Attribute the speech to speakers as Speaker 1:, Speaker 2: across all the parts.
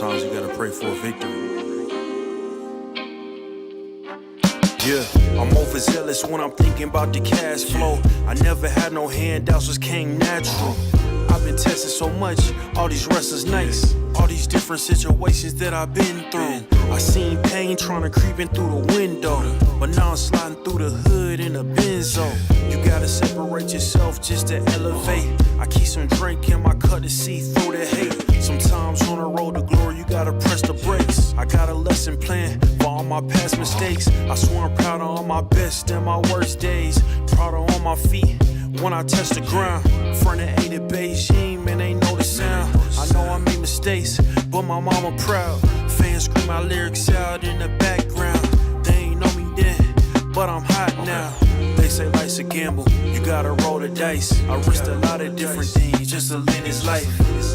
Speaker 1: Sometimes you gotta pray for a victory. Yeah, I'm overzealous when I'm thinking about the cash flow. I never had no handouts, just came natural. I've been tested so much, all these restless nights, all these different situations that I've been through. I seen pain trying to creep in through the window, but now I'm sliding through the hood in a benzo. You gotta separate yourself just to elevate. I keep some drink in my cup to see through the hate. Sometimes on the road to glory, you gotta press the brakes. I got a lesson plan for all my past mistakes. I swear I'm proud of all my best and my worst days. Proud of all my feet when I touch the ground. Front of 8 at Beijing, man, they know the sound. I know I made mistakes, but my mama proud. Fans scream my lyrics out in the background. They ain't know me then, but I'm hot now. They say life's a gamble, you gotta roll the dice. I risked a lot of different things just to live this life.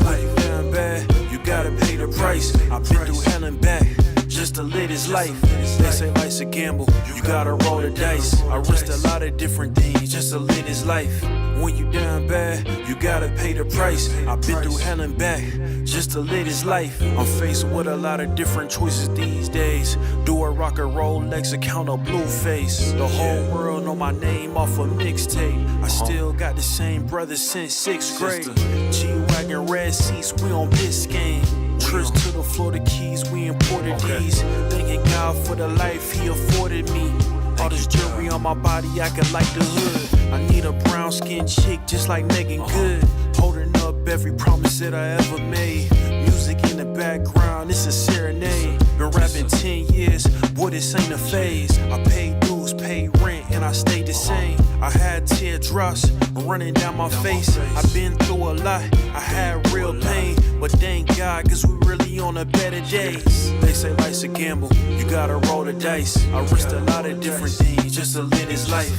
Speaker 1: When you down bad, you gotta pay the price. I've been through hell and back just to live this life. They say life's a gamble, you gotta roll the dice. I risked a lot of different things just to live this life. When you down bad, you gotta pay the price. I've been through hell and back just to live this life. I'm faced with a lot of different choices these days. Do a rock and roll Lex account or blue face. The whole world know my name off a mixtape. I still got the same brothers since 6th grade. G-Wagon red seats, we on Biscayne. Trips to the Florida Keys, we imported these. Thanking God for the life he afforded me. All this jewelry on my body, I could light the hood. I need a brown skinned chick just like Megan Good. Holding up every promise that I ever made. Music in the background, it's a serenade. Been rapping 10 years, boy, this ain't a phase. I paid dues, paid rent, and I stayed the same. I had teardrops running down my face. I've been through a lot, I had real pain. But thank God, cause we really on a better days. They say life's a gamble, you gotta roll the dice. I risked a lot of different things just to live this life.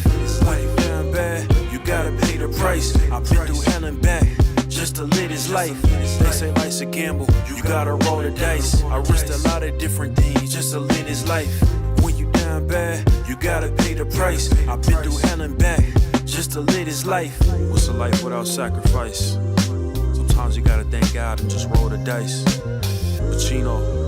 Speaker 1: When you down bad, you gotta pay the price. I've been through hell and back just to live this life. They say life's a gamble, you gotta roll the dice. I risked a lot of different things just to live this life. When you down bad, you gotta pay the price. I've been through hell and back just to live this life. What's a life without sacrifice? Sometimes you gotta thank God and just roll the dice. Pacino.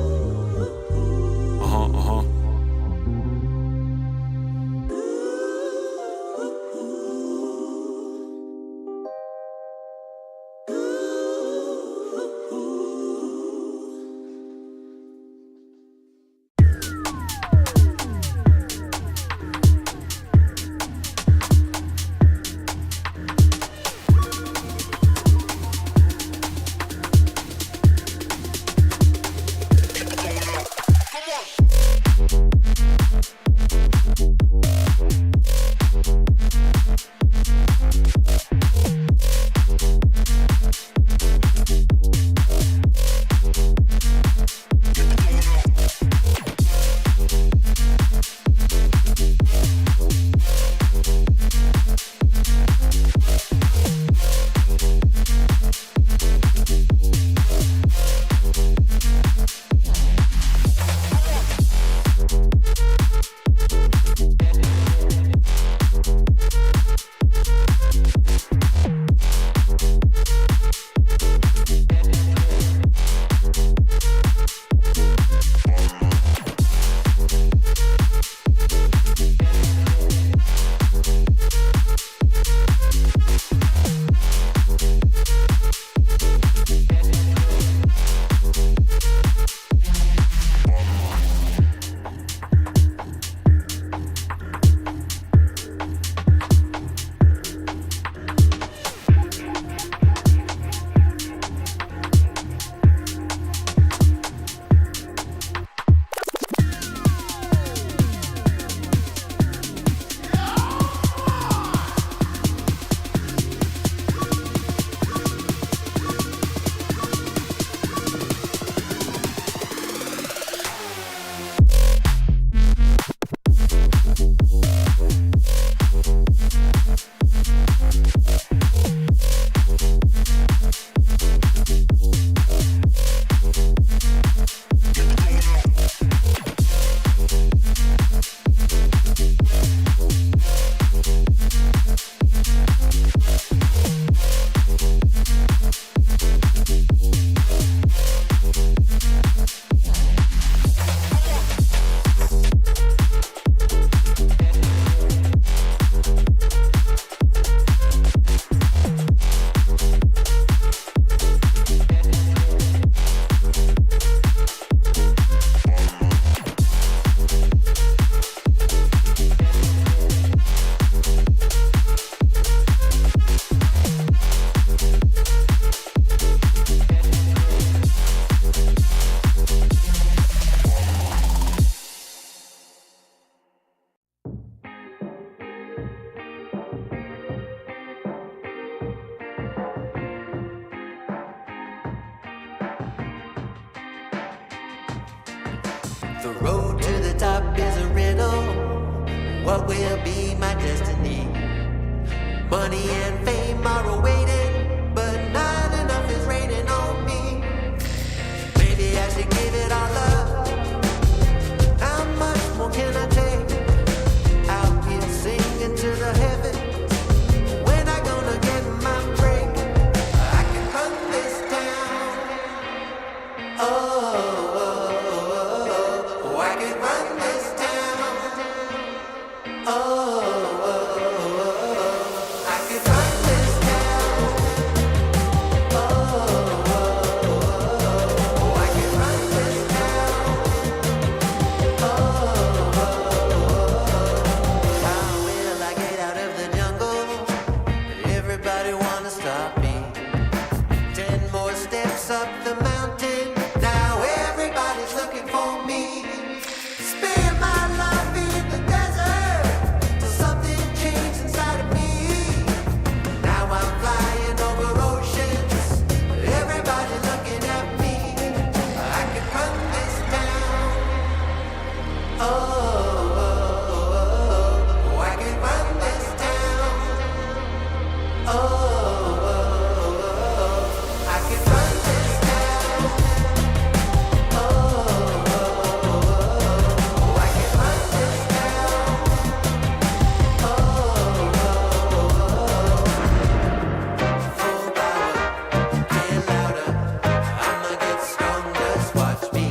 Speaker 2: The road to the top is a riddle. What will be my destiny? Money and fame are awaiting, but not enough is raining on me. Maybe I should give it all up. How much more can I take? Out here singing to the heavens. When I gonna get my break? I can run this town. Oh, I can run this town. Oh, I can run this town. Oh, I can run this town. How will I get out of the jungle? Everybody wanna stop me. 10 more steps up the mountain. Now everybody's looking for me. Spend my life in the desert till something changed inside of me. Now I'm flying over oceans. Everybody looking at me. I can run this town. Oh, I can run this town. Oh, I can run this town. Oh, I can run this town. Full power, get louder. I'ma get strong, just watch me.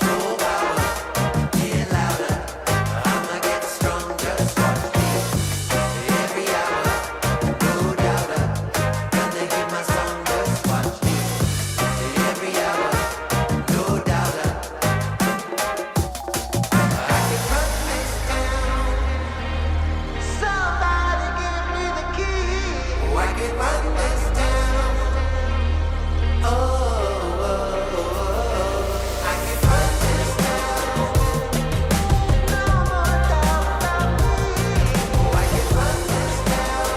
Speaker 2: Full power, get louder. I'ma get strong, just watch me. Every hour, no doubter. Gonna hear my song, just watch me. Every hour, no doubter. I can run this town. Somebody give me the key. Oh, I can run this town. Oh, I can run this town. No more doubt about me. Oh, I can run this town.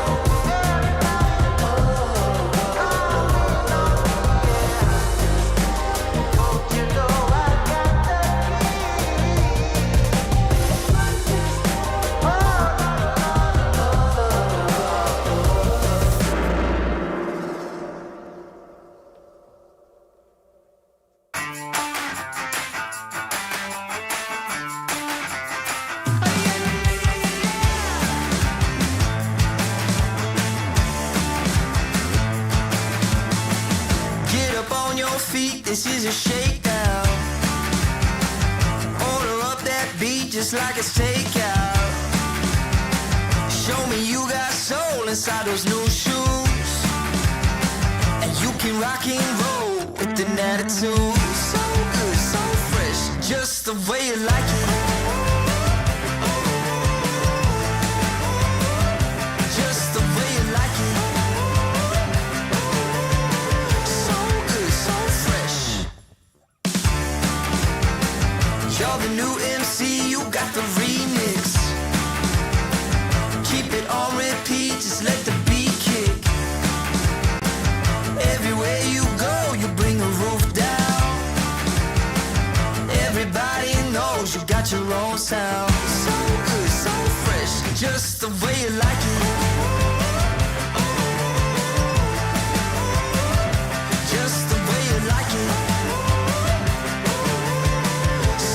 Speaker 2: Don't you know I got the Get up on your feet, this is a shakedown. Order up that beat just like it's takeout. Show me you got soul inside those new shoes. And you can rock and roll with an attitude. So good, so fresh, just the way you like it. Just the way you like it. So good, so fresh. You're the new MC, you got the remix. Keep it on repeat, just let the beat kick. Everywhere you go, you bring the roof down. Everybody knows you got your own sound. So good, so fresh, just the way you like it. Just the way you like it.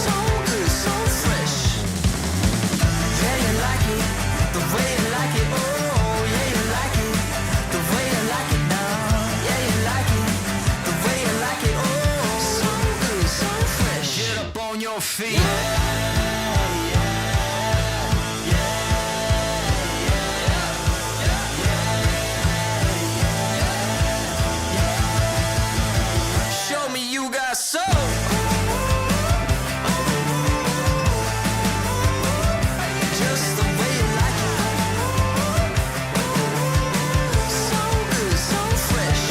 Speaker 2: So good, so fresh. Yeah, you like it, the way you like it. Oh, yeah, you like it, the way you like it now. Yeah, you like it, the way you like it. Oh, so good, so fresh. Get up on your feet. Show me you got soul. Just the way you like it. So good, so fresh.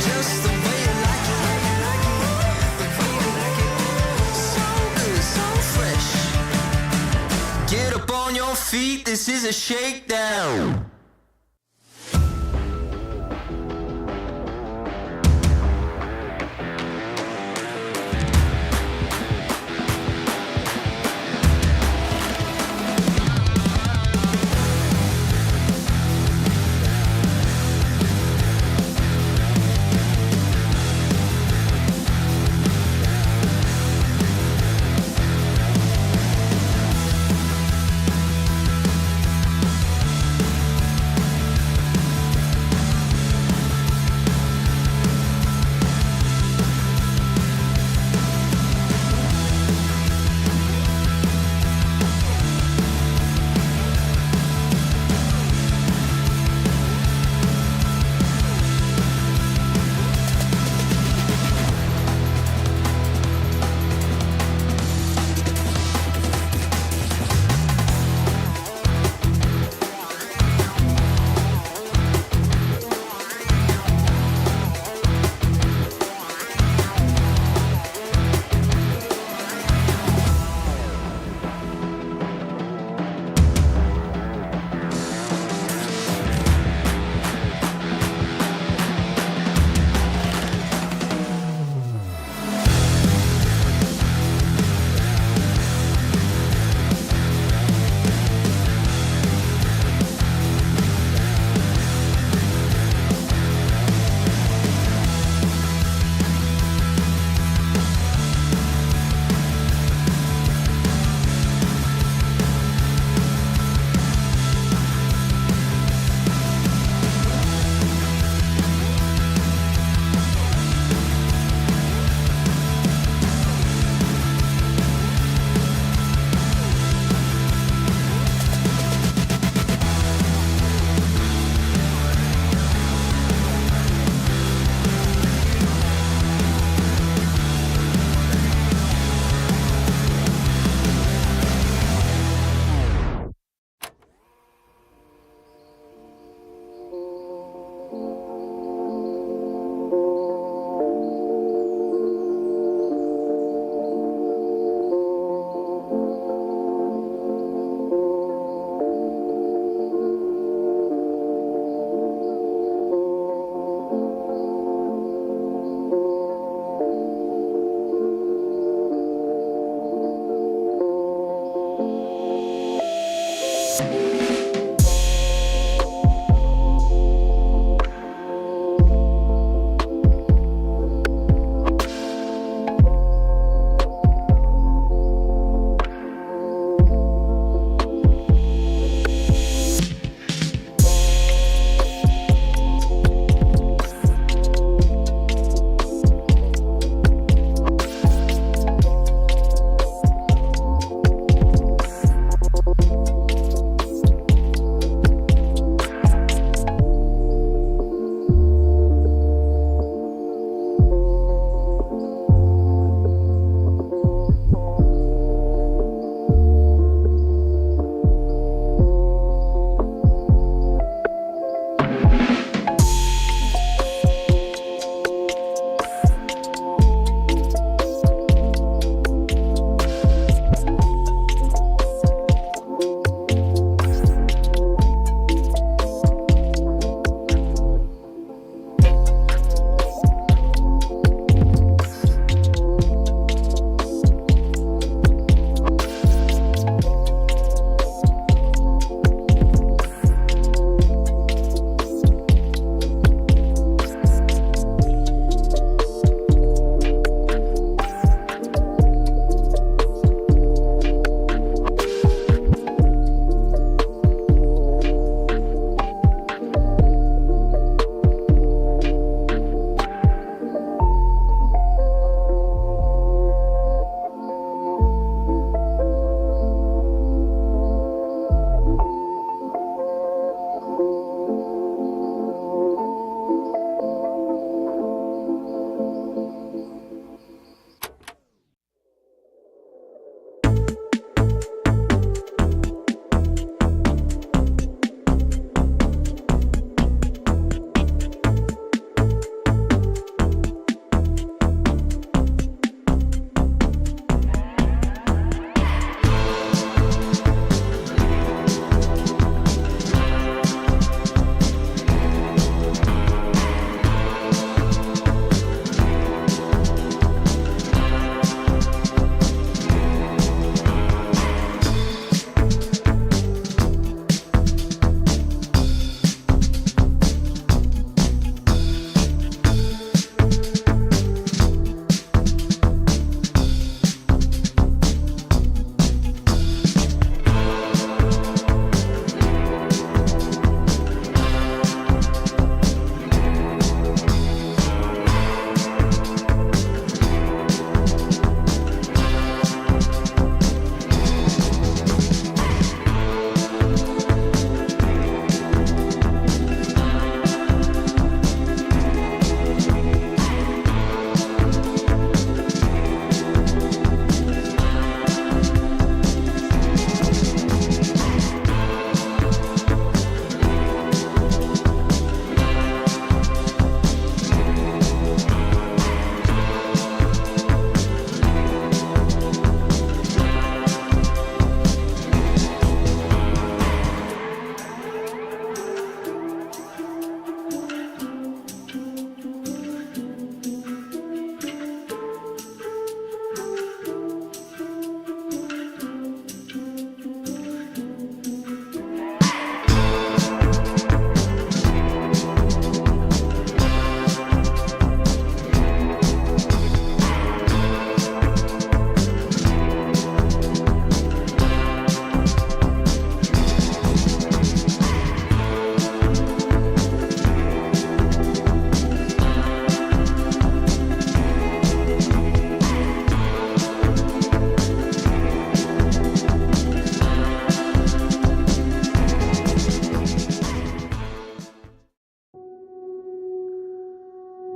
Speaker 2: Just the way you like it. The way you like it. So good, so fresh. Get up on your feet, this is a shakedown.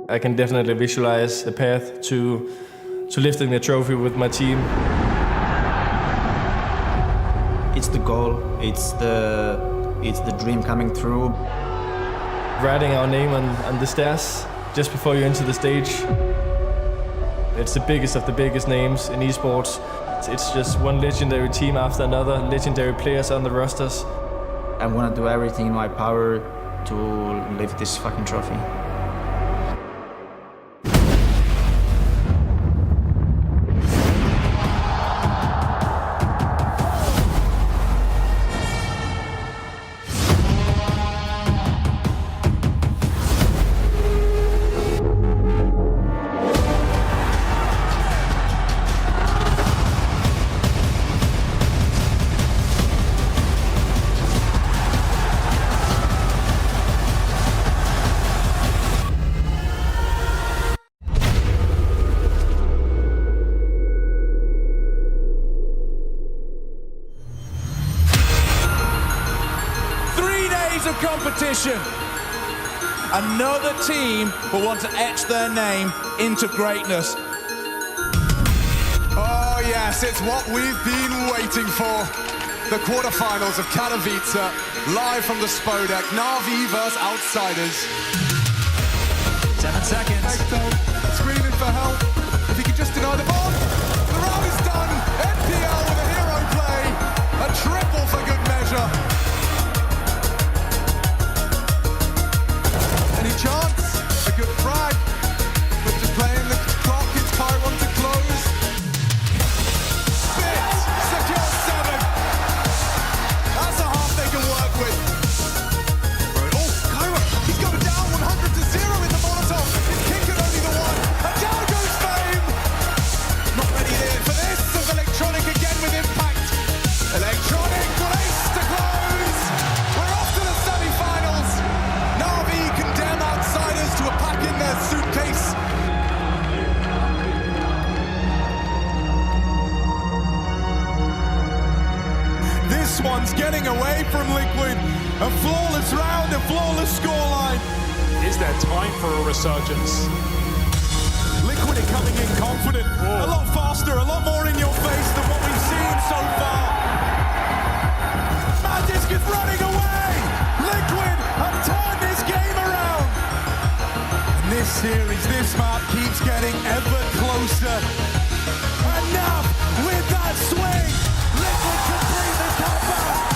Speaker 3: I can definitely visualize the path to lifting the trophy with my team.
Speaker 4: It's the goal. It's the dream coming through.
Speaker 3: Writing our name on the stairs just before you enter the stage. It's the biggest of the biggest names in esports. It's just one legendary team after another, legendary players on the rosters.
Speaker 4: I want to do everything in my power to lift this fucking trophy.
Speaker 5: Of competition. Another team will want to etch their name into greatness.
Speaker 6: Oh yes, it's what we've been waiting for. The quarterfinals of Katowice, live from the Spodek, Na'Vi vs Outsiders.
Speaker 5: 7 seconds.
Speaker 6: Hector screaming for help. If he could just deny the ball. The round is done. NPL with a hero play. A triple for good measure. Any chance? A good frag. But just playing the clock, it's Chiron to close. Spit! Secure 7. That's a half they can work with. Oh, Chiron, he's going down 100-0 in the Molotov. His king can only the one. And down goes Fame! Not ready there for this. As Electronic again with impact. Electronic, race to close. We're off to the semi-finals. Na'Vi condemn Outsiders to a pack in their suitcase. This one's getting away from Liquid. A flawless round, a flawless scoreline.
Speaker 7: Is there time for a resurgence?
Speaker 6: Liquid are coming in confident. A lot faster, a lot more in your face than what we've seen so far. Magisk is running away. Liquid have turned this game around. And this series, this map keeps getting ever closer. And now, with that swing, Liquid complete the comeback.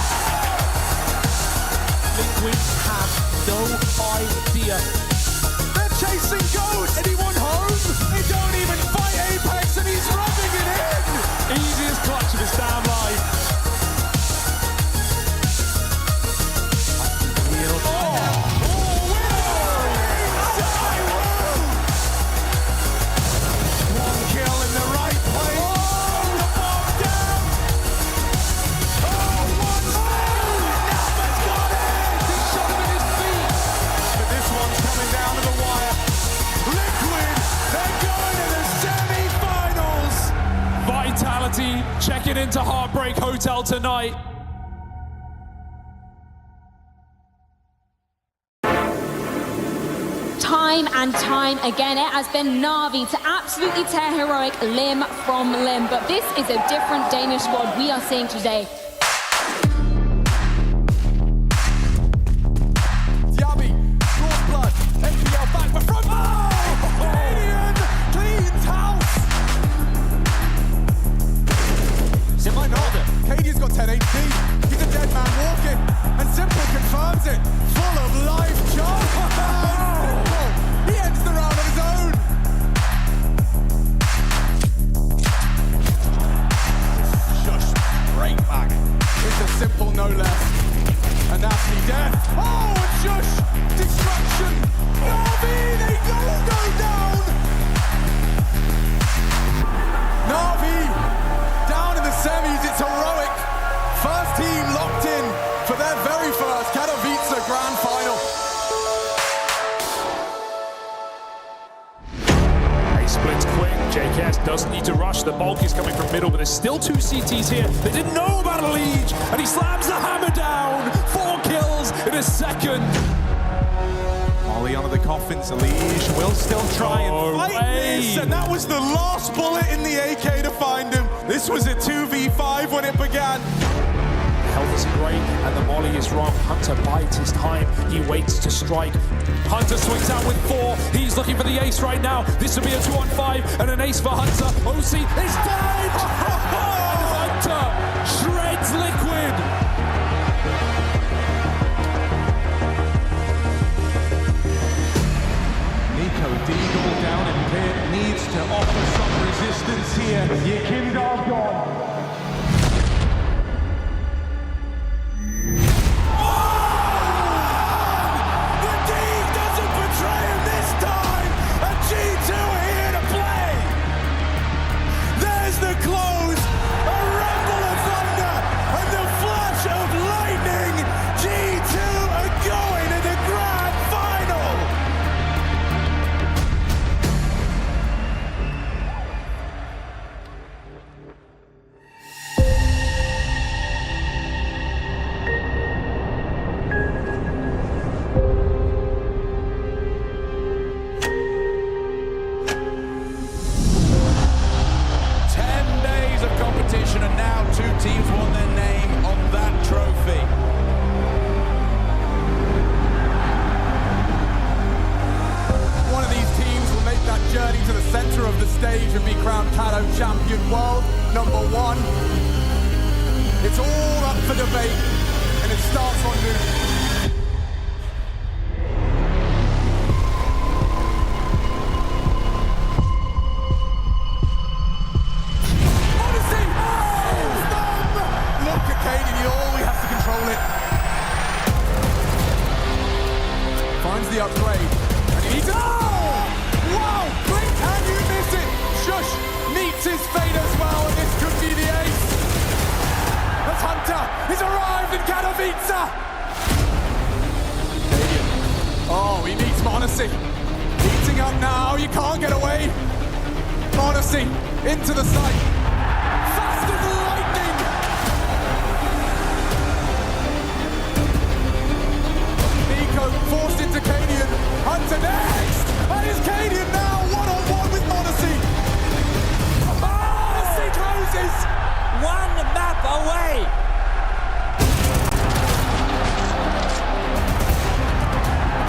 Speaker 7: Liquid have no idea.
Speaker 6: They're chasing Ghost. Anyone home? They don't even fight Apex and he's rubbing it in.
Speaker 7: Easiest clutch of his damn life. Checking into Heartbreak Hotel tonight.
Speaker 8: Time and time again, it has been Na'Vi to absolutely tear Heroic limb from limb. But this is a different Danish squad we are seeing today.
Speaker 6: Yabi, draws blood, NPL back, but from Canadian cleans house. Cadian's got 10 HP. He's a dead man walking, and Simple confirms it. Full of life charge. Simple, he ends the round on his own. Shush, break back. It's a Simple no less. A nasty death. Oh, and Shush, destruction. Na'Vi, they go down. Na'Vi. Down in the semis, it's heroic. First team locked in for their very first Katowice Grand Final.
Speaker 7: He splits quick. JKS doesn't need to rush. The bulk is coming from middle, but there's still 2 CTs here. They didn't know about a Liege, and he slams the hammer down. 4 kills in a second.
Speaker 6: Ollie onto the coffins. Elige will still try and fight this, and that was the last bullet in the AK to find him. This was a 2v5 when it began.
Speaker 7: Health isn't great, and the molly is wrong. Hunter bides his time. He waits to strike. Hunter swings out with 4. He's looking for the ace right now. This will be a 2-on-5 and an ace for Hunter. OC is dead! And Hunter shreds Liquid.
Speaker 6: Nico, D-double down, and Kurt needs to offer some resistance here. Yekindar gone. And now 2 teams won their name on that trophy. One of these teams will make that journey to the center of the stage and be crowned Cato Champion World #1. It's all up for debate, and it starts on Nuke. Finds the upgrade, and he needs it. Oh! Wow! Blink and you miss it! Shush meets his fate as well, and this could be the ace. As Hunter is arrived in Katowice! Canadian. Oh, he meets Monacy. Heating up now, you can't get away. Monacy into the site. Fast as lightning! Forced into Cadian. Hunter next! And is Cadian now one-on-one with Monacy? Monacy closes!
Speaker 9: 1 map away!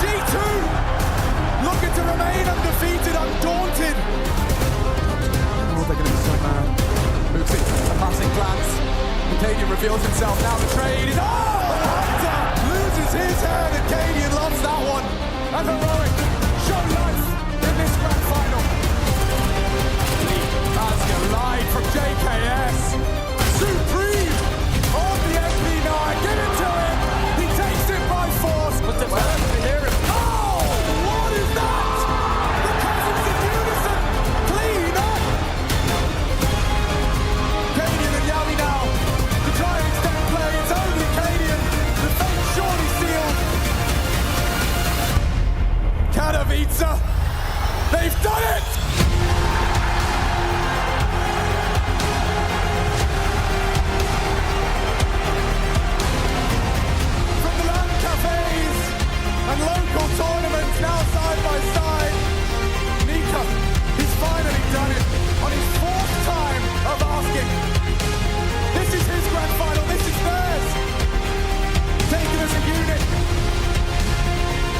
Speaker 6: G2 looking to remain undefeated, undaunted. Oh, they're going to be so mad. Moves it, a passing glance. Cadian reveals himself, now the trade is... Oh! Hunter loses his head, and Cadian loves that one. And heroic, show life in this grand final. Lee Asger live from JKS. Supreme on the MP9, give it to him. He takes it by force. But the to hear him. Oh, what is that? The cousins in unison, clean up. Cadian and Yami now to try and extend play. It's only Cadian. The fate surely sealed. Katowice, they've done it! From the land cafes and local tournaments now side by side, Nico, he's finally done it on his 4th time of asking. This is his grand final, this is theirs. Taken as a unit.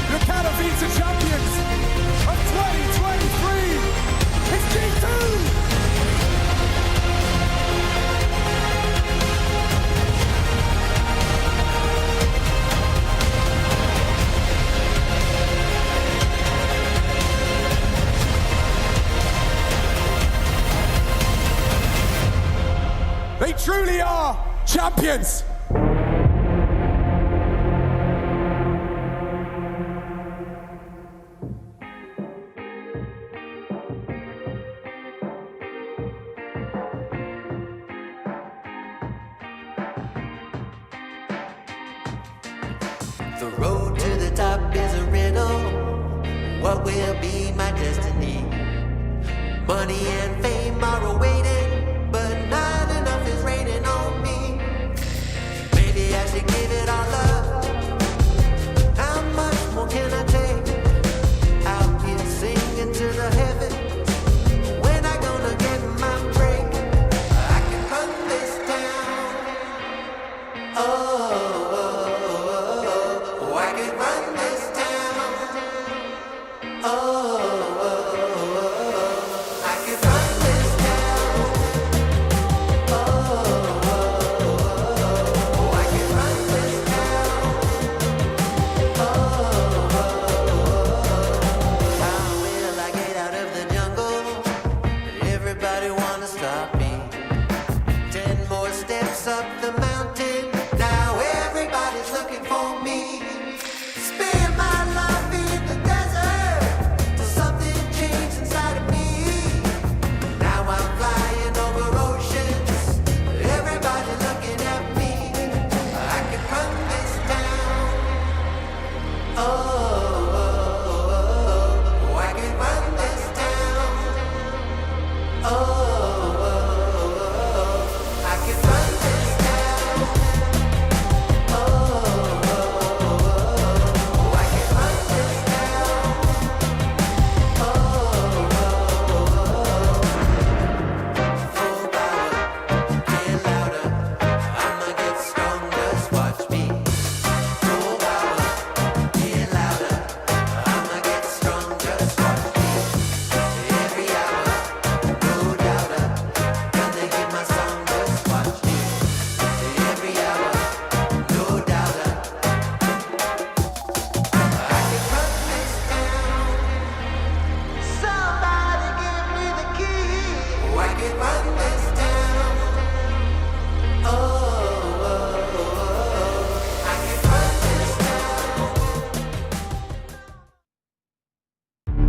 Speaker 6: The Katowice champions of 2023. It's G2! They truly are champions!
Speaker 2: The road to the top is a riddle. What will be my destiny? Money and fame are awaiting, but not enough is raining on me. Maybe I should give it all up. How much more can I take?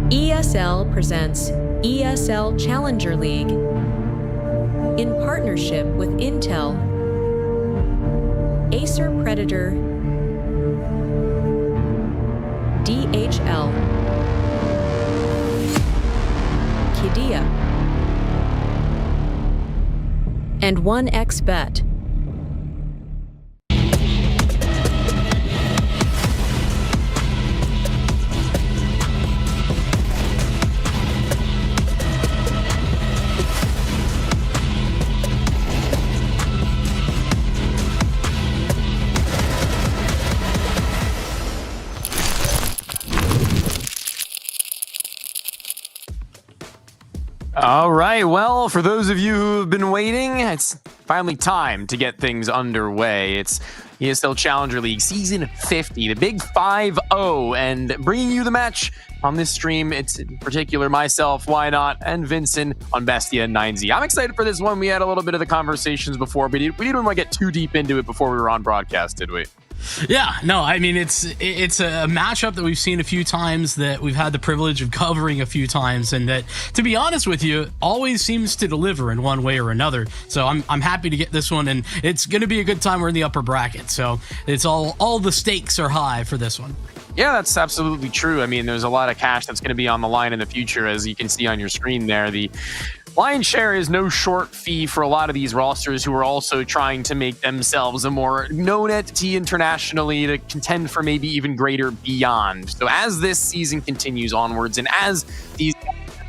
Speaker 10: ESL presents ESL Challenger League in partnership with Intel, Acer Predator, DHL, Kidia, and 1xBet.
Speaker 11: All right, well, for those of you who have been waiting, it's finally time to get things underway. It's ESL Challenger League Season 50, the big 5-0, and bringing you the match on this stream, it's in particular myself, Why Not, and Vincent on Bestia and 9Z. I'm excited for this one. We had a little bit of the conversations before, but we didn't want to get too deep into it before we were on broadcast, did we?
Speaker 12: Yeah, no, I mean, it's a matchup that we've seen a few times, that we've had the privilege of covering a few times, and that, to be honest with you, always seems to deliver in one way or another. So I'm happy to get this one, and it's going to be a good time. We're in the upper bracket, so it's all the stakes are high for this one.
Speaker 11: Yeah, that's absolutely true. I mean, there's a lot of cash that's going to be on the line in the future, as you can see on your screen there. The lion's share is no short fee for a lot of these rosters who are also trying to make themselves a more known entity internationally to contend for maybe even greater beyond. So as this season continues onwards, and as these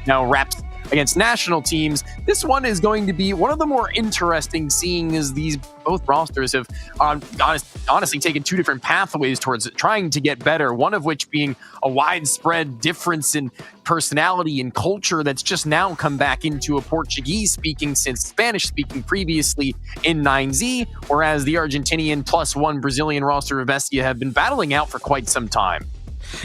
Speaker 11: now reps against national teams, this one is going to be one of the more interesting, seeing as these both rosters have honestly taken two different pathways towards trying to get better, one of which being a widespread difference in personality and culture that's just now come back into a Portuguese-speaking since Spanish-speaking previously in 9Z, whereas the Argentinian +1 Brazilian roster of Bestia have been battling out for quite some time.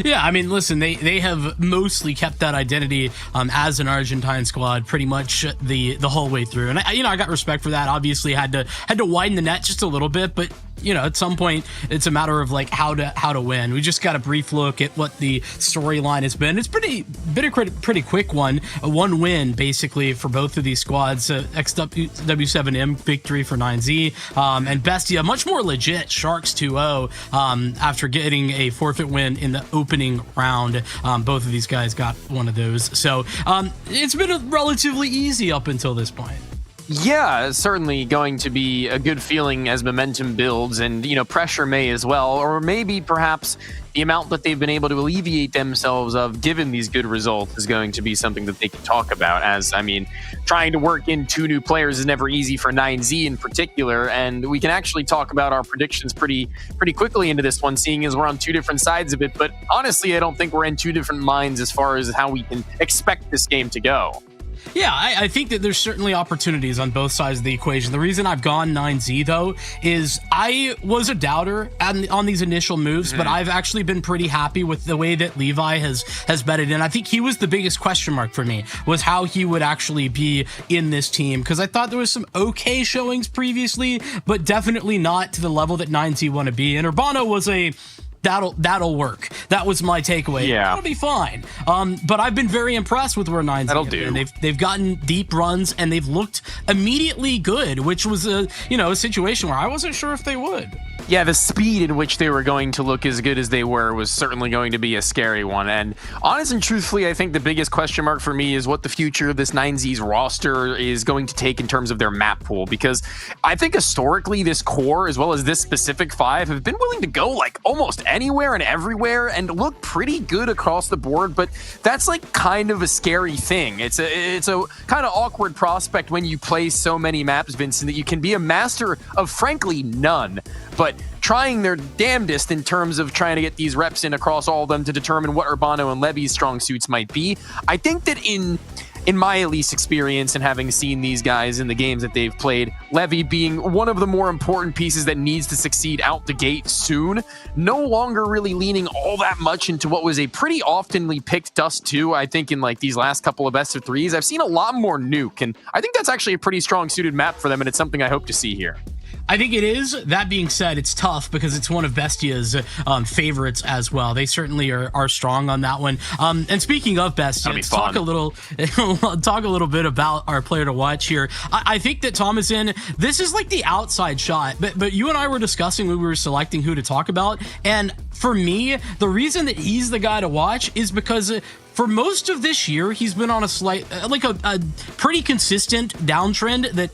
Speaker 12: Yeah, I mean, listen, they have mostly kept that identity as an Argentine squad pretty much the whole way through, and I got respect for that. Obviously, had to widen the net just a little bit, but at some point, it's a matter of like how to win. We just got a brief look at what the storyline has been. It's pretty quick one. One win basically for both of these squads. XW7M victory for 9Z, and Bestia much more legit. Sharks 2-0 after getting a forfeit win in the opening round. Both of these guys got one of those. So it's been relatively easy up until this point.
Speaker 11: Yeah, it's certainly going to be a good feeling as momentum builds, and pressure may as well, or maybe perhaps the amount that they've been able to alleviate themselves of given these good results is going to be something that they can talk about. As trying to work in 2 new players is never easy for 9Z in particular, and we can actually talk about our predictions pretty quickly into this one, seeing as we're on 2 different sides of it. But honestly, I don't think we're in 2 different minds as far as how we can expect this game to go.
Speaker 12: Yeah, I think that there's certainly opportunities on both sides of the equation. The reason I've gone 9Z, though, is I was a doubter on these initial moves, but I've actually been pretty happy with the way that Levi has betted in. I think he was the biggest question mark for me, was how he would actually be in this team, because I thought there was some okay showings previously, but definitely not to the level that 9Z want to be. And Urbano was that'll work. That was my takeaway.
Speaker 11: Yeah,
Speaker 12: that'll be fine. But I've been very impressed with where 9Z
Speaker 11: that'll
Speaker 12: have
Speaker 11: do.
Speaker 12: been. They've gotten deep runs and they've looked immediately good, which was a situation where I wasn't sure if they would.
Speaker 11: Yeah, the speed in which they were going to look as good as they were was certainly going to be a scary one. And honest and truthfully, I think the biggest question mark for me is what the future of this 9Z's roster is going to take in terms of their map pool. Because I think historically, this core, as well as this specific 5, have been willing to go like almost anywhere and everywhere and look pretty good across the board. But that's like kind of a scary thing. It's a kind of awkward prospect when you play so many maps, Vincent, that you can be a master of frankly none. But trying their damnedest in terms of trying to get these reps in across all of them to determine what Urbano and Levy's strong suits might be. I think that in my at least experience and having seen these guys in the games that they've played, Levy being one of the more important pieces that needs to succeed out the gate soon, no longer really leaning all that much into what was a pretty oftenly picked Dust 2, I think in like these last couple of best of 3s. I've seen a lot more Nuke, and I think that's actually a pretty strong suited map for them, and it's something I hope to see here.
Speaker 12: I think it is. That being said, it's tough because it's one of Bestia's favorites as well. They certainly are strong on that one. And speaking of Bestia, let's talk a little bit about our player to watch here. I think that Thomason, this is like the outside shot, but you and I were discussing when we were selecting who to talk about, and for me, the reason that he's the guy to watch is because for most of this year, he's been on a slight, like a pretty consistent downtrend that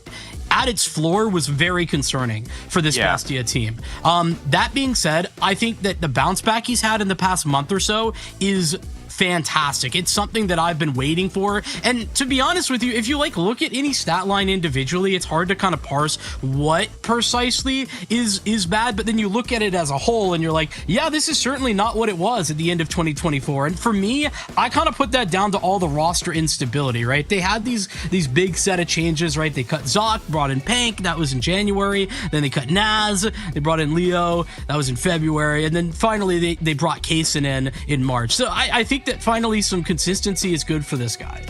Speaker 12: at its floor was very concerning for this Bestia team. That being said, I think that the bounce back he's had in the past month or so is fantastic. It's something that I've been waiting for. And to be honest with you, if you look at any stat line individually, it's hard to kind of parse what precisely is bad, but then you look at it as a whole and you're like, yeah, this is certainly not what it was at the end of 2024. And for me, I kind of put that down to all the roster instability, right? They had these big set of changes, right? They cut Zoc, brought in Pank, that was in January. Then they cut Naz, they brought in Leo, that was in February. And then finally they brought Kaysen in March. So I think that finally some consistency is good for this guy.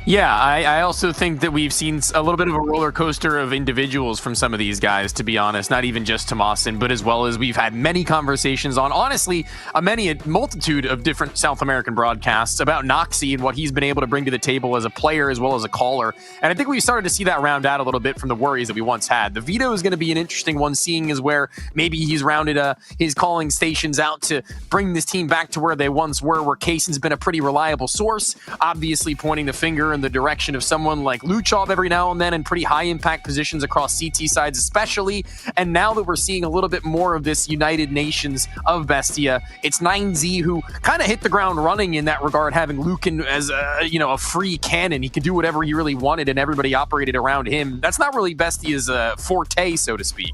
Speaker 11: Yeah, I also think that we've seen a little bit of a roller coaster of individuals from some of these guys, to be honest, not even just Tomasin, but as well as we've had many conversations on, honestly, a multitude of different South American broadcasts about Noxie and what he's been able to bring to the table as a player as well as a caller. And I think we started to see that round out a little bit from the worries that we once had. The Vito is going to be an interesting one, seeing as where maybe he's rounded his calling stations out to bring this team back to where they once were, where Kaysen's been a pretty reliable source, obviously pointing the finger in the direction of someone like Luchov every now and then in pretty high impact positions across CT sides especially. And now that we're seeing a little bit more of this United Nations of Bestia, it's 9Z who kind of hit the ground running in that regard, having Lucan as a free cannon. He could do whatever he really wanted and everybody operated around him. That's not really Bestia's forte, so to speak.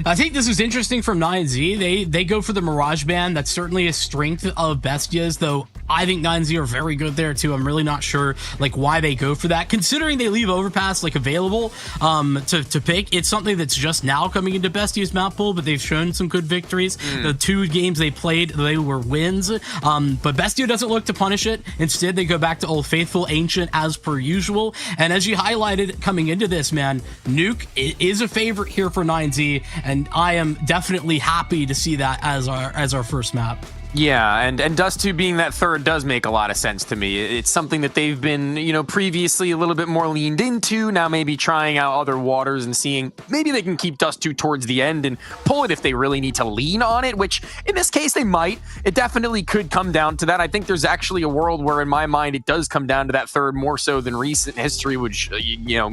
Speaker 12: I think this is interesting from 9Z. They go for the Mirage Band. That's certainly a strength of Bestia's, though I think 9Z are very good there too. I'm really not sure why they go for that, considering they leave Overpass available to pick. It's something that's just now coming into Bestia's map pool, but they've shown some good victories. The 2 games they played, they were wins. But Bestia doesn't look to punish it. Instead, they go back to Old Faithful, Ancient as per usual. And as you highlighted coming into this, man, Nuke is a favorite here for 9Z. And I am definitely happy to see that as our first map.
Speaker 11: Yeah, and Dust2 being that third does make a lot of sense to me. It's something that they've been, previously a little bit more leaned into, now maybe trying out other waters and seeing maybe they can keep Dust2 towards the end and pull it if they really need to lean on it, which in this case they might. It definitely could come down to that. I think there's actually a world where in my mind it does come down to that third more so than recent history would,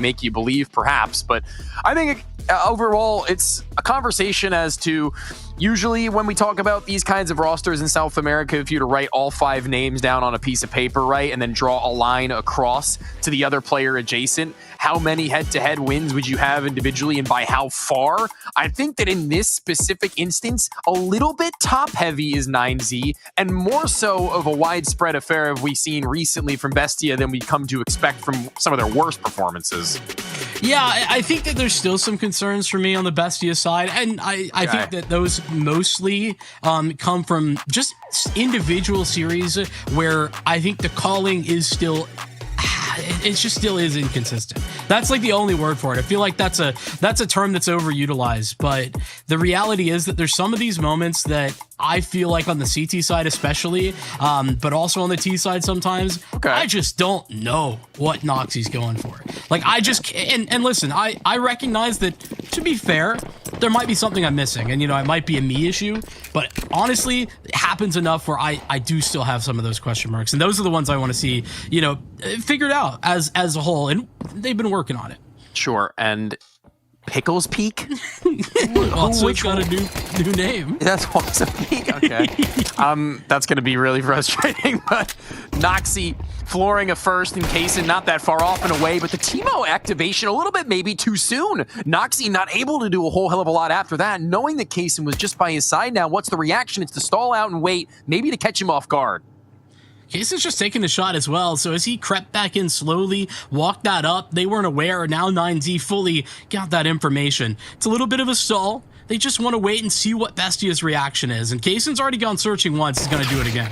Speaker 11: make you believe perhaps. But I think overall it's a conversation as to usually when we talk about these kinds of rosters in South America, if you were to write all 5 names down on a piece of paper, right, and then draw a line across to the other player adjacent, how many head-to-head wins would you have individually and by how far? I think that in this specific instance, a little bit top-heavy is 9Z, and more so of a widespread affair have we seen recently from Bestia than we come to expect from some of their worst performances.
Speaker 12: Yeah, I think that there's still some concerns for me on the Bestia side, and I think that those mostly come from just individual series where I think the calling is still it just still is inconsistent. That's like the only word for it. I feel like that's a term that's overutilized, but the reality is that there's some of these moments that I feel like on the CT side especially, but also on the T side sometimes, I just don't know what Noxie's going for. Like I just, and listen, I recognize that, to be fair, there might be something I'm missing, and it might be a me issue, but honestly, it happens enough where I do still have some of those question marks, and those are the ones I want to see, figured out as a whole, and they've been working on it.
Speaker 11: Sure, and Pickles Peak?
Speaker 12: Also, it's got a new name.
Speaker 11: That's also Peak? Okay. That's going to be really frustrating, but Noxie flooring a first in Kaysen, not that far off and away, but the Teemo activation a little bit maybe too soon. Noxie not able to do a whole hell of a lot after that, knowing that Kaysen was just by his side now. What's the reaction? It's to stall out and wait, maybe to catch him off guard.
Speaker 12: Kaysen's just taking the shot as well, so as he crept back in slowly, walked that up, they weren't aware, now 9Z fully got that information. It's a little bit of a stall. They just want to wait and see what Bestia's reaction is, and Kaysen's already gone searching once, he's going to do it again.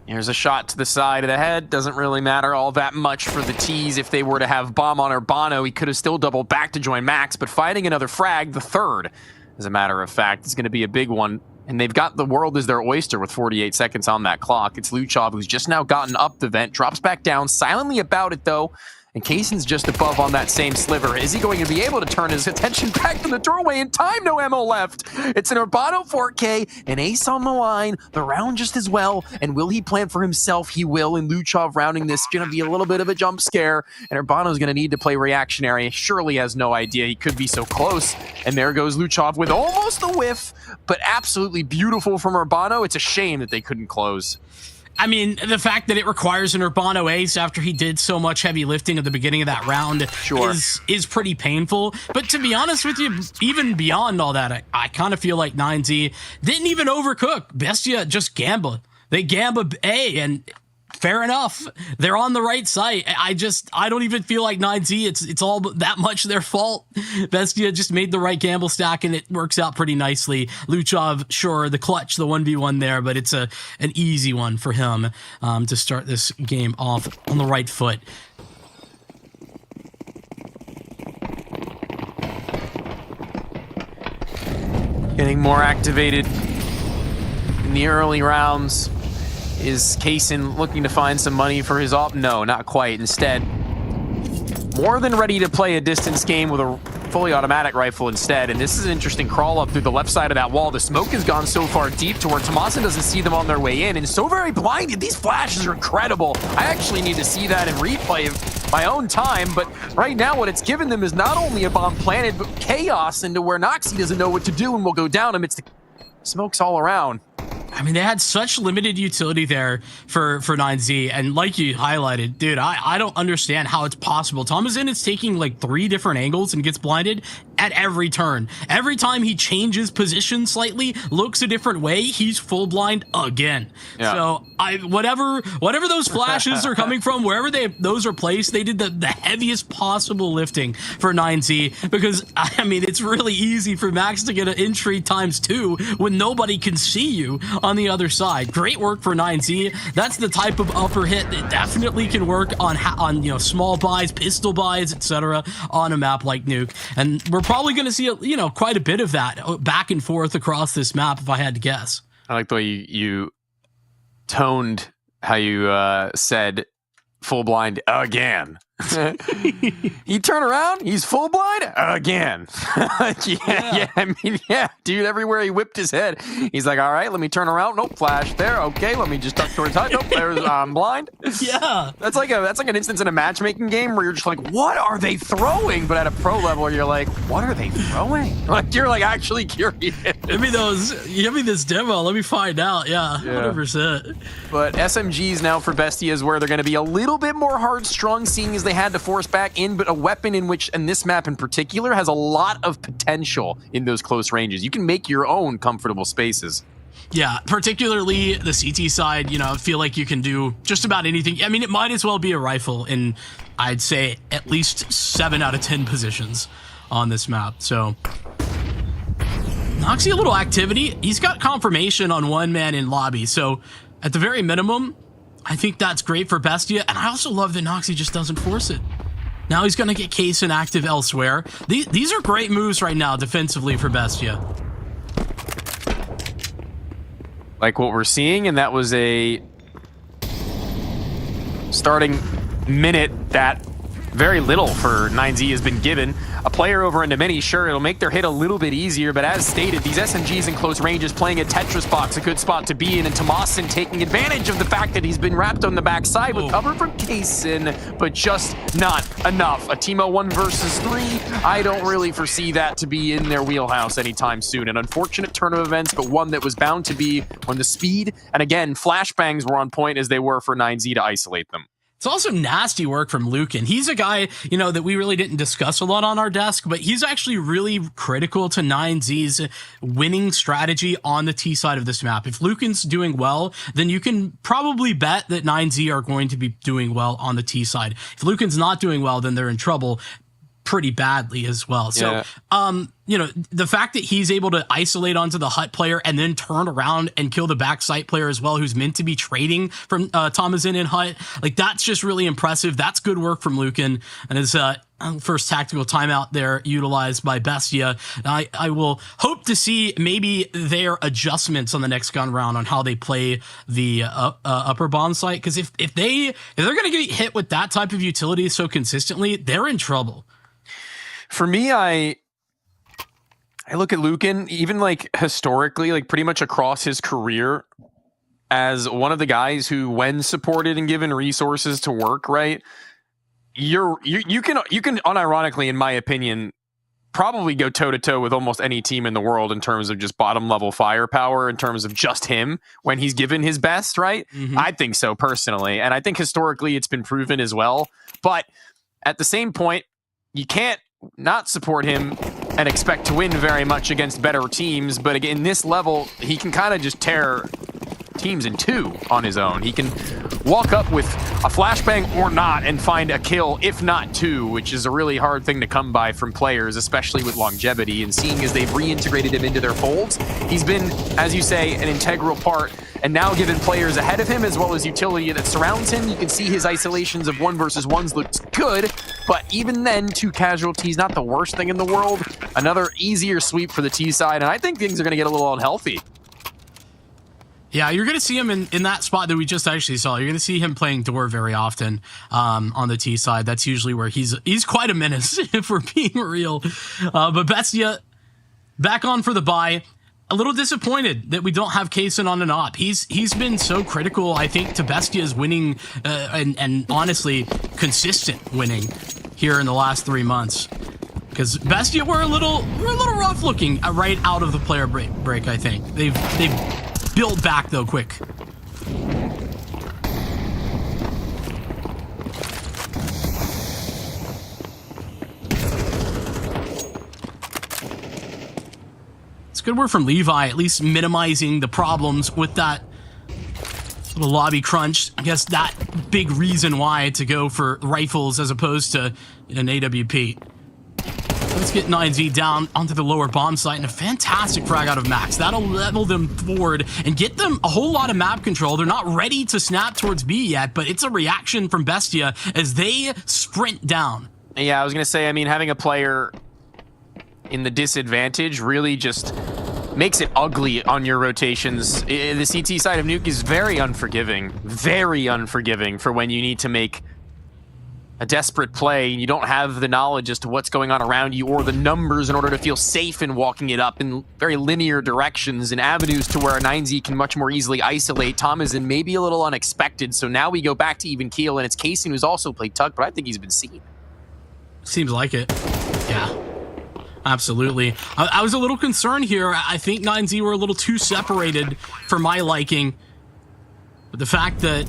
Speaker 11: Here's a shot to the side of the head. Doesn't really matter all that much for the T's. If they were to have bomb on Urbano, he could have still doubled back to join Max, but fighting another frag, the third, as a matter of fact, is going to be a big one. And they've got the world as their oyster with 48 seconds on that clock. It's Luchov, who's just now gotten up the vent, drops back down, silently about it though. And Kaysen's just above on that same sliver. Is he going to be able to turn his attention back to the doorway in time? No ammo left. It's an Urbano 4K, an ace on the line, the round just as well. And will he plan for himself? He will. And Luchov rounding this, going to be a little bit of a jump scare. And Urbano's going to need to play reactionary. Surely has no idea he could be so close. And there goes Luchov with almost a whiff, but absolutely beautiful from Urbano. It's a shame that they couldn't close.
Speaker 12: I mean, the fact that it requires an Urbano ace after he did so much heavy lifting at the beginning of that round is pretty painful. But to be honest with you, even beyond all that, I kind of feel like 9Z didn't even overcook. Bestia just gambled. They gambled A, and fair enough. They're on the right site. I don't even feel like 9Z, it's all that much their fault. Bestia just made the right gamble stack, and it works out pretty nicely. Luchov, sure, the clutch, the 1v1 there, but it's an easy one for him to start this game off on the right foot.
Speaker 11: Getting more activated in the early rounds. Is Kaysen looking to find some money for his op? No, not quite. Instead, more than ready to play a distance game with a fully automatic rifle instead. And this is an interesting crawl up through the left side of that wall. The smoke has gone so far deep to where Tomasin doesn't see them on their way in, and so very blinded. These flashes are incredible. I actually need to see that in replay of my own time, but right now what it's given them is not only a bomb planted, but chaos into where Noxie doesn't know what to do and will go down amidst the smokes all around.
Speaker 12: I mean, they had such limited utility there for 9Z, and like you highlighted, dude, I don't understand how it's possible. Tomasin is taking like 3 different angles and gets blinded at every turn. Every time he changes position slightly, looks a different way, he's full blind again. Yeah. So whatever those flashes are coming from, wherever those are placed, they did the heaviest possible lifting for 9Z, because I mean, it's really easy for Max to get an entry ×2 when nobody can see you on the other side. Great work for 9Z. That's the type of upper hit that definitely can work on small buys, pistol buys, etc. on a map like Nuke. And we're probably going to see quite a bit of that back and forth across this map, if I had to guess.
Speaker 11: I like the way you toned how you said full blind again. He turn around, he's full blind again. Yeah, I mean, yeah, dude, everywhere he whipped his head, he's like, all right, let me turn around. Nope, flash there. Okay, let me just duck towards HUD. Nope, there's blind.
Speaker 12: Yeah.
Speaker 11: That's like an instance in a matchmaking game where you're just like, what are they throwing? But at a pro level, you're like, what are they throwing? Like, you're like actually curious.
Speaker 12: Give me this demo. Let me find out. Yeah. 100%.
Speaker 11: But SMGs now for Bestia is where they're going to be a little bit more hard strung, seeing as they had to force back in, but a weapon in which, and this map in particular, has a lot of potential in those close ranges. You can make your own comfortable spaces.
Speaker 12: Yeah, particularly the CT side, you know, I feel like you can do just about anything. I mean, it might as well be a rifle in, I'd say, at least 7 out of 10 positions on this map. So, Noxie, a little activity. He's got confirmation on one man in lobby. So, at the very minimum, I think that's great for Bestia. And I also love that Noxie just doesn't force it. Now he's going to get Kaysen active elsewhere. These are great moves right now defensively for Bestia.
Speaker 11: Like what we're seeing, and that was a starting minute that very little for 9Z has been given. A player over into mini, sure, it'll make their hit a little bit easier, but as stated, these SMGs in close range is playing a Tetris box, a good spot to be in, and Tomasin taking advantage of the fact that he's been wrapped on the backside with cover from Kaysen, but just not enough. A Teemo 1 versus 3, I don't really foresee that to be in their wheelhouse anytime soon. An unfortunate turn of events, but one that was bound to be when the speed, and again, flashbangs were on point as they were for 9Z to isolate them.
Speaker 12: It's also nasty work from Lucan. He's a guy, you know, that we really didn't discuss a lot on our desk, but he's actually really critical to 9Z's winning strategy on the T side of this map. If Lucan's doing well, then you can probably bet that 9Z are going to be doing well on the T side. If Lucan's not doing well, then they're in trouble pretty badly as well. So, you know, the fact that he's able to isolate onto the HUT player and then turn around and kill the backside player as well, who's meant to be trading from Tomasin and HUT, like that's just really impressive. That's good work from Lucan, and his first tactical timeout there utilized by Bestia. I will hope to see maybe their adjustments on the next gun round on how they play the upper bomb site, because if they're going to get hit with that type of utility so consistently, they're in trouble.
Speaker 11: For me, I look at Lucan, even like historically, like pretty much across his career, as one of the guys who, when supported and given resources to work, right, you can unironically, in my opinion, probably go toe to toe with almost any team in the world in terms of just bottom level firepower, in terms of just him when he's given his best, right? Mm-hmm. I think so personally, and I think historically it's been proven as well. But at the same point, you can't not support him and expect to win very much against better teams. But again, this level, he can kind of just tear teams in two on his own. He can walk up with a flashbang or not and find a kill, if not two, which is a really hard thing to come by from players, especially with longevity. And seeing as they've reintegrated him into their folds, he's been, as you say, an integral part. And now given players ahead of him as well as utility that surrounds him, you can see his isolations of 1 versus 1s looks good. But even then, 2 casualties, not the worst thing in the world. Another easier sweep for the T side, and I think things are going to get a little unhealthy.
Speaker 12: Yeah, you're going to see him in that spot that we just actually saw. You're going to see him playing door very often on the T side. That's usually where he's quite a menace, if we're being real. But Bestia back on for the bye. A little disappointed that we don't have Kaysen on an op. He's been so critical, I think, to Bestia's winning and honestly consistent winning here in the last 3 months. Because Bestia were a little rough looking right out of the player break. I think they've built back though quick. Good work from Levi, at least minimizing the problems with that little lobby crunch. I guess that big reason why to go for rifles as opposed to an AWP. Let's get 9Z down onto the lower bomb site, and a fantastic frag out of Max. That'll level them forward and get them a whole lot of map control. They're not ready to snap towards B yet, but it's a reaction from Bestia as they sprint down.
Speaker 11: Yeah, I was going to say, I mean, having a player in the disadvantage really just makes it ugly on your rotations. The CT side of Nuke is very unforgiving for when you need to make a desperate play and you don't have the knowledge as to what's going on around you or the numbers in order to feel safe in walking it up in very linear directions and avenues to where a 9Z can much more easily isolate. Tom is in maybe a little unexpected, so now we go back to even keel, and it's Kaysen who's also played Tuck, but I think he's been seen.
Speaker 12: Seems like it. Yeah. Absolutely. I was a little concerned here. I think 9Z were a little too separated for my liking. But the fact that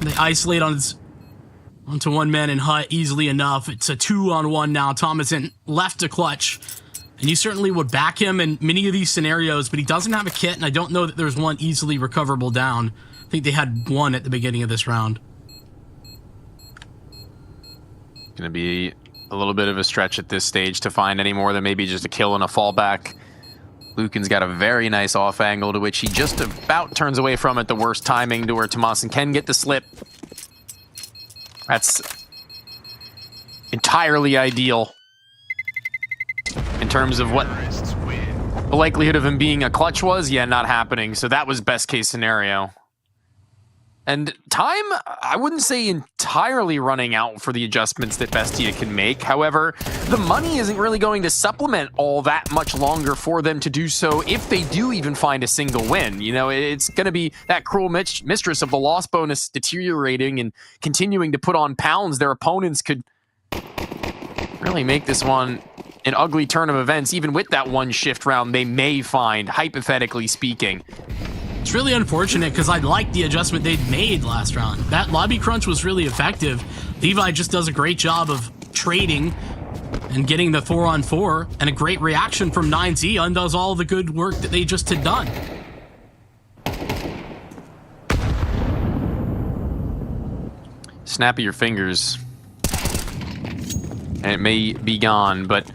Speaker 12: they isolate onto one man and Hut easily enough, it's a 2-on-1 now. Tom isn't left to clutch. And you certainly would back him in many of these scenarios, but he doesn't have a kit, and I don't know that there's one easily recoverable down. I think they had one at the beginning of this round.
Speaker 11: Gonna be a little bit of a stretch at this stage to find any more than maybe just a kill and a fallback. Lucan's got a very nice off angle to which he just about turns away from at the worst timing to where Tomasin can get the slip. That's entirely ideal in terms of what the likelihood of him being a clutch was. Yeah, not happening. So that was best case scenario. And time, I wouldn't say entirely running out for the adjustments that Bestia can make. However, the money isn't really going to supplement all that much longer for them to do so if they do even find a single win. You know, it's going to be that cruel mistress of the loss bonus deteriorating and continuing to put on pounds. Their opponents could really make this one an ugly turn of events, even with that one shift round they may find, hypothetically speaking.
Speaker 12: It's really unfortunate because I liked the adjustment they'd made last round. That lobby crunch was really effective. Levi just does a great job of trading and getting the 4-on-4, and a great reaction from 9Z undoes all the good work that they just had done.
Speaker 11: Snap of your fingers and it may be gone, but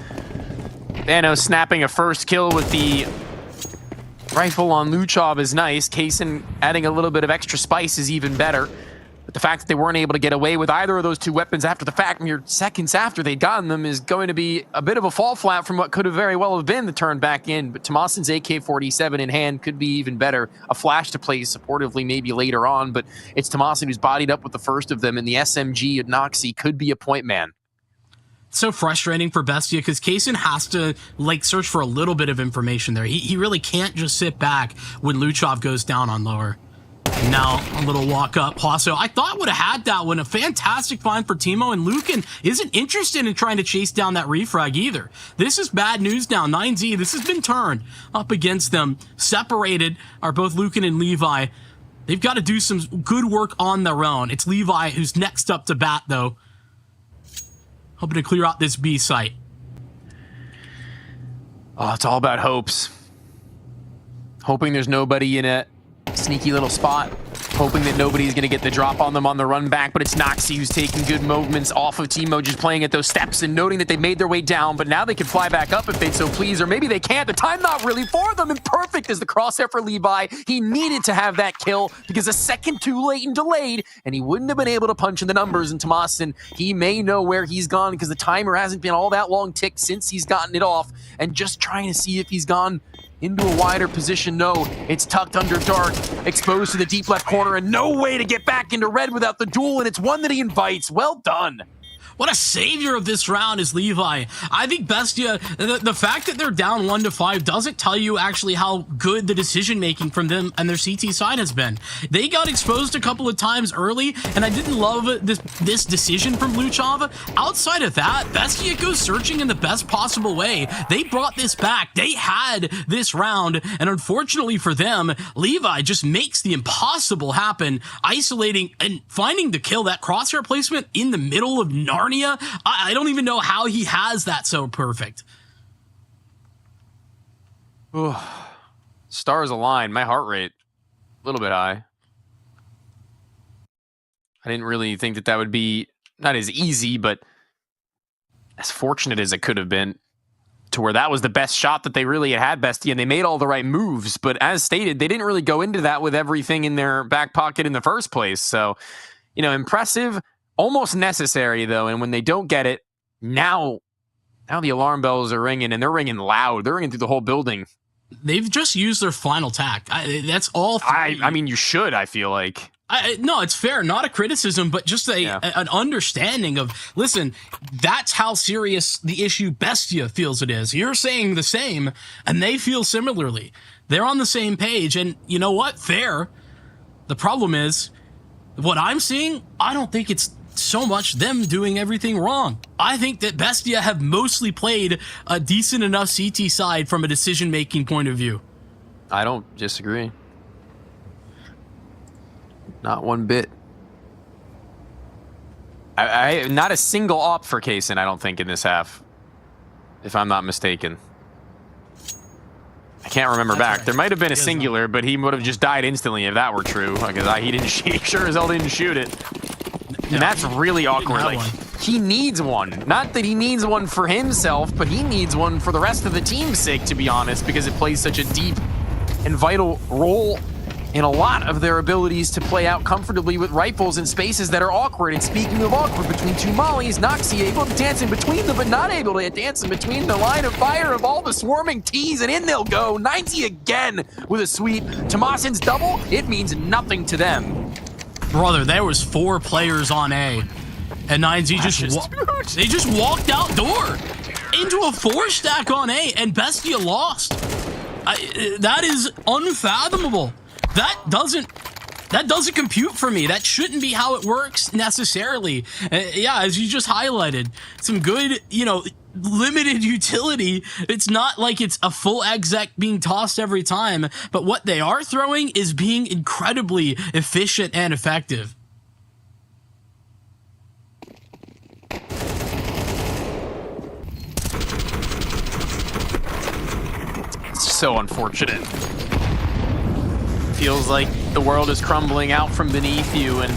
Speaker 11: Thanos snapping a first kill with the rifle on Luchov is nice. Kaysen adding a little bit of extra spice is even better. But the fact that they weren't able to get away with either of those two weapons after the fact, mere seconds after they'd gotten them, is going to be a bit of a fall flat from what could have very well have been the turn back in. But Tomasin's AK-47 in hand could be even better. A flash to play supportively maybe later on, but it's Tomasin who's bodied up with the first of them, and the SMG at Noxie could be a point man.
Speaker 12: So frustrating for Bestia because Kaysen has to search for a little bit of information there. He really can't just sit back when Luchov goes down on lower. And now a little walk up. Paso, I thought would have had that one. A fantastic find for Timo, and Lucan isn't interested in trying to chase down that refrag either. This is bad news now. 9Z, this has been turned up against them. Separated are both Lucan and Levi. They've got to do some good work on their own. It's Levi who's next up to bat though. Hoping to clear out this B site.
Speaker 11: Oh, it's all about hopes. Hoping there's nobody in a sneaky little spot. Hoping that nobody's going to get the drop on them on the run back, but it's Noxie who's taking good movements off of Timo, just playing at those steps and noting that they made their way down, but now they can fly back up if they'd so please, or maybe they can't. The time not really for them, and perfect as the crosshair for Levi. He needed to have that kill because a second too late and delayed, and he wouldn't have been able to punch in the numbers. And Tomasin, he may know where he's gone because the timer hasn't been all that long ticked since he's gotten it off, and just trying to see if he's gone into a wider position. No, it's tucked under dark, exposed to the deep left corner, and no way to get back into red without the duel, and it's one that he invites. Well done.
Speaker 12: What a savior of this round is Levi. I think Bestia, the fact that they're down 1-5 doesn't tell you actually how good the decision making from them and their CT side has been. They got exposed a couple of times early, and I didn't love this decision from Luchov. Outside of that, Bestia goes searching in the best possible way. They brought this back. They had this round, and unfortunately for them, Levi just makes the impossible happen, isolating and finding the kill. That crosshair placement in the middle of Narnia. I don't even know how he has that so perfect.
Speaker 11: Ooh. Stars align. My heart rate a little bit high. I didn't really think that would be not as easy, but as fortunate as it could have been, to where that was the best shot that they really had, Bestia, and they made all the right moves. But as stated, they didn't really go into that with everything in their back pocket in the first place. So, you know, impressive. Almost necessary, though, and when they don't get it, now the alarm bells are ringing, and they're ringing loud. They're ringing through the whole building.
Speaker 12: they've just used their final tack. That's all.
Speaker 11: I mean, you should, I feel like.
Speaker 12: No, it's fair. Not a criticism, but just an understanding of, listen, that's how serious the issue Bestia feels it is. You're saying the same, and they feel similarly. They're on the same page, and you know what? Fair. The problem is, what I'm seeing, I don't think it's so much them doing everything wrong. I think that Bestia have mostly played a decent enough CT side from a decision-making point of view.
Speaker 11: I don't disagree. Not one bit. I not a single op for Kaysen, I don't think, in this half, if I'm not mistaken. I can't remember back. There might have been a singular, but he would have just died instantly if that were true. Because he didn't. He sure as hell didn't shoot it. And that's really awkward. Like, he needs one. Not that he needs one for himself, but he needs one for the rest of the team's sake, to be honest, because it plays such a deep and vital role in a lot of their abilities to play out comfortably with rifles in spaces that are awkward. And speaking of awkward, between two mollies, Noxie able to dance in between them, but not able to dance in between the line of fire of all the swarming T's, and in they'll go. 90 again with a sweep. Tomasin's double, it means nothing to them.
Speaker 12: Brother, there was 4 players on A, and 9Z they just walked out door into a 4-stack on A, and Bestia lost. That is unfathomable. That doesn't compute for me. That shouldn't be how it works necessarily. Yeah, as you just highlighted, some good, limited utility. It's not like it's a full exec being tossed every time, but what they are throwing is being incredibly efficient and effective.
Speaker 11: It's so unfortunate. Feels like the world is crumbling out from beneath you, and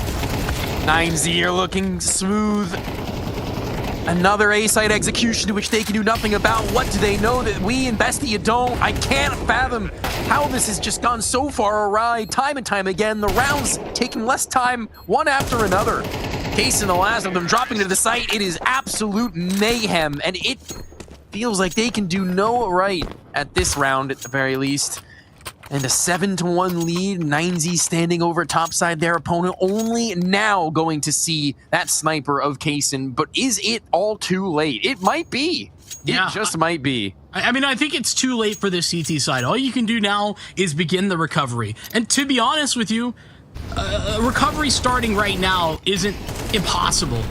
Speaker 11: 9Z are looking smooth. Another A-site execution to which they can do nothing about. What do they know that we in Bestia don't? I can't fathom how this has just gone so far awry time and time again. The rounds taking less time one after another. Case in the last of them dropping to the site. It is absolute mayhem, and it feels like they can do no right at this round at the very least. And a 7-1 lead, 9Z standing over topside their opponent, only now going to see that sniper of Kaysen. But is it all too late? It might be. It just might be.
Speaker 12: I mean, I think it's too late for the CT side. All you can do now is begin the recovery. And to be honest with you, recovery starting right now isn't impossible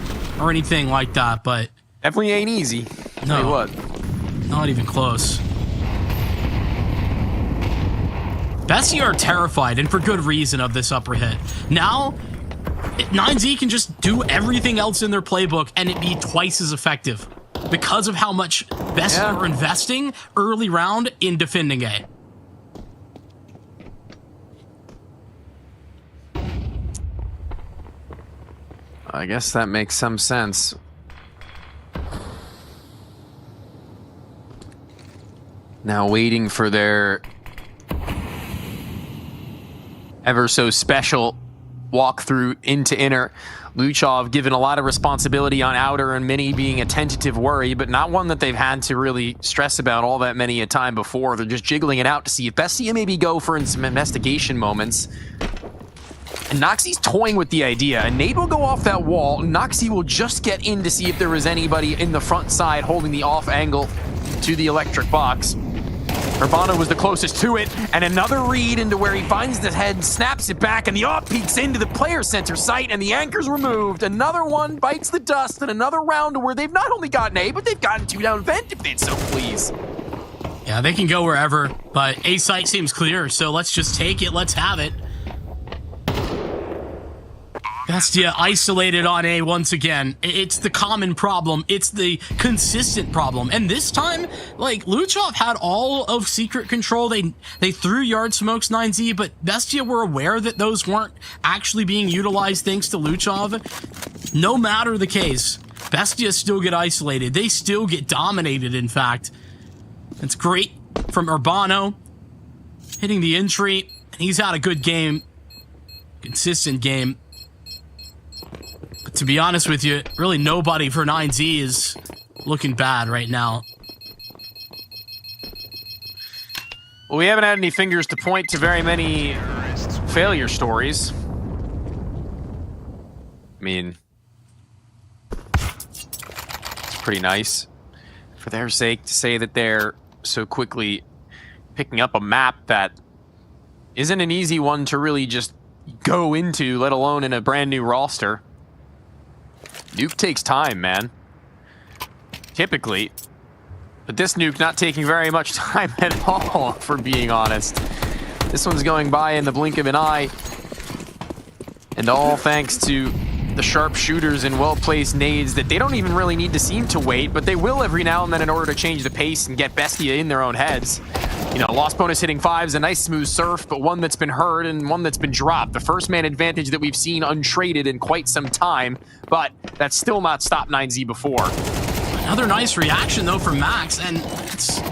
Speaker 12: or anything like that, but...
Speaker 11: Definitely ain't easy.
Speaker 12: No.
Speaker 11: Tell you what.
Speaker 12: Not even close. Bestia are terrified, and for good reason, of this upper hit. Now, 9Z can just do everything else in their playbook and it be twice as effective because of how much Bestia are investing early round in defending A.
Speaker 11: I guess that makes some sense. Now waiting for their ever so special walkthrough into inner. Luchov given a lot of responsibility on outer and many being a tentative worry, but not one that they've had to really stress about all that many a time before. They're just jiggling it out to see if Bestia maybe go for some investigation moments. And Noxie's toying with the idea. A nade will go off that wall. Noxie will just get in to see if there was anybody in the front side holding the off angle to the electric box. Urbano was the closest to it, and another read into where he finds the head, snaps it back, and the op peeks into the player center site, and the anchor's removed. Another one bites the dust, and another round where they've not only gotten A, but they've gotten 2 down vent if they'd so please.
Speaker 12: Yeah, they can go wherever, but A site seems clear, so let's just take it, let's have it. Bestia isolated on A once again. It's the common problem. It's the consistent problem. And this time, like, Luchov had all of secret control. They threw yard smokes 9Z, but Bestia were aware that those weren't actually being utilized thanks to Luchov. No matter the case, Bestia still get isolated. They still get dominated, in fact. It's great from Urbano. Hitting the entry. He's had a good game. Consistent game. But to be honest with you, really nobody for 9Z is looking bad right now.
Speaker 11: Well, we haven't had any fingers to point to very many failure stories. I mean, it's pretty nice for their sake to say that they're so quickly picking up a map that isn't an easy one to really just go into, let alone in a brand new roster. Nuke takes time, man. Typically. But this Nuke not taking very much time at all, for being honest. This one's going by in the blink of an eye. And all thanks to the sharp shooters and well-placed nades that they don't even really need to seem to wait, but they will every now and then in order to change the pace and get Bestia in their own heads. You know, lost bonus hitting 5's a nice smooth surf, but one that's been heard and one that's been dropped. The first man advantage that we've seen untraded in quite some time, but that's still not stopped 9Z before.
Speaker 12: Another nice reaction, though, from Max, and it's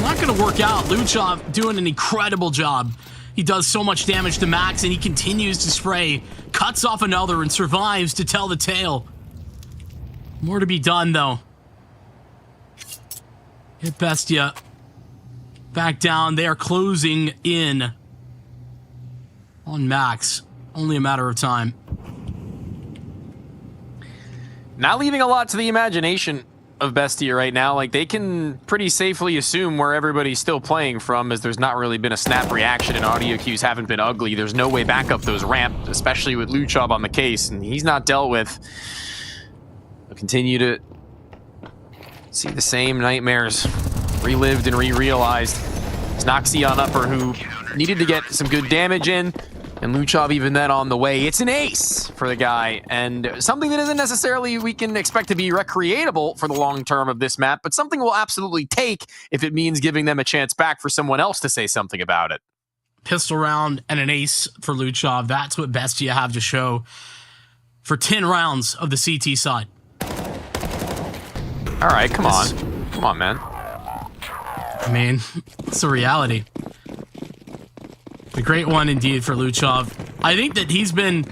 Speaker 12: not going to work out. Luchov doing an incredible job. He does so much damage to Max, and he continues to spray, cuts off another, and survives to tell the tale. More to be done, though. Hit Bestia. Back down. They are closing in on Max. Only a matter of time.
Speaker 11: Not leaving a lot to the imagination of Bestia right now. Like, they can pretty safely assume where everybody's still playing from, as there's not really been a snap reaction and audio cues haven't been ugly. There's no way back up those ramps, especially with Luchov on the case, and he's not dealt with. We'll continue to see the same nightmares relived and re-realized. It's Noxie on upper, who needed to get some good damage in, and Luchov even then on the way. It's an ace for the guy, and something that isn't necessarily we can expect to be recreatable for the long term of this map, but something we'll absolutely take if it means giving them a chance back for someone else to say something about it.
Speaker 12: Pistol round and an ace for Luchov. That's what Bestia have to show for 10 rounds of the CT side.
Speaker 11: All right, come on. Come on, man.
Speaker 12: I mean, it's a reality. A great one indeed for Luchov. I think that he's been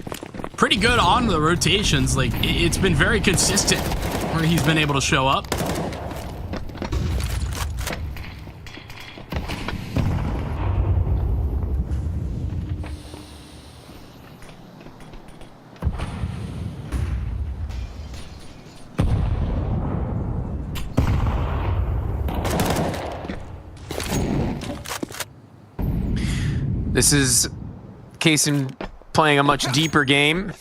Speaker 12: pretty good on the rotations. Like, it's been very consistent where he's been able to show up.
Speaker 11: This is Kaysen playing a much deeper game,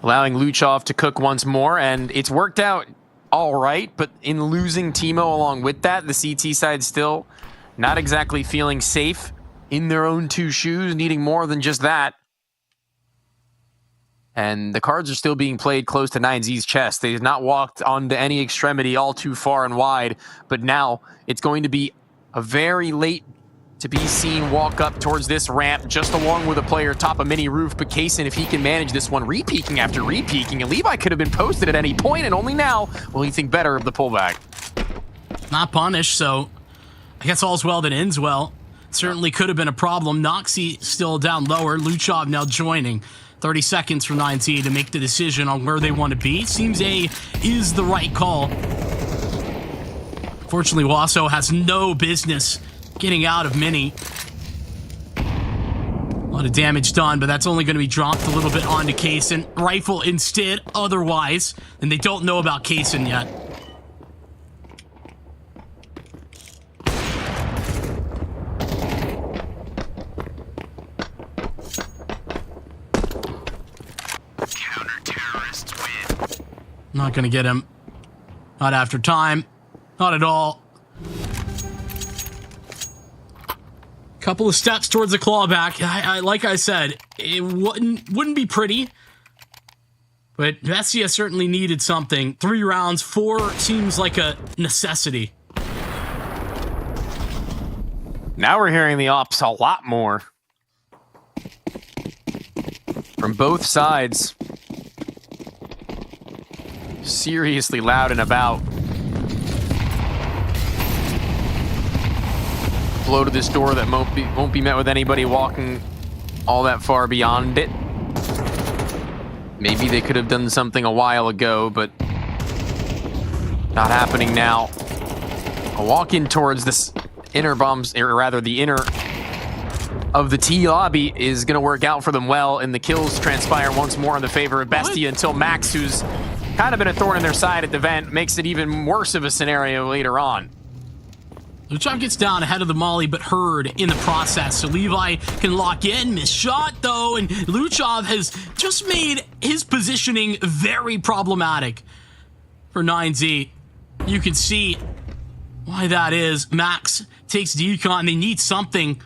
Speaker 11: allowing Luchov to cook once more, and it's worked out all right, but in losing Timo along with that, the CT side still not exactly feeling safe in their own two shoes, needing more than just that. And the cards are still being played close to 9Z's chest. They have not walked onto any extremity all too far and wide, but now it's going to be a very late to be seen walk up towards this ramp, just along with a player atop a mini roof. But Kaysen, if he can manage this one, re-peeking after re-peeking, and Levi could have been posted at any point, and only now will he think better of the pullback.
Speaker 12: Not punished, so I guess all's well that ends well. Certainly could have been a problem. Noxie still down lower. Luchov now joining. 30 seconds for 9Z to make the decision on where they want to be. Seems A is the right call. Fortunately, Wasso has no business getting out of mini. A lot of damage done, but that's only going to be dropped a little bit onto Kaysen. Rifle instead, otherwise, and they don't know about Kaysen yet.
Speaker 13: Counter-terrorists win.
Speaker 12: Not going to get him. Not after time. Not at all. Couple of steps towards the clawback. Like I said, it wouldn't be pretty, but Bestia certainly needed something. 3 rounds, 4 seems like a necessity.
Speaker 11: Now we're hearing the ops a lot more from both sides. Seriously loud and about. Blow to this door that won't be met with anybody walking all that far beyond it. Maybe they could have done something a while ago, but not happening now. A walk in towards this inner bombs, or rather the inner of the T lobby is going to work out for them well, and the kills transpire once more in the favor of Bestia until Max, who's kind of been a thorn in their side at the vent, makes it even worse of a scenario later on.
Speaker 12: Luchov gets down ahead of the molly, but Herd in the process. So Levi can lock in. Missed shot, though, and Luchov has just made his positioning very problematic for 9Z. You can see why that is. Max takes decon. They need something,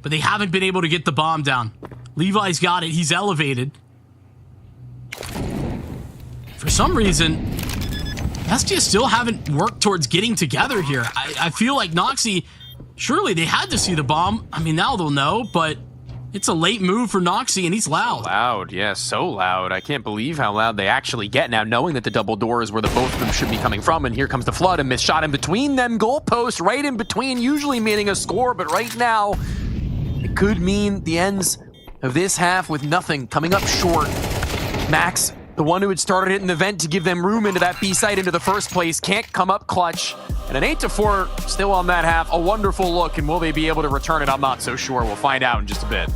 Speaker 12: but they haven't been able to get the bomb down. Levi's got it. He's elevated. For some reason, Bestia still haven't worked towards getting together here. I feel like Noxy, surely they had to see the bomb. I mean, now they'll know, but it's a late move for Noxy, and he's loud.
Speaker 11: Loud, yeah, so loud. I can't believe how loud they actually get now, knowing that the double door is where the both of them should be coming from, and here comes the flood, and missed shot in between them goalposts, right in between, usually meaning a score, but right now, it could mean the ends of this half with nothing coming up short. Max, the one who had started it in the vent to give them room into that B site into the first place, can't come up clutch. And an 8-4 still on that half. A wonderful look, and will they be able to return it? I'm not so sure. We'll find out in just a bit.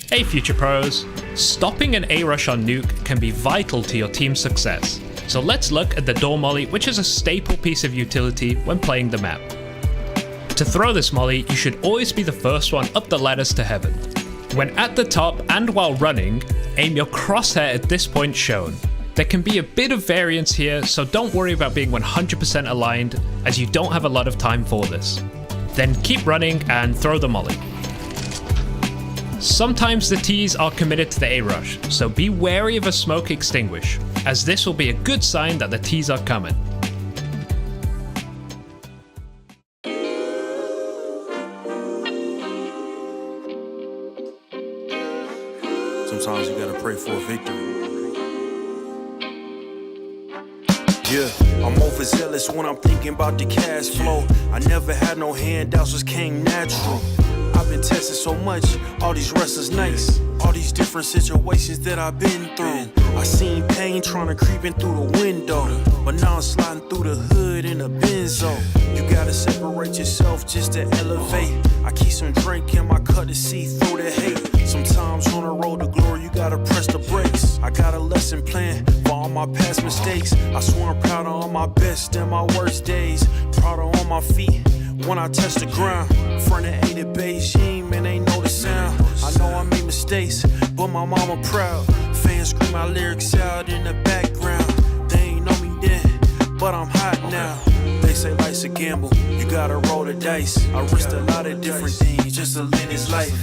Speaker 13: Hey Future Pros, stopping an A-rush on Nuke can be vital to your team's success. So let's look at the door molly, which is a staple piece of utility when playing the map. To throw this molly, you should always be the first one up the ladders to heaven. When at the top and while running, aim your crosshair at this point shown. There can be a bit of variance here, so don't worry about being 100% aligned, as you don't have a lot of time for this. Then keep running and throw the molly. Sometimes the T's are committed to the A-rush, so be wary of a smoke extinguish, as this will be a good sign that the T's are coming.
Speaker 1: Sometimes you gotta pray for a victory. Yeah, I'm overzealous when I'm thinking about the cash flow. I never had no handouts, just came natural. I've been tested so much, all these wrestlers nice, all these different situations that I've been through. I seen pain trying to creep in through the window, but now I'm sliding through the hood in a benzo. You gotta separate yourself just to elevate. I keep some drink in my cup to see through the hate. Sometimes on the road to glory, you gotta press the brakes. I got a lesson plan for all my past mistakes. I swear I'm proud of all my best and my worst days. Proud of all my feet when I touch the ground. Front of 8 at Beijing, man, ain't know the sound. I know I made mistakes, but my mama proud. Fans scream my lyrics out in the background. They ain't know me then, but I'm hot now. They say life's a gamble, you gotta roll the dice. I risked a lot of different things just to live this life.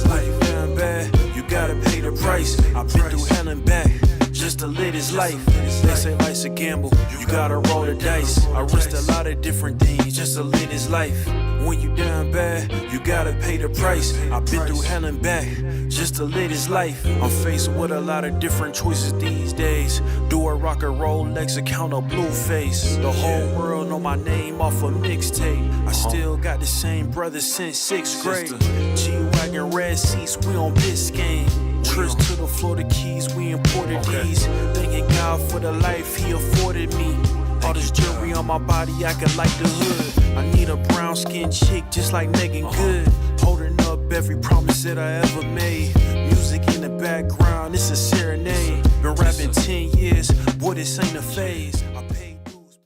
Speaker 1: Life down bad, you gotta pay the price. I've been through hell and back just to live this life. They say life's a gamble, you gotta roll the dice. I risked a lot of different things just to live this life. When you down bad, you gotta pay the price. I've been through hell and back just to live this life. I'm faced with a lot of different choices these days. Do a rock and roll Lex account or blue face. The whole world know my name off a mixtape. I still got the same brother since 6th grade. G-Wagon red seats, we on Biscayne. Trips to the Florida Keys, we imported these. Thanking God for the life he afforded me. All this jewelry on my body, I could like the hood. I need a brown skinned chick just like Megan Good. Holding up every promise that I ever made. Music in the background, it's a serenade. Been rapping 10 years, boy, this ain't a phase. I paid dues.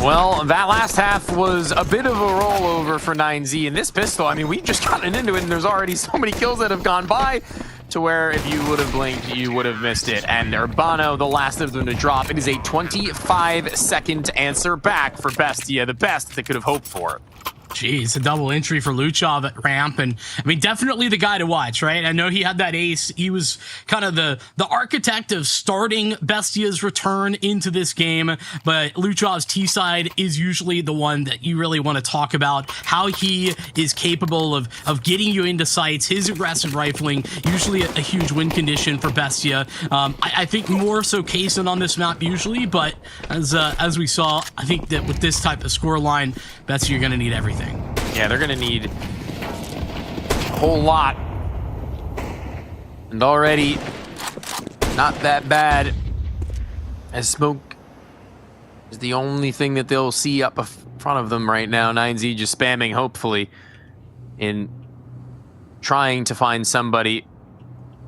Speaker 11: Well, that last half was a bit of a rollover for 9Z. And this pistol, I mean, we've just gotten into it, and there's already so many kills that have gone by. to where if you would have blinked, you would have missed it. And Urbano, the last of them to drop. It is a 25-second answer back for Bestia, the best they could have hoped for.
Speaker 12: Jeez, a double entry for Luchov at ramp, and I mean, definitely the guy to watch, right? I know he had that ace. He was kind of the architect of starting Bestia's return into this game, but Luchov's T-side is usually the one that you really want to talk about, how he is capable of getting you into sights, his aggressive rifling, usually a huge win condition for Bestia. I think more so Kaysen on this map usually, but as we saw, I think that with this type of score line, Bestia, you're going to need everything.
Speaker 11: Yeah, they're going to need a whole lot. And already, not that bad. As smoke is the only thing that they'll see up in front of them right now. 9Z just spamming, hopefully, in trying to find somebody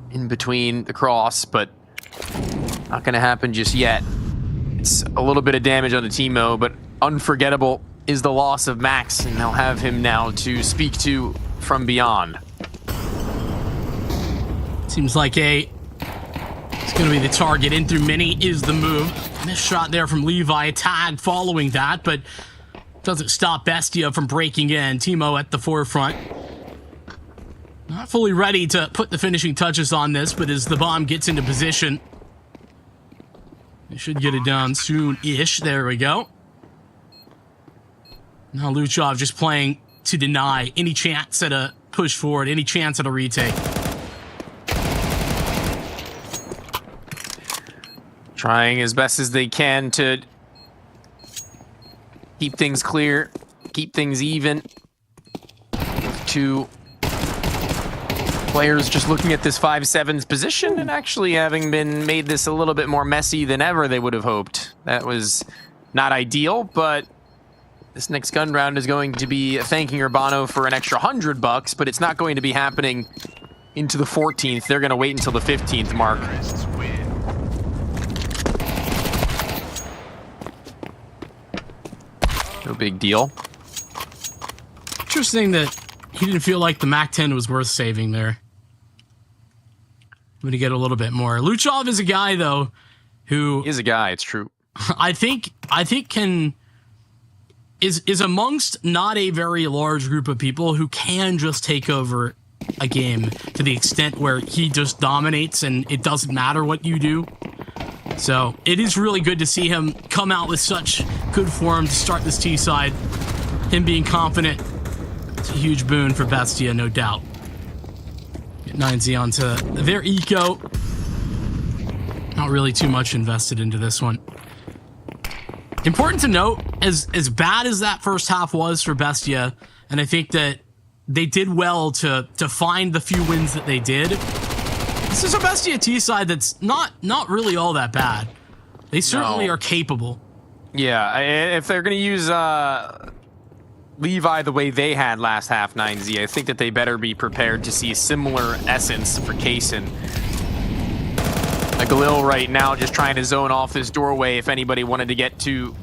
Speaker 11: in between the cross, but not going to happen just yet. It's a little bit of damage on the Teemo, but unforgettable is the loss of Max, and they'll have him now to speak to from beyond.
Speaker 12: Seems like it's going to be the target. In through mini is the move. Missed shot there from Levi. Tag following that, but doesn't stop Bestia from breaking in. Teemo at the forefront. Not fully ready to put the finishing touches on this, but as the bomb gets into position, they should get it done soon-ish. There we go. Now Luchov just playing to deny any chance at a push forward, any chance at a retake.
Speaker 11: Trying as best as they can to keep things clear, keep things even. Two players just looking at this 5-7's position and actually having been made this a little bit more messy than ever they would have hoped. That was not ideal, but this next gun round is going to be thanking Urbano for an extra $100, but it's not going to be happening into the 14th. They're going to wait until the 15th mark. No big deal.
Speaker 12: Interesting that he didn't feel like the MAC-10 was worth saving there. I'm going to get a little bit more. Luchov is a guy, though, who...
Speaker 11: He is a guy, it's true.
Speaker 12: I think is amongst not a very large group of people who can just take over a game to the extent where he just dominates and it doesn't matter what you do. So it is really good to see him come out with such good form to start this T side. Him being confident, it's a huge boon for Bestia, no doubt. Get 9Z onto their eco. Not really too much invested into this one. Important to note, as bad as that first half was for Bestia, and I think that they did well to find the few wins that they did, this is a Bestia T side that's not really all that bad. They certainly are capable.
Speaker 11: Yeah, if they're going to use Levi the way they had last half 9Z, I think that they better be prepared to see a similar essence for Kaysen. Galil right now just trying to zone off this doorway if anybody wanted to get too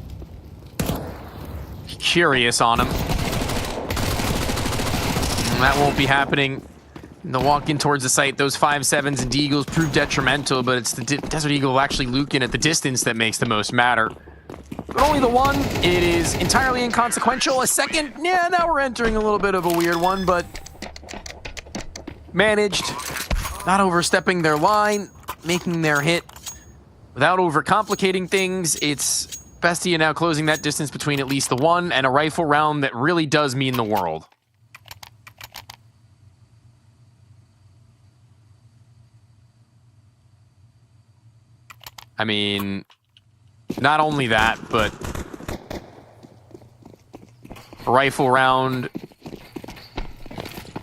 Speaker 11: curious on him. And that won't be happening. The walk in towards the site, those 5-7s and Deagles prove detrimental, but it's the Desert Eagle actually Lukin at the distance that makes the most matter. But only the one, it is entirely inconsequential. A second, yeah, now we're entering a little bit of a weird one, but managed, not overstepping their line, making their hit without overcomplicating things. It's Bestia now closing that distance between at least the one and a rifle round that really does mean the world. I mean, not only that, but a rifle round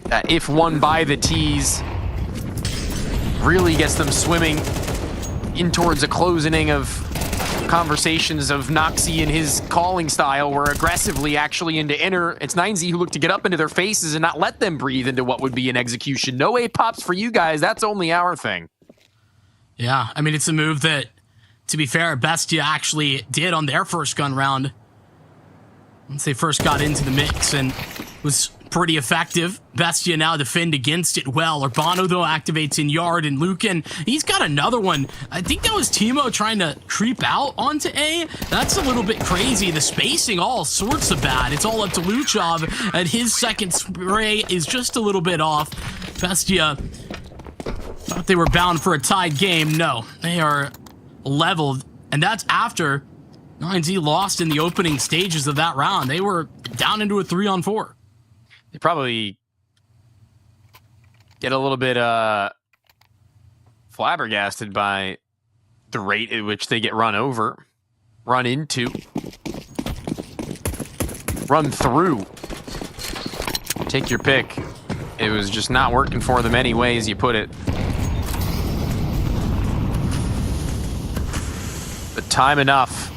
Speaker 11: that if won by the T's really gets them swimming in towards a closing of conversations of Noxy and his calling style, where aggressively actually into inner. It's 9Z who look to get up into their faces and not let them breathe into what would be an execution. No A-pops for you guys. That's only our thing.
Speaker 12: Yeah, I mean, it's a move that, to be fair, Bestia actually did on their first gun round. once they first got into the mix and was pretty effective. Bestia now defend against it well. Urbano, though, activates in yard, and Lucan, he's got another one. I think that was Timo trying to creep out onto A. That's a little bit crazy. The spacing, all sorts of bad. It's all up to Luchov, and his second spray is just a little bit off. Bestia thought they were bound for a tied game. No, they are leveled, and that's after 9Z lost in the opening stages of that round. They were down into a 3-on-4.
Speaker 11: They probably get a little bit flabbergasted by the rate at which they get run over, run into, run through. Take your pick. It was just not working for them any way, as you put it. But time enough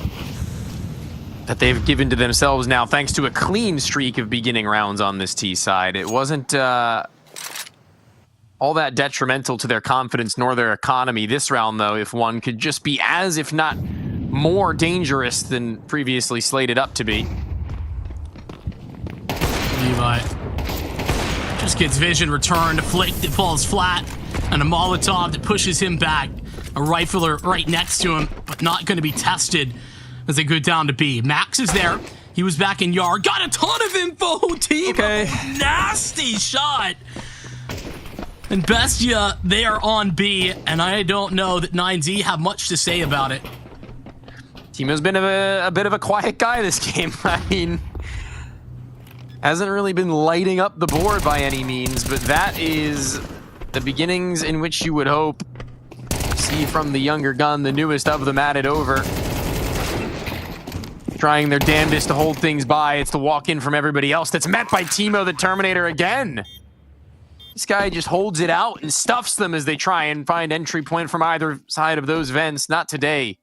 Speaker 11: that they've given to themselves now, thanks to a clean streak of beginning rounds on this T side. It wasn't all that detrimental to their confidence nor their economy this round, though, if one could just be as, if not more, dangerous than previously slated up to be.
Speaker 12: Levi just gets vision returned, a flick that falls flat, and a Molotov that pushes him back. A rifler right next to him, but not going to be tested as they go down to B. Max is there. He was back in yard. Got a ton of info, team.
Speaker 11: Okay.
Speaker 12: Nasty shot. And Bestia, they are on B, and I don't know that 9Z have much to say about it.
Speaker 11: Timo's been a bit of a quiet guy this game. I mean, hasn't really been lighting up the board by any means, but that is the beginnings in which you would hope to see from the younger gun, the newest of them, at it over. Trying their damnedest to hold things by. It's the walk-in from everybody else that's met by Timo the Terminator again. This guy just holds it out and stuffs them as they try and find entry point from either side of those vents. Not today.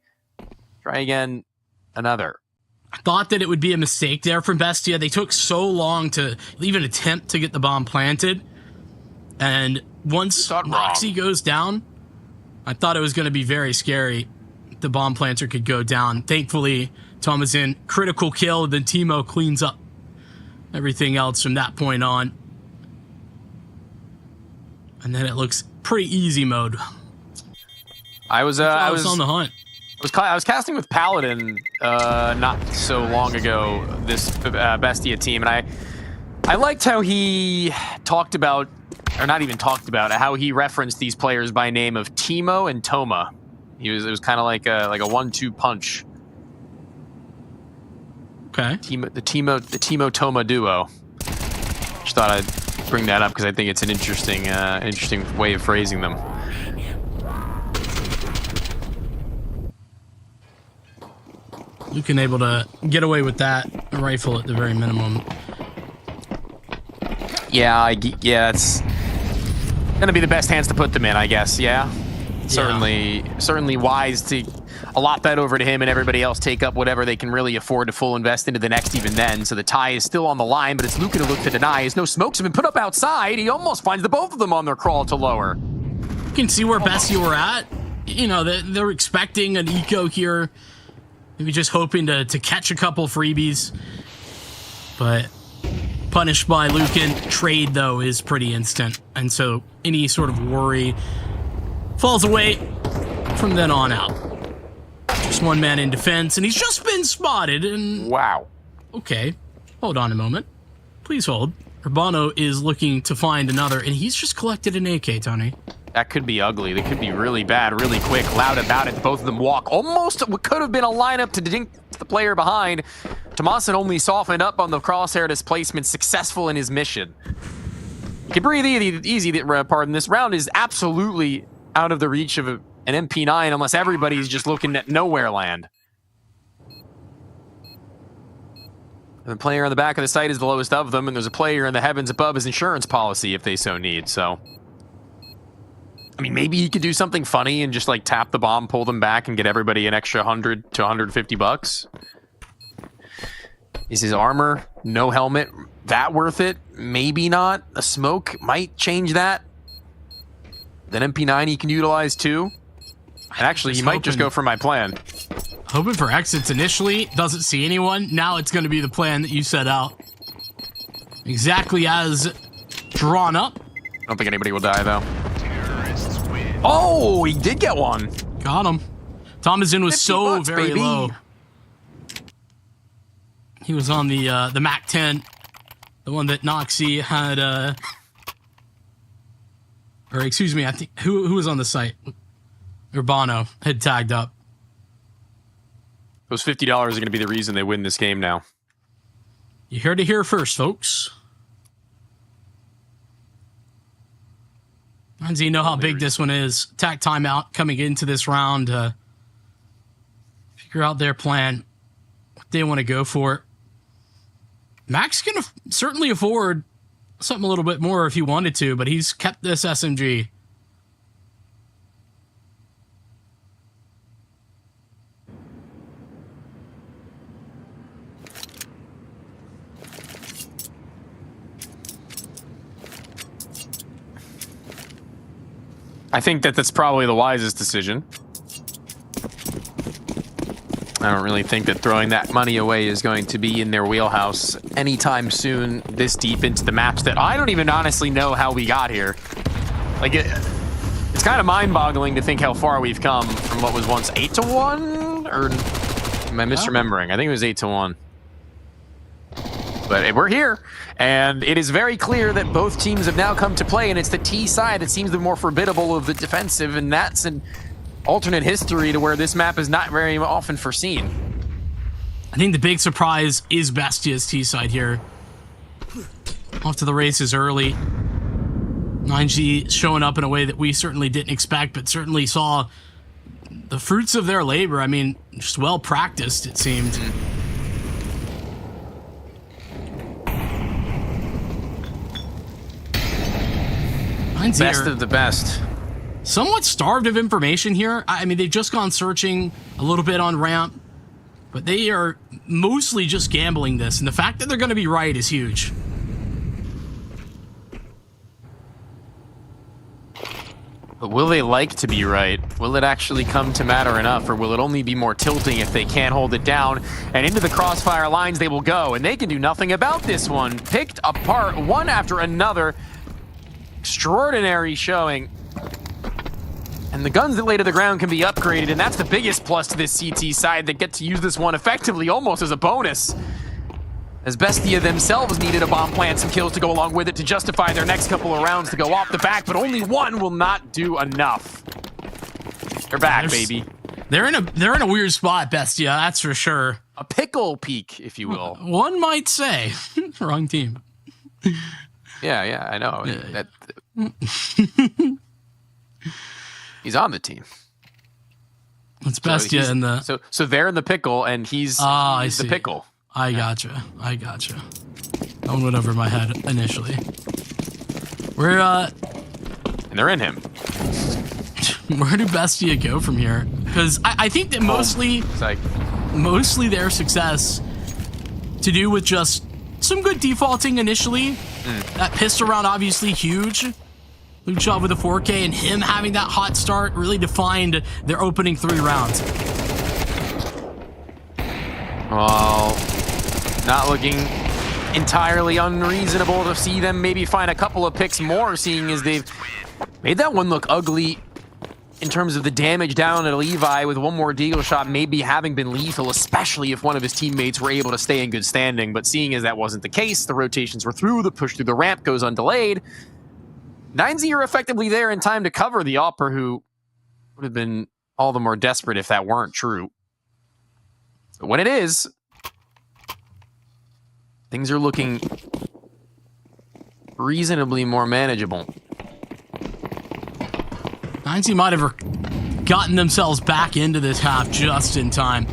Speaker 11: Try again. Another.
Speaker 12: I thought that it would be a mistake there from Bestia. They took so long to even attempt to get the bomb planted. And once Moxie goes down, I thought it was going to be very scary. The bomb planter could go down. Thankfully, Tom is in critical kill, then Timo cleans up everything else from that point on. And then it looks pretty easy mode.
Speaker 11: I was
Speaker 12: on the hunt.
Speaker 11: I was casting with Paladin not so long ago, this Bestia team, and I liked how he talked about, or not even talked about, how he referenced these players by name of Timo and Toma. It was kind of like a 1-2 punch.
Speaker 12: Okay.
Speaker 11: The Timo Toma duo. Just thought I'd bring that up because I think it's an interesting way of phrasing them.
Speaker 12: Lucan able to get away with that rifle at the very minimum.
Speaker 11: Yeah, it's gonna be the best hands to put them in, I guess. Yeah. Certainly wise to allot that over to him and everybody else take up whatever they can really afford to full invest into the next even then. So the tie is still on the line, but it's Lucan who look to deny as no smokes have been put up outside. He almost finds the both of them on their crawl to lower.
Speaker 12: You can see where Bestia were at. You know, they're expecting an eco here. Maybe just hoping to catch a couple freebies. But punished by Lucan. Trade, though, is pretty instant. And so any sort of worry falls away from then on out. Just one man in defense, and he's just been spotted, and...
Speaker 11: Wow.
Speaker 12: Okay. Hold on a moment. Please hold. Urbano is looking to find another, and he's just collected an AK, Tony.
Speaker 11: That could be ugly. They could be really bad, really quick, loud about it. Both of them walk. Almost what could have been a lineup to dink the player behind. Tomasin only softened up on the crosshair displacement, successful in his mission. You can breathe easy, pardon. This round is absolutely out of the reach of an MP9 unless everybody's just looking at nowhere land. And the player on the back of the site is the lowest of them, and there's a player in the heavens above his insurance policy if they so need, so... I mean, maybe he could do something funny and just, like, tap the bomb, pull them back, and get everybody an extra 100 to 150 bucks. Is his armor, no helmet, that worth it? Maybe not. A smoke might change that. Then MP9 he can utilize, too. And actually, he might just go for my plan.
Speaker 12: Hoping for exits initially. Doesn't see anyone. Now it's going to be the plan that you set out. Exactly as drawn up.
Speaker 11: I don't think anybody will die, though. Oh, he did get one.
Speaker 12: Got him. Thomason was so
Speaker 11: $50,
Speaker 12: very
Speaker 11: baby.
Speaker 12: low. He was on the Mac 10, the one that Noxie had, or excuse me, I think who was on the site? Urbano had tagged up.
Speaker 11: Those $50 are going to be the reason they win this game now.
Speaker 12: You heard it here first, folks. And you know how big this one is. Attack timeout coming into this round. Figure out their plan, what they want to go for. Max can certainly afford something a little bit more if he wanted to, but he's kept this SMG.
Speaker 11: I think that that's probably the wisest decision. I don't really think that throwing that money away is going to be in their wheelhouse anytime soon, this deep into the maps that I don't even honestly know how we got here. Like, it's kind of mind-boggling to think how far we've come from what was once 8-1, or am I misremembering? I think it was 8-1. But we're here, and it is very clear that both teams have now come to play, and it's the T side that seems the more formidable of the defensive, and that's an alternate history to where this map is not very often foreseen.
Speaker 12: I think the big surprise is Bestia's T side here. Off to the races early. 9G showing up in a way that we certainly didn't expect, but certainly saw the fruits of their labor. I mean, just well practiced, it seemed.
Speaker 11: Best of the best.
Speaker 12: Somewhat starved of information here. I mean, they've just gone searching a little bit on ramp, but they are mostly just gambling this, and the fact that they're going to be right is huge.
Speaker 11: But will they like to be right? Will it actually come to matter enough, or will it only be more tilting if they can't hold it down? And into the crossfire lines they will go, and they can do nothing about this one. Picked apart one after another. Extraordinary showing. And the guns that lay to the ground can be upgraded, and that's the biggest plus to this CT side that get to use this one effectively almost as a bonus. As Bestia themselves needed a bomb plant, some kills to go along with it to justify their next couple of rounds to go off the back, but only one will not do enough. They're back, baby.
Speaker 12: They're in a weird spot, Bestia, that's for sure.
Speaker 11: A pickle peak, if you will.
Speaker 12: One might say. Wrong team.
Speaker 11: Yeah, I know. He's on the team.
Speaker 12: It's Bestia
Speaker 11: so
Speaker 12: in the...
Speaker 11: So they're in the pickle, and he's the pickle.
Speaker 12: I gotcha. That one went over my head initially. We're,
Speaker 11: And they're in him.
Speaker 12: Where do Bestia go from here? Because I think that mostly their success to do with just some good defaulting initially. That pistol round obviously huge. Luke shot with a 4K, and him having that hot start really defined their opening 3 rounds.
Speaker 11: Well, not looking entirely unreasonable to see them maybe find a couple of picks more, seeing as they've made that one look ugly in terms of the damage down at Levi, with one more deagle shot maybe having been lethal, especially if one of his teammates were able to stay in good standing. But seeing as that wasn't the case, the rotations were through, the push through the ramp goes undelayed. 9Z are effectively there in time to cover the Opera, who would have been all the more desperate if that weren't true. But when it is, things are looking reasonably more manageable.
Speaker 12: 9Z might have gotten themselves back into this half just in time.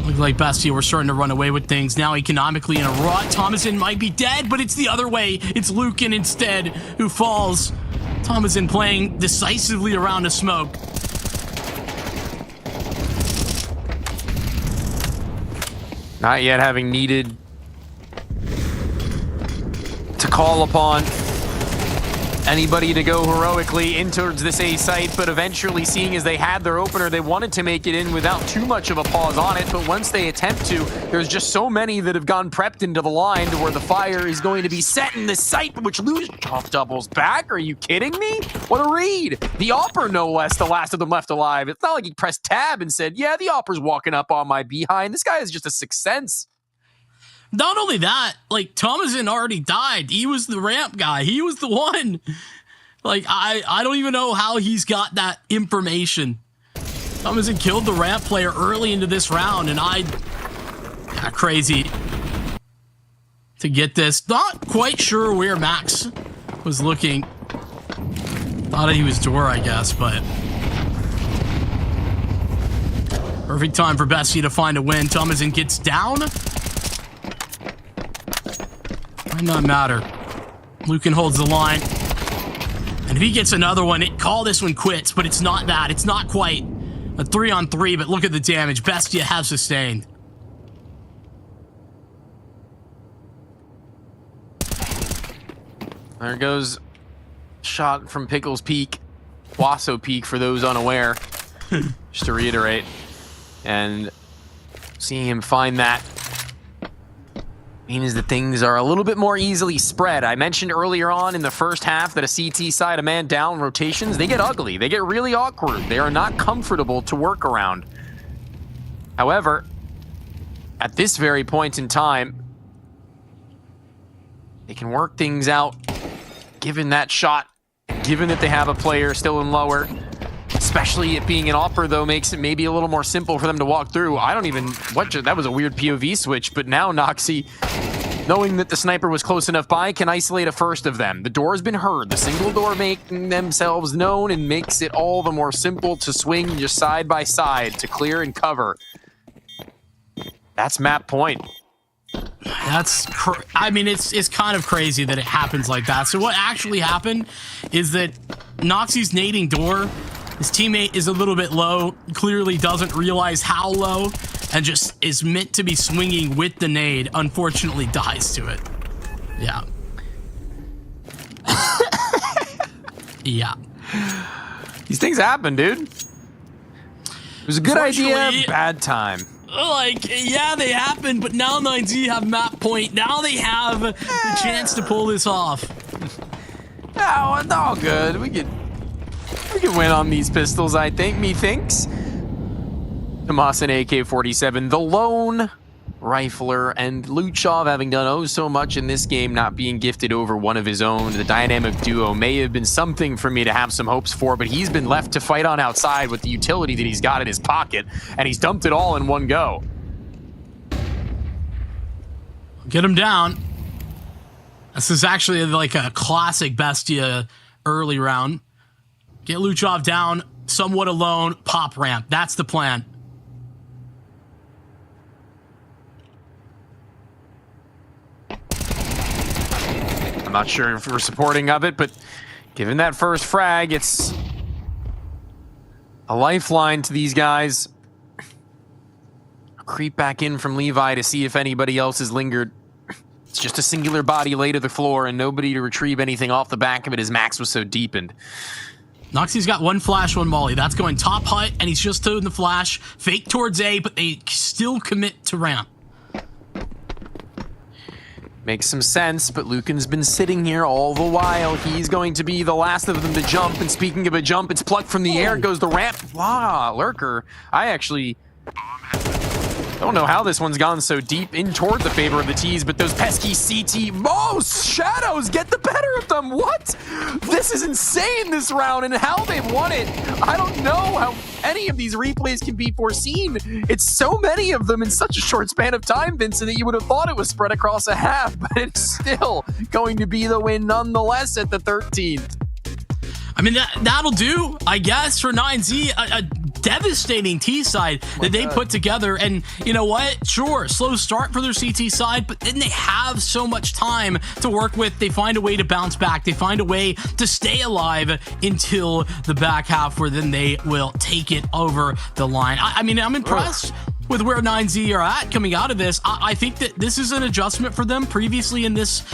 Speaker 12: Looked like Bestia were starting to run away with things. Now economically in a rut. Thomason might be dead, but it's the other way. It's Lucan instead who falls. Thomason playing decisively around a smoke.
Speaker 11: Not yet having needed to call upon anybody to go heroically in towards this A site, but eventually, seeing as they had their opener, they wanted to make it in without too much of a pause on it. But once they attempt to, there's just so many that have gone prepped into the line to where the fire is going to be set in the site, which Luchov doubles back. Are you kidding me? What a read. The Opper, no less, the last of them left alive. It's not like he pressed tab and said, yeah, the Opper's walking up on my behind. This guy is just a sixth sense.
Speaker 12: Not only that, like, Thomason already died. He was the ramp guy. He was the one. Like, I don't even know how he's got that information. Thomason killed the ramp player early into this round, and crazy to get this. Not quite sure where Max was looking. Thought he was door, I guess, but perfect time for Bestia to find a win. Thomason gets down. Might not matter. Lucan holds the line. And if he gets another one, call this one quits, but it's not that. It's not quite a 3-on-3, but look at the damage Bestia has sustained.
Speaker 11: There goes shot from Pickles Peak. Wasso Peak for those unaware. Just to reiterate. And seeing him find that means that things are a little bit more easily spread. I mentioned earlier on in the first half that a CT side, a man down rotations, they get ugly. They get really awkward. They are not comfortable to work around. However, at this very point in time, they can work things out given that shot, given that they have a player still in lower. Especially it being an offer, though, makes it maybe a little more simple for them to walk through. I don't even... that was a weird POV switch, but now Noxy, knowing that the sniper was close enough by, can isolate a first of them. The door has been heard. The single door making themselves known and makes it all the more simple to swing just side by side to clear and cover. That's map point.
Speaker 12: I mean, it's kind of crazy that it happens like that. So what actually happened is that Noxy's nading door... His teammate is a little bit low, clearly doesn't realize how low, and just is meant to be swinging with the nade. Unfortunately, dies to it. Yeah. Yeah.
Speaker 11: These things happen, dude. It was a good idea, bad time.
Speaker 12: Like, yeah, they happen, but now 9Z have map point. Now they have the chance to pull this off.
Speaker 11: Oh, it's all good. We can win on these pistols, I think. Methinks. Tomas and AK-47, the lone rifler, and Luchov having done oh so much in this game, not being gifted over one of his own. The dynamic duo may have been something for me to have some hopes for, but he's been left to fight on outside with the utility that he's got in his pocket, and he's dumped it all in one go.
Speaker 12: Get him down. This is actually like a classic Bestia early round. Get Luchov down, somewhat alone, pop ramp. That's the plan.
Speaker 11: I'm not sure if we're supporting of it, but given that first frag, it's a lifeline to these guys. Creep back in from Levi to see if anybody else has lingered. It's just a singular body laid to the floor and nobody to retrieve anything off the back of it as Max was so deepened.
Speaker 12: Noxy's got one flash, one molly. That's going top hut, and he's just doing the flash. Fake towards A, but they still commit to ramp.
Speaker 11: Makes some sense, but Lucan's been sitting here all the while. He's going to be the last of them to jump, and speaking of a jump, it's plucked from the air, goes the ramp. Wow, Lurker. I actually don't know how this one's gone so deep in toward the favor of the T's, but those pesky CT shadows get the better of them. What? This is insane, this round, and how they've won it. I don't know how any of these replays can be foreseen. It's so many of them in such a short span of time, Vincent, that you would have thought it was spread across a half, but it's still going to be the win nonetheless at the 13th.
Speaker 12: I mean, that'll do, I guess, for 9Z. A devastating T side that they put together. And you know what? Sure, slow start for their CT side, but then they have so much time to work with. They find a way to bounce back. They find a way to stay alive until the back half, where then they will take it over the line. I mean, I'm impressed. with where 9Z are at coming out of this. I think that this is an adjustment for them. Previously in this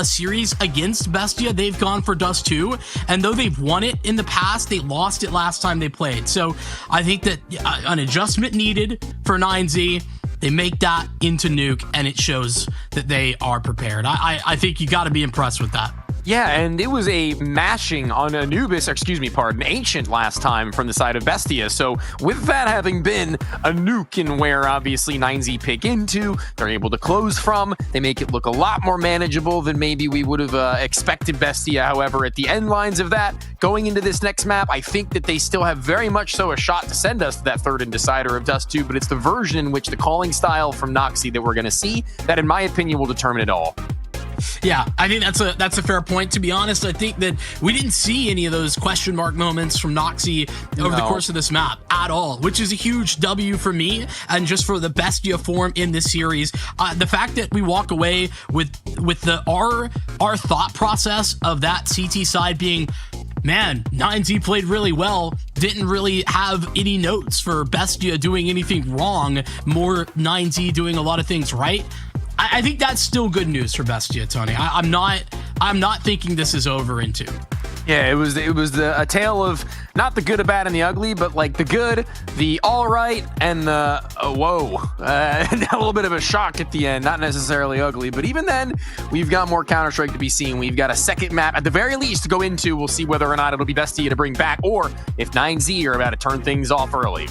Speaker 12: series against Bestia, they've gone for Dust 2, and though they've won it in the past, they lost it last time they played. So I think that an adjustment needed for 9Z. They make that into Nuke, and it shows that they are prepared. I think you got to be impressed with that.
Speaker 11: Yeah, and it was a mashing on Ancient last time from the side of Bestia. So with that having been a Nuke and where obviously 9Z pick into, they're able to close from, they make it look a lot more manageable than maybe we would have expected Bestia. However, at the end lines of that, going into this next map, I think that they still have very much so a shot to send us to that third and decider of Dust 2, but it's the version in which the calling style from Noxy that we're going to see that, in my opinion, will determine it all.
Speaker 12: Yeah, I think that's a fair point. To be honest, I think that we didn't see any of those question mark moments from Noxy over the course of this map at all, which is a huge W for me and just for the Bestia form in this series. The fact that we walk away with our thought process of that CT side being, man, 9Z played really well, didn't really have any notes for Bestia doing anything wrong, more 9Z doing a lot of things right. I think that's still good news for Bestia, Tony. I'm not thinking this is over in 2.
Speaker 11: Yeah, it was a tale of not the good, the bad, and the ugly, but like the good, the all right, and the whoa. A little bit of a shock at the end, not necessarily ugly, but even then, we've got more Counter-Strike to be seen. We've got a second map, at the very least, to go into. We'll see whether or not it'll be Bestia to bring back, or if 9Z are about to turn things off early.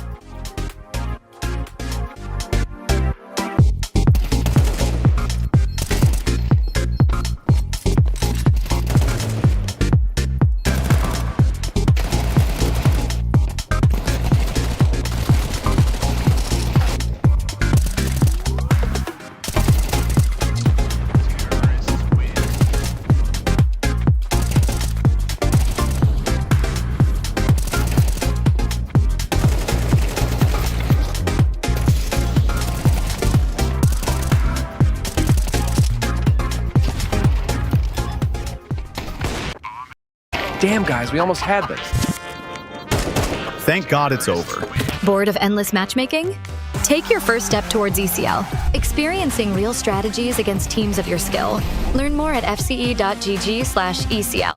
Speaker 14: Damn, guys, we almost had this.
Speaker 15: Thank God it's over.
Speaker 16: Bored of endless matchmaking? Take your first step towards ECL, experiencing real strategies against teams of your skill. Learn more at fce.gg/ECL.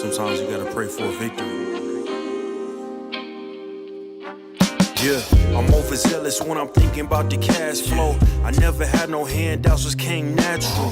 Speaker 1: Sometimes you gotta pray for a victory. Yeah, I'm overzealous when I'm thinking about the cash flow. I never had no handouts, just came natural.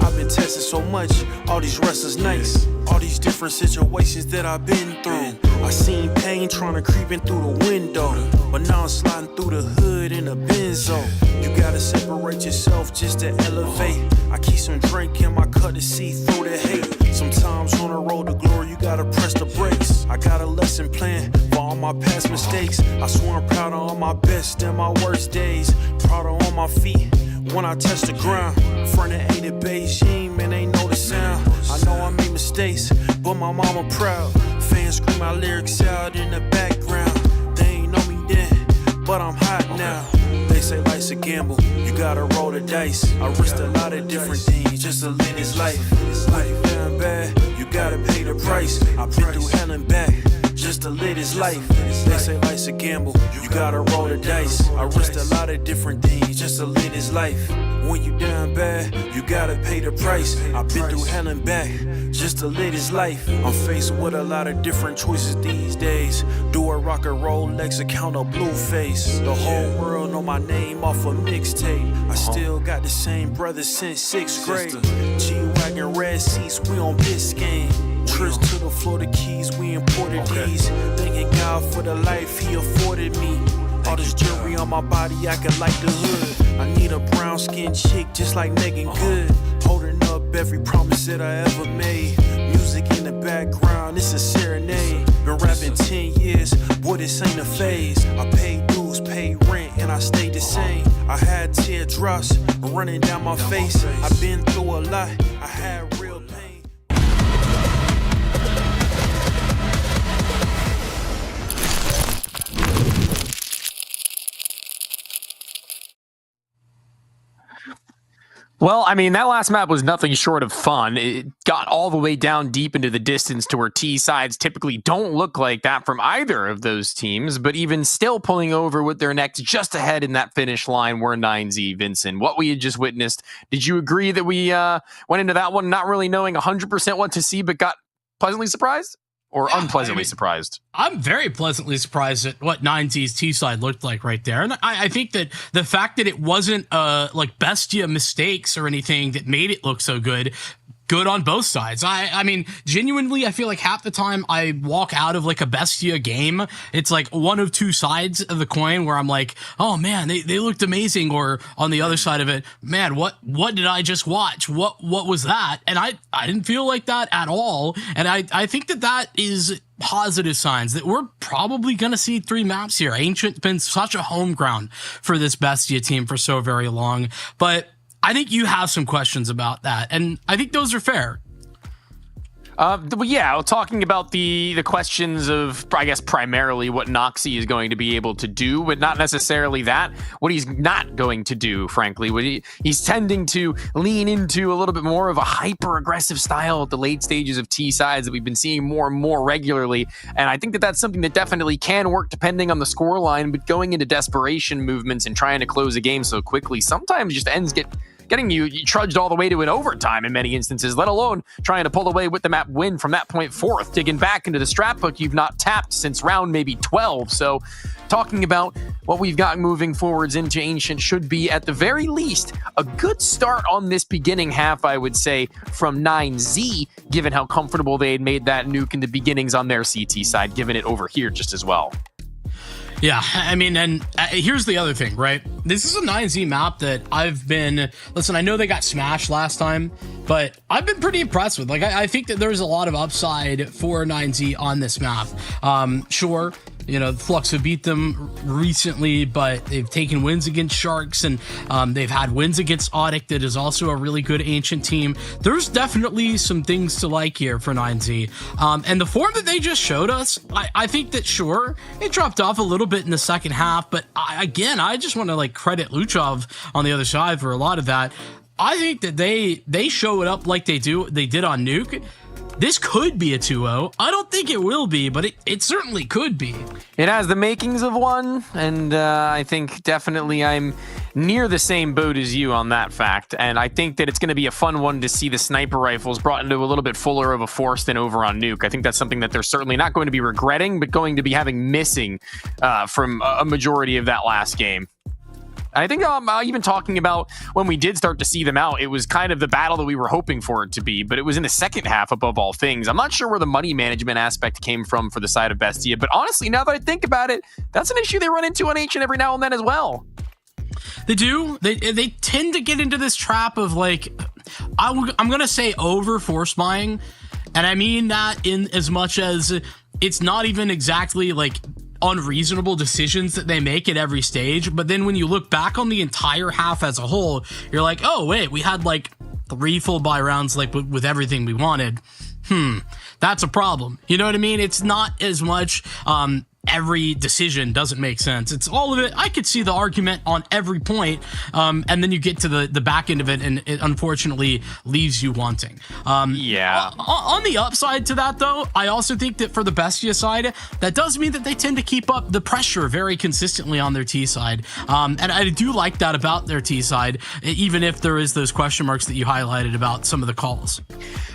Speaker 1: I've been tested so much, all these wrestlers nice. All these different situations that I've been through. I seen pain trying to creep in through the window, but now I'm sliding through the hood in a benzo. You gotta separate yourself just to elevate. I keep some drink in my cup to see through the hate. Sometimes on the road to glory, you gotta press the brakes. I got a lesson plan for all my past mistakes. I swear I'm proud of all my best and my worst days. Proud of all my feet when I touch the ground. Front of ain't it Beijing, man, ain't know the sound. I know I made mistakes, but my mama proud. Fans scream my lyrics out in the background. They ain't know me then, but I'm hot now. They say life's a gamble, you gotta roll the dice. I risked a lot of different things just to live this life. Life down bad, you gotta pay the price. I've been through hell and back just to live this life. They say life's a gamble, you gotta roll the dice. I risked a lot of different things just to live this life. When you down bad, you gotta pay the price. I've been through hell and back just to live this life. I'm faced with a lot of different choices these days. Do a rock and roll Lex account of Blueface. The whole world know my name off a mixtape. I still got the same brothers since 6th grade. G-Wagon red seats, we on Biscayne. Trips to the Florida Keys, we imported these. Thanking God for the life he afforded me. All this jewelry on my body, I could light the hood. I need a brown skinned chick just like Megan Good. Holding up every promise that I ever made. Music in the background, it's a serenade. Been rapping 10 years, boy, this ain't a phase. I paid dues, paid rent, and I stayed the same. I had teardrops running down my face. I've been through a lot, I had real pain.
Speaker 11: Well, I mean, that last map was nothing short of fun. It got all the way down deep into the distance to where T sides typically don't look like that from either of those teams, but even still pulling over with their necks just ahead in that finish line were 9Z. Vincent, what we had just witnessed, did you agree that we went into that one not really knowing 100% what to see, but got pleasantly surprised or unpleasantly surprised?
Speaker 12: I'm very pleasantly surprised at what 9Z's T side looked like right there. And I think that the fact that it wasn't like Bestia mistakes or anything that made it look so good on both sides. I mean, genuinely, I feel like half the time I walk out of like a Bestia game, it's like one of two sides of the coin where I'm like, oh man, they looked amazing. Or on the other side of it, man, what did I just watch? What was that? And I didn't feel like that at all. And I think that is positive signs that we're probably going to see 3 maps here. Ancient's been such a home ground for this Bestia team for so very long, but I think you have some questions about that, and I think those are fair.
Speaker 11: Yeah, talking about the questions of, I guess, primarily what Noxy is going to be able to do, but not necessarily that. What he's not going to do, frankly. He's tending to lean into a little bit more of a hyper-aggressive style at the late stages of T sides that we've been seeing more and more regularly. And I think that that's something that definitely can work depending on the scoreline, but going into desperation movements and trying to close a game so quickly sometimes just getting you trudged all the way to an overtime in many instances, let alone trying to pull away with the map win from that point forth, digging back into the strap book you've not tapped since round maybe 12. So talking about what we've got moving forwards into Ancient should be, at the very least, a good start on this beginning half, I would say, from 9Z, given how comfortable they had made that nuke in the beginnings on their CT side, given it over here just as well.
Speaker 12: Yeah, I mean, and here's the other thing, right? This is a 9Z map that listen, I know they got smashed last time, but I've been pretty impressed with. Like, I think that there's a lot of upside for 9Z on this map. Sure, you know, Flux have beat them recently, but they've taken wins against Sharks, and they've had wins against Audic, that is also a really good Ancient team. There's definitely some things to like here for 9Z. And the form that they just showed us, I think that, sure, it dropped off a little bit in the second half, but I just want to like credit Luchov on the other side for a lot of that. I think that they show it up like they did on Nuke. This could be a 2-0. I don't think it will be, but it certainly could be.
Speaker 11: It has the makings of one, and I think definitely I'm near the same boat as you on that fact. And I think that it's going to be a fun one to see the sniper rifles brought into a little bit fuller of a force than over on Nuke. I think that's something that they're certainly not going to be regretting, but going to be having missing from a majority of that last game. I think even talking about when we did start to see them out, it was kind of the battle that we were hoping for it to be, but it was in the second half above all things. I'm not sure where the money management aspect came from for the side of Bestia, but honestly, now that I think about it, that's an issue they run into on Ancient every now and then as well.
Speaker 12: They do. They tend to get into this trap of like, I'm going to say over force buying, and I mean that in as much as it's not even exactly like unreasonable decisions that they make at every stage, but then when you look back on the entire half as a whole, you're like, oh wait, we had like 3 full buy rounds like with everything we wanted. That's a problem. You know what I mean? It's not as much every decision doesn't make sense. It's all of it. I could see the argument on every point, and then you get to the back end of it, and it unfortunately leaves you wanting.
Speaker 11: Yeah.
Speaker 12: On the upside to that, though, I also think that for the Bestia side, that does mean that they tend to keep up the pressure very consistently on their T side, and I do like that about their T side, even if there is those question marks that you highlighted about some of the calls.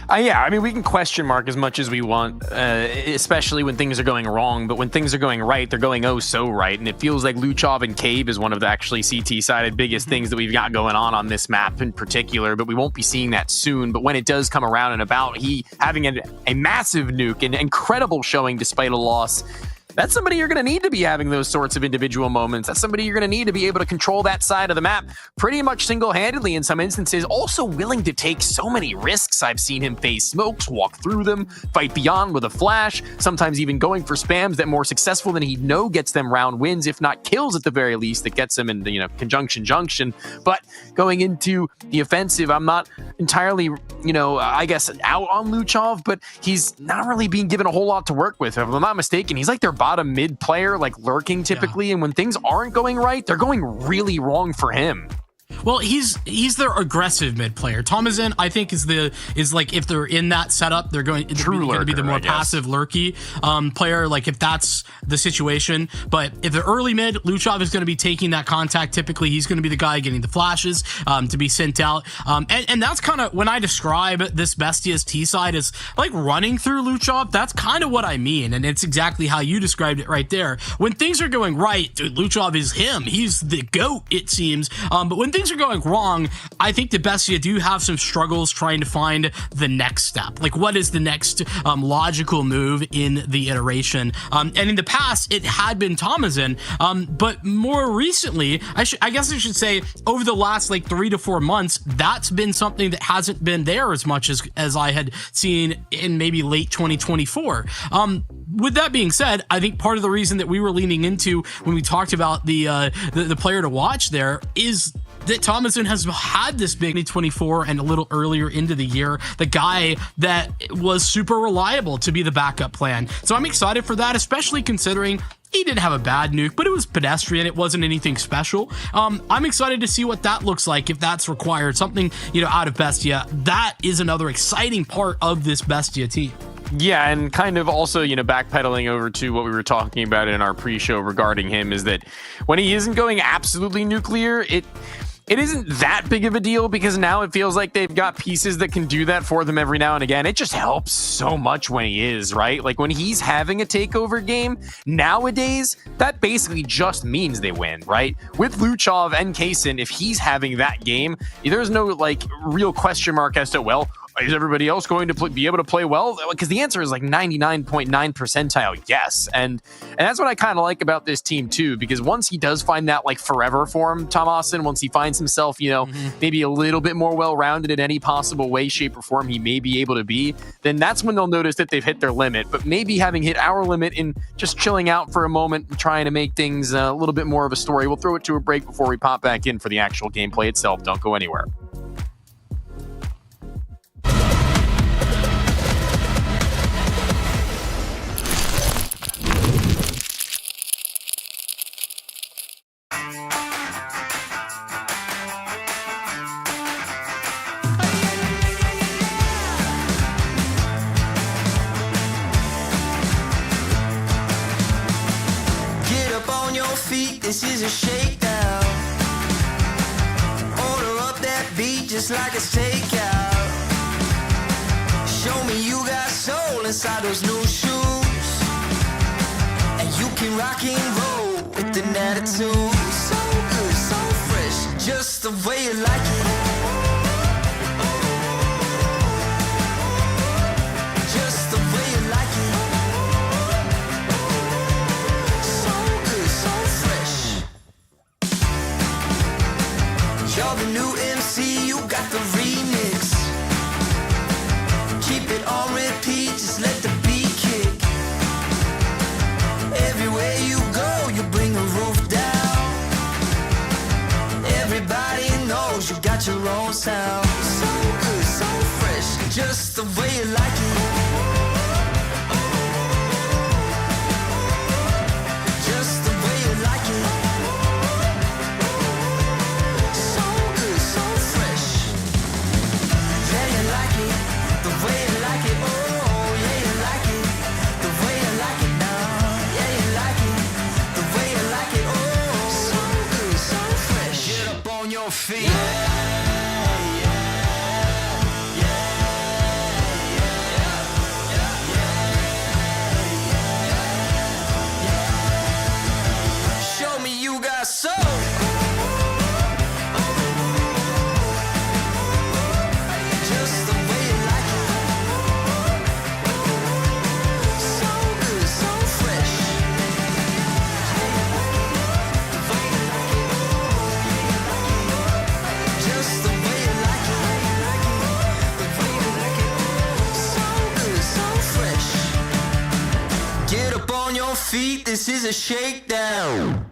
Speaker 11: Yeah, I mean, we can question mark as much as we want, especially when things are going wrong, but when things are going right, they're going oh so right, and it feels like Luchov and Cave is one of the actually CT-sided biggest things that we've got going on this map in particular, but we won't be seeing that soon. But when it does come around and about, he having a massive nuke, an incredible showing despite a loss, that's somebody you're going to need to be having those sorts of individual moments. That's somebody you're going to need to be able to control that side of the map pretty much single-handedly in some instances. Also willing to take so many risks. I've seen him face smokes, walk through them, fight beyond with a flash, sometimes even going for spams that more successful than he'd know gets them round wins, if not kills at the very least, that gets him in the, conjunction junction. But going into the offensive, I'm not entirely, I guess out on Luchov, but he's not really being given a whole lot to work with. If I'm not mistaken, he's like their bottom mid player, like lurking typically, and when things aren't going right, they're going really wrong for him.
Speaker 12: Well, he's their aggressive mid player. Thomason, I think, is like, if they're in that setup, they're going to be the more passive lurky player, like if that's the situation. But if they're early mid, Luchov is going to be taking that contact. Typically, he's going to be the guy getting the flashes to be sent out. And that's kind of when I describe this Bestia's T side as like running through Luchov. That's kind of what I mean, and it's exactly how you described it right there. When things are going right, dude, Luchov is him. He's the GOAT, it seems. But when things are going wrong, I think the Bestia do have some struggles trying to find the next step. Like, what is the next logical move in the iteration? And in the past, it had been Thomason, but more recently, I guess I should say, over the last like 3 to 4 months, that's been something that hasn't been there as much as I had seen in maybe late 2024. With that being said, I think part of the reason that we were leaning into when we talked about the player to watch there is that Thomason has had this big 2024 and a little earlier into the year, the guy that was super reliable to be the backup plan. So I'm excited for that, especially considering he didn't have a bad nuke, but it was pedestrian. It wasn't anything special. I'm excited to see what that looks like if that's required. Something, out of Bestia. That is another exciting part of this Bestia team.
Speaker 11: Yeah, and kind of also, backpedaling over to what we were talking about in our pre-show regarding him is that when he isn't going absolutely nuclear, it isn't that big of a deal because now it feels like they've got pieces that can do that for them every now and again. It just helps so much when he is, right? Like when he's having a takeover game nowadays, that basically just means they win, right? With Luchov and Kaysen, if he's having that game, there's no like real question mark as to, well, is everybody else going to be able to play well? Because the answer is like 99.9 percentile yes. And that's what I kind of like about this team too, because once he does find that like forever form, Thomason, once he finds himself, maybe a little bit more well-rounded in any possible way, shape, or form he may be able to be, then that's when they'll notice that they've hit their limit. But maybe having hit our limit in just chilling out for a moment and trying to make things a little bit more of a story. We'll throw it to a break before we pop back in for the actual gameplay itself. Don't go anywhere.
Speaker 2: This is a shakedown. Order up that beat just like a takeout. Show me you got soul inside those new shoes, and you can rock and roll with an attitude. So good, so fresh, just the way you like it. Just the way you like it. You're the new MC, you got the remix. Keep it on repeat, just let the beat kick. Everywhere you go, you bring the roof down. Everybody knows you got your own sound. So good, so fresh, just the way you like it. Just the way you like it. Feet. Show me you got soul. Just the way you like it. So good, so fresh. Just the way you like it. The way you like it. So good, so fresh. Get up on your feet, this is a shakedown.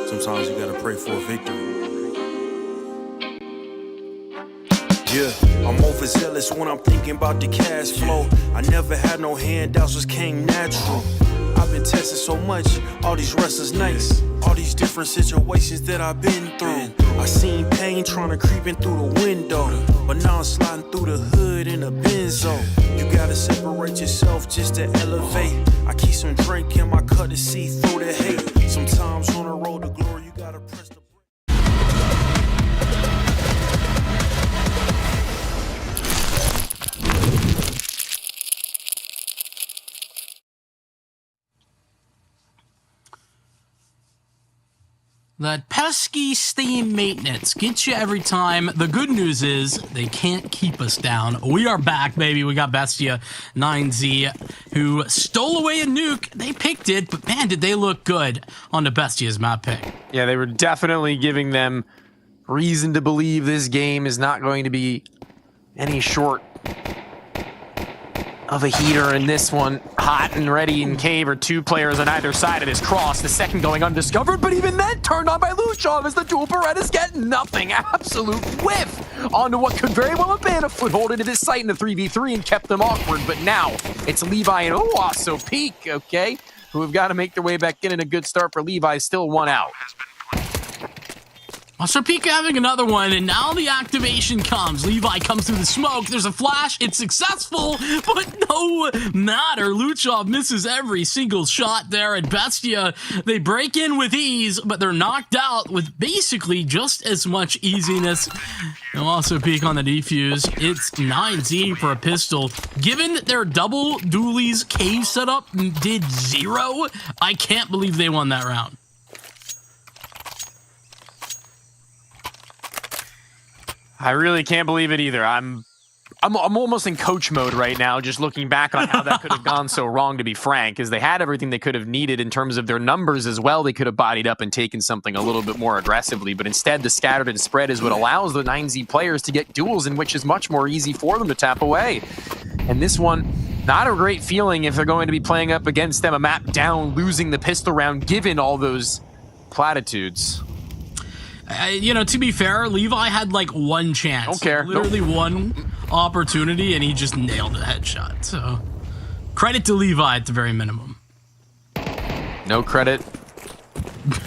Speaker 1: Sometimes you gotta pray for a victory. Yeah, I'm overzealous when I'm thinking about the cash flow. I never had no handouts, just came natural. I've been tested so much, all these wrestlers nice. All these different situations that I've been through. I seen pain trying to creep in through the window, but now I'm sliding through the hood in a Benzo. You gotta separate yourself just to elevate. I keep some drink in my cup to see through the hate. Sometimes on the road to glory, you gotta press the
Speaker 12: That pesky Steam maintenance gets you every time. The good news is they can't keep us down. We are back, baby. We got Bestia 9Z, who stole away a nuke. They picked it, but man, did they look good on the Bestia's map pick.
Speaker 11: Yeah, they were definitely giving them reason to believe this game is not going to be any short of a heater in this one. Hot and Ready and Cave are two players on either side of this cross. The second going undiscovered, but even then turned on by Luchov as the dual Berettas get nothing. Absolute whiff onto what could very well have been a foothold into this site in the 3v3 and kept them awkward. But now it's Levi and Owasso Peak, okay, who have got to make their way back in, and a good start for Levi, still one out.
Speaker 12: So Pika having another one, and now the activation comes. Levi comes through the smoke. There's a flash. It's successful, but no matter. Luchov misses every single shot there at Bestia. They break in with ease, but they're knocked out with basically just as much easiness. And also peek on the defuse. It's 9Z for a pistol. Given that their double dualies cave setup did 0, I can't believe they won that round.
Speaker 11: I really can't believe it either. I'm almost in coach mode right now, just looking back on how that could have gone so wrong, to be frank, because they had everything they could have needed in terms of their numbers as well. They could have bodied up and taken something a little bit more aggressively, but instead the scattered and spread is what allows the 9Z players to get duels, in which is much more easy for them to tap away. And this one, not a great feeling if they're going to be playing up against them, a map down, losing the pistol round, given all those platitudes.
Speaker 12: You know, to be fair, Levi had like one chance.
Speaker 11: Don't care.
Speaker 12: Literally one opportunity, and he just nailed the headshot. So, credit to Levi at the very minimum.
Speaker 11: No credit.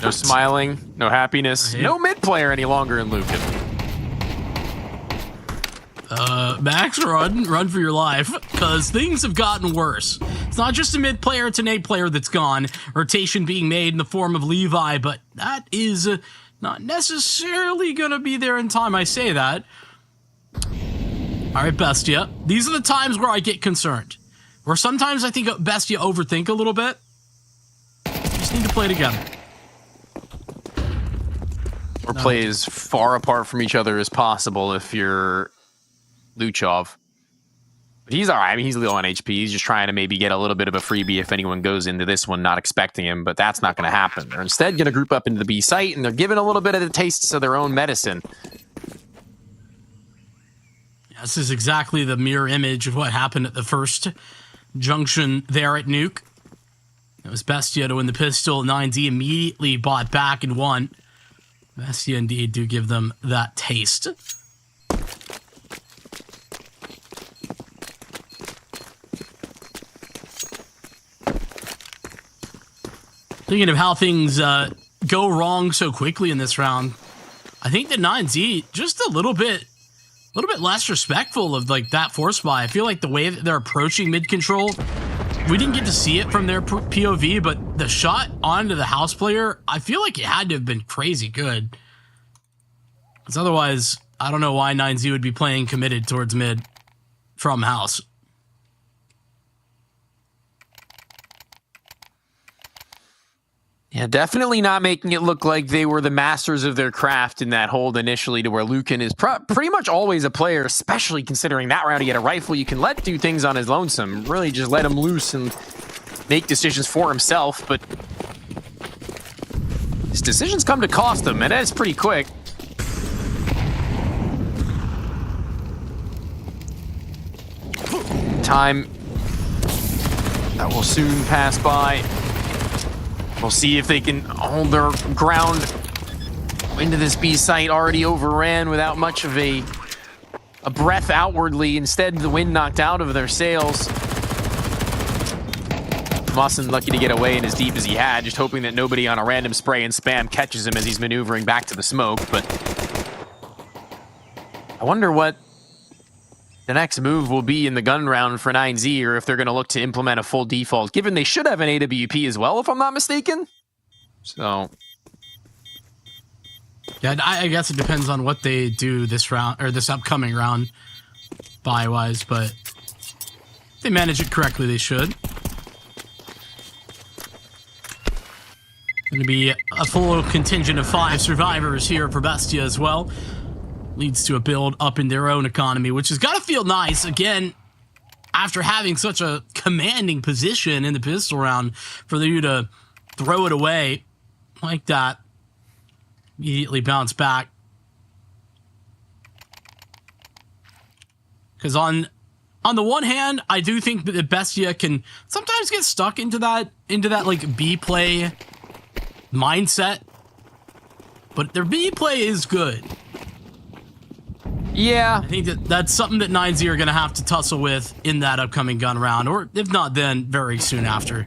Speaker 11: No smiling. No happiness. No mid player any longer in Luke.
Speaker 12: Max, run for your life, because things have gotten worse. It's not just a mid player, it's an A player that's gone. Rotation being made in the form of Levi, but that is not necessarily going to be there in time. I say that. All right, Bestia. These are the times where I get concerned. Where sometimes I think Bestia overthink a little bit. You just need to play together.
Speaker 11: Or play as far apart from each other as possible if you're Luchov. But he's all right. I mean, he's low on HP. He's just trying to maybe get a little bit of a freebie if anyone goes into this one not expecting him, but that's not going to happen. They're instead going to group up into the B site, and they're giving a little bit of the tastes of their own medicine.
Speaker 12: Yeah, this is exactly the mirror image of what happened at the first junction there at Nuke. It was Bestia to win the pistol. 9Z immediately bought back and won. Bestia indeed do give them that taste. Thinking of how things go wrong so quickly in this round, I think that 9Z just a little bit less respectful of like that force buy. I feel like the way that they're approaching mid control, we didn't get to see it from their POV, but the shot onto the house player, I feel like it had to have been crazy good. Because otherwise, I don't know why 9Z would be playing committed towards mid from house.
Speaker 11: Yeah, definitely not making it look like they were the masters of their craft in that hold initially, to where Lucan is pretty much always a player, especially considering that round he had a rifle. You can let do things on his lonesome, really just let him loose and make decisions for himself, but his decisions come to cost him, and that's pretty quick. Time that will soon pass by. We'll see if they can hold their ground into this B site, already overran without much of a breath outwardly. Instead, the wind knocked out of their sails. Mawson lucky to get away in as deep as he had, just hoping that nobody on a random spray and spam catches him as he's maneuvering back to the smoke. But I wonder what the next move will be in the gun round for 9Z, or if they're going to look to implement a full default, given they should have an AWP as well, if I'm not mistaken. So,
Speaker 12: yeah, I guess it depends on what they do this round, or this upcoming round, buy-wise, but if they manage it correctly, they should. Going to be a full contingent of 5 survivors here for Bestia as well. Leads to a build up in their own economy, which has got to feel nice, again, after having such a commanding position in the pistol round, for you to throw it away like that, immediately bounce back. Because on the one hand, I do think that the Bestia can sometimes get stuck into that like B play mindset, but their B play is good.
Speaker 11: Yeah.
Speaker 12: I think that's something that 9Z are going to have to tussle with in that upcoming gun round, or if not then, very soon after.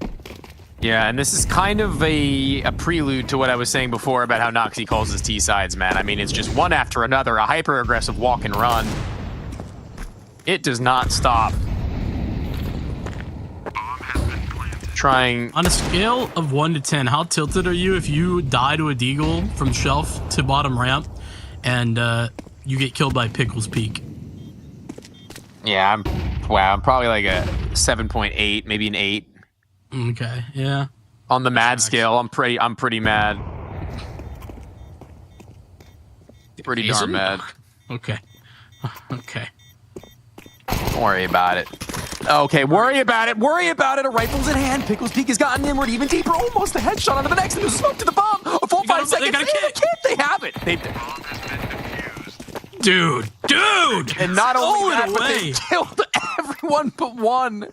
Speaker 11: Yeah, and this is kind of a prelude to what I was saying before about how Noxie calls his T-sides, man. I mean, it's just one after another, a hyper-aggressive walk and run. It does not stop. Trying...
Speaker 12: On a scale of 1 to 10, how tilted are you if you die to a deagle from shelf to bottom ramp, and you get killed by Pickles Peak?
Speaker 11: Yeah, I'm probably like a 7.8, maybe an 8.
Speaker 12: Okay, yeah.
Speaker 11: On the mad scale, I'm pretty mad. Pretty darn mad.
Speaker 12: Okay. Okay.
Speaker 11: Don't worry about it. Okay, worry about it. Worry about it. A rifle's in hand. Pickles Peak has gotten inward even deeper. Almost a headshot onto the next. There's a smoke to the bomb. A full 5 seconds. They got a kit. They have it.
Speaker 12: Dude.
Speaker 11: And not only that, but they killed everyone but one.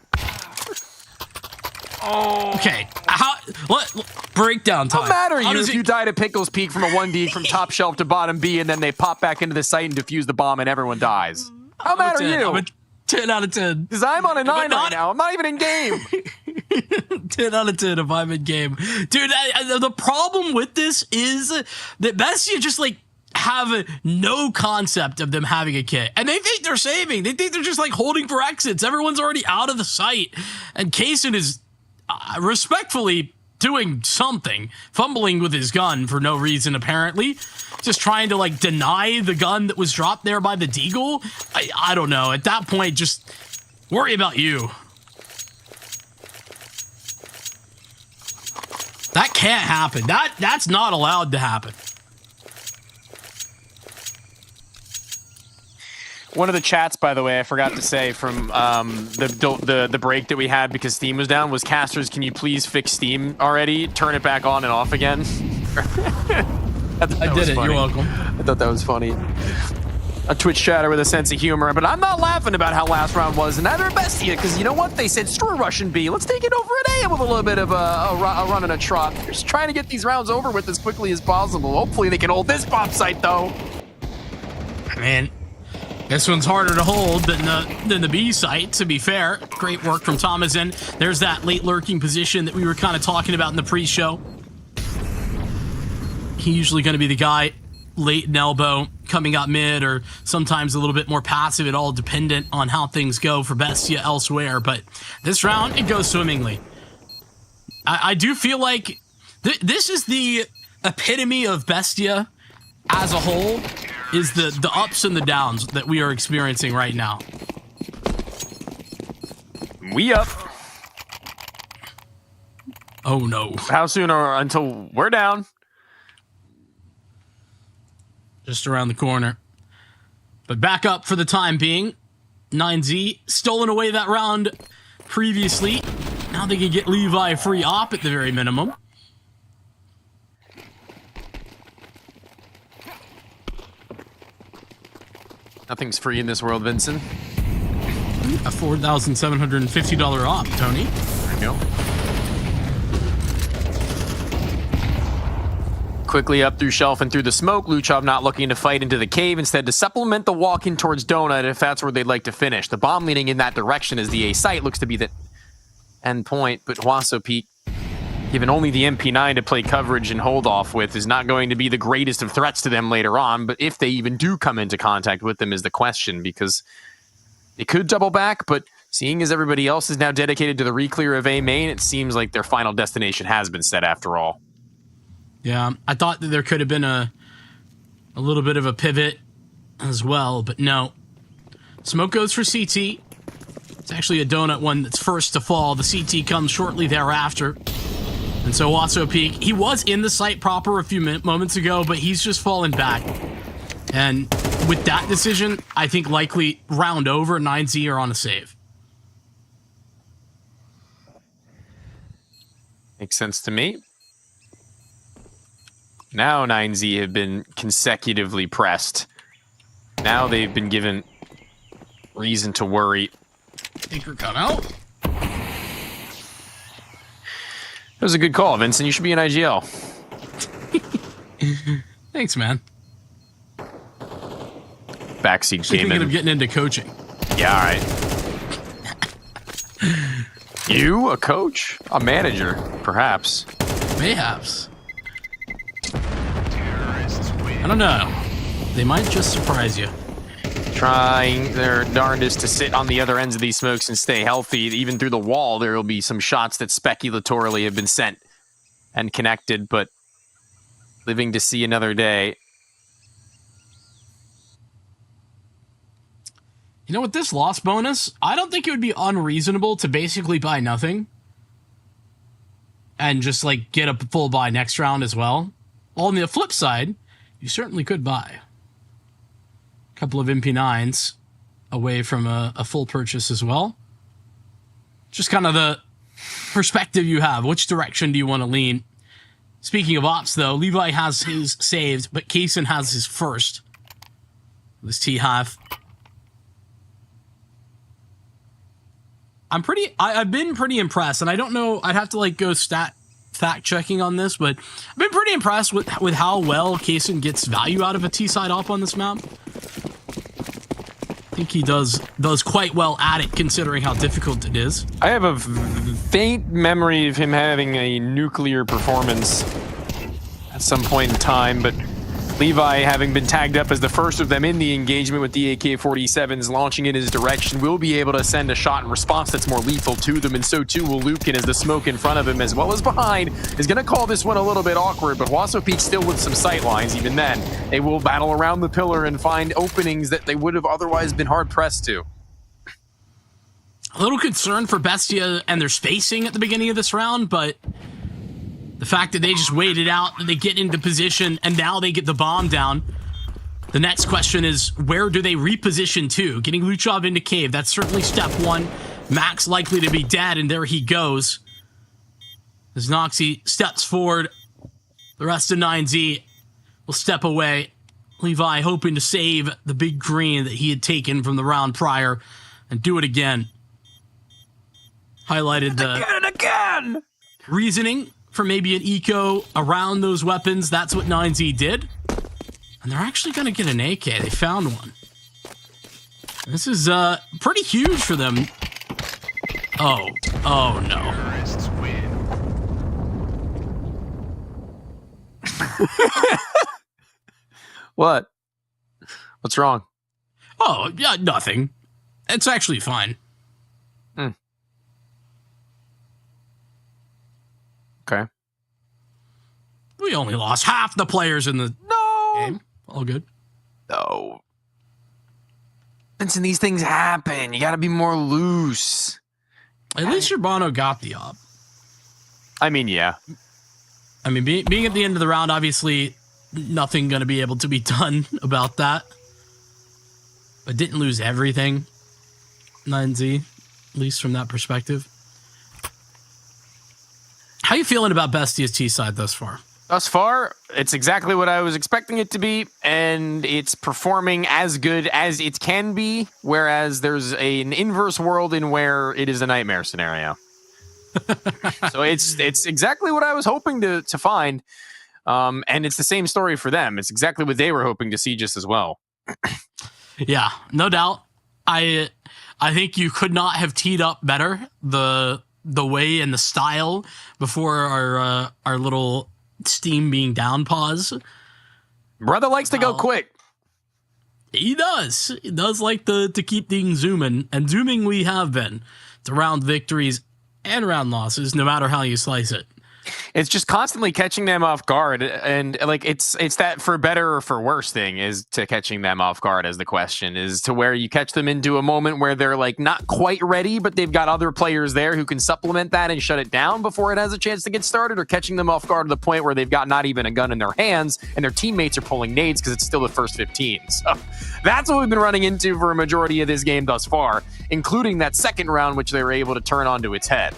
Speaker 11: Oh.
Speaker 12: Okay. How What breakdown time?
Speaker 11: What matter
Speaker 12: How
Speaker 11: you
Speaker 12: does
Speaker 11: if you died at Pickles Peak from a 1D from top shelf to bottom B, and then they pop back into the site and defuse the bomb and everyone dies? How mad are you?
Speaker 12: I'm a 10 out of 10.
Speaker 11: Because I'm on a 9 right now. I'm not even in game.
Speaker 12: 10 out of 10 if I'm in game. Dude, the problem with this is that Bestia just like have no concept of them having a kit. And they think they're saving. They think they're just like holding for exits. Everyone's already out of the site. And Kaysen is respectfully doing something, fumbling with his gun for no reason apparently, just trying to like deny the gun that was dropped there by the Deagle. I don't know. At that point, just worry about you. That can't happen. That's not allowed to happen.
Speaker 11: One of the chats, by the way, I forgot to say from the break that we had because Steam was down was, casters, can you please fix Steam already? Turn it back on and off again.
Speaker 12: I did it. You're welcome.
Speaker 11: I thought that was funny. A Twitch chatter with a sense of humor, but I'm not laughing about how last round was, and neither Bestia, because you know what? They said, screw Russian B. Let's take it over at A with a little bit of a run and a trot. They're just trying to get these rounds over with as quickly as possible. Hopefully they can hold this bomb site, though.
Speaker 12: Man. This one's harder to hold than the B site, to be fair. Great work from Thomason. There's that late lurking position that we were kind of talking about in the pre-show. He's usually going to be the guy late in elbow, coming up mid, or sometimes a little bit more passive, it all dependent on how things go for Bestia elsewhere. But this round, it goes swimmingly. I do feel like this is the epitome of Bestia as a whole, is the ups and the downs that we are experiencing right now.
Speaker 11: We up.
Speaker 12: Oh no.
Speaker 11: How soon until we're down?
Speaker 12: Just around the corner. But back up for the time being. 9Z stolen away that round previously. Now they can get Levi a free op at the very minimum.
Speaker 11: Nothing's free in this world, Vincent.
Speaker 12: A $4,750 op, Tony.
Speaker 11: There you go. Quickly up through shelf and through the smoke. Luchov not looking to fight into the cave, instead to supplement the walk in towards Donut if that's where they'd like to finish. The bomb leaning in that direction as the A site looks to be the end point, but Huaso Peak, given only the MP9 to play coverage and hold off with, is not going to be the greatest of threats to them later on. But if they even do come into contact with them is the question, because they could double back, but seeing as everybody else is now dedicated to the re-clear of A main, it seems like their final destination has been set after all.
Speaker 12: Yeah, I thought that there could have been a little bit of a pivot as well, but no. Smoke goes for CT. It's actually a Donut one that's first to fall. The CT comes shortly thereafter. And so Huaso Peak, he was in the site proper a few moments ago, but he's just fallen back. And with that decision, I think likely round over, 9Z are on a save.
Speaker 11: Makes sense to me. Now 9Z have been consecutively pressed. Now they've been given reason to worry.
Speaker 12: Tinker come out.
Speaker 11: That was a good call, Vincent. You should be in IGL.
Speaker 12: Thanks, man.
Speaker 11: Backseat came
Speaker 12: Thinking
Speaker 11: in.
Speaker 12: of getting into coaching.
Speaker 11: Yeah, all right. You, a coach? A manager, perhaps.
Speaker 12: Mayhaps. I don't know. They might just surprise you.
Speaker 11: Trying their darndest to sit on the other ends of these smokes and stay healthy. Even through the wall, there will be some shots that speculatorily have been sent and connected, but living to see another day.
Speaker 12: You know, with this loss bonus, I don't think it would be unreasonable to basically buy nothing and just like get a full buy next round as well. On the flip side, you certainly could buy a couple of MP9s away from a full purchase as well. Just kind of the perspective you have. Which direction do you want to lean? Speaking of ops, though, Levi has his saved, but Kaysen has his first. This T-half. I've been pretty impressed, and I don't know, I'd have to like go stat fact checking on this, but I've been pretty impressed with how well Kaysen gets value out of a T-side op on this map. I think he does quite well at it, considering how difficult it is.
Speaker 11: I have a faint memory of him having a nuclear performance at some point in time, but Levi, having been tagged up as the first of them in the engagement with the AK-47s launching in his direction, will be able to send a shot in response that's more lethal to them, and so too will Lukin, as the smoke in front of him as well as behind is going to call this one a little bit awkward, but Wasso Peak still with some sight lines. Even then, they will battle around the pillar and find openings that they would have otherwise been hard-pressed to.
Speaker 12: A little concerned for Bestia and their spacing at the beginning of this round, but the fact that they just waited out, they get into position, and now they get the bomb down. The next question is, where do they reposition to? Getting Luchov into cave, that's certainly step one. Max likely to be dead, and there he goes. As Noxy steps forward, the rest of 9Z will step away. Levi hoping to save the big green that he had taken from the round prior and do it again. Highlighted the reasoning for maybe an eco around those weapons. That's what 9Z did. And they're actually going to get an AK. They found one. This is pretty huge for them. Oh no.
Speaker 11: What? What's wrong?
Speaker 12: Oh, yeah, nothing. It's actually fine.
Speaker 11: Okay.
Speaker 12: We only lost half the players in the game. All good.
Speaker 11: No. Vincent, these things happen. You got to be more loose.
Speaker 12: At least Urbano got the op.
Speaker 11: I mean, yeah.
Speaker 12: I mean, being at the end of the round, obviously, nothing going to be able to be done about that. But didn't lose everything. 9Z, at least from that perspective. How you feeling about Bestia's T-side thus far?
Speaker 11: Thus far, it's exactly what I was expecting it to be, and it's performing as good as it can be, whereas there's an inverse world in where it is a nightmare scenario. So it's exactly what I was hoping to find, and it's the same story for them. It's exactly what they were hoping to see just as well.
Speaker 12: Yeah, no doubt. I think you could not have teed up better the way and the style before our little Steam being down pause.
Speaker 11: Brother likes to go quick.
Speaker 12: He does. He does like to keep things zooming, and zooming we have been to round victories and round losses, no matter how you slice it.
Speaker 11: It's just constantly catching them off guard, and like it's that for better or for worse thing is to catching them off guard as the question is to where you catch them into a moment where they're like not quite ready, but they've got other players there who can supplement that and shut it down before it has a chance to get started, or catching them off guard to the point where they've got not even a gun in their hands and their teammates are pulling nades because it's still the first 15. So that's what we've been running into for a majority of this game thus far, including that second round, which they were able to turn onto its head.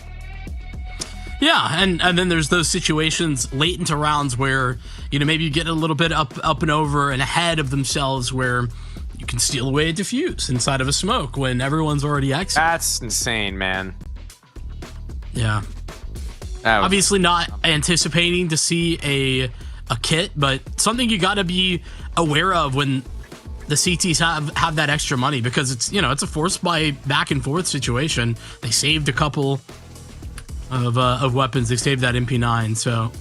Speaker 12: Yeah, and then there's those situations late into rounds where, you know, maybe you get a little bit up and over and ahead of themselves where you can steal away a defuse inside of a smoke when everyone's already exited.
Speaker 11: That's insane, man.
Speaker 12: Yeah. Obviously not anticipating to see a kit, but something you got to be aware of when the CTs have that extra money, because it's, you know, it's a forced by back and forth situation. They saved a couple of weapons. They saved that MP9, so a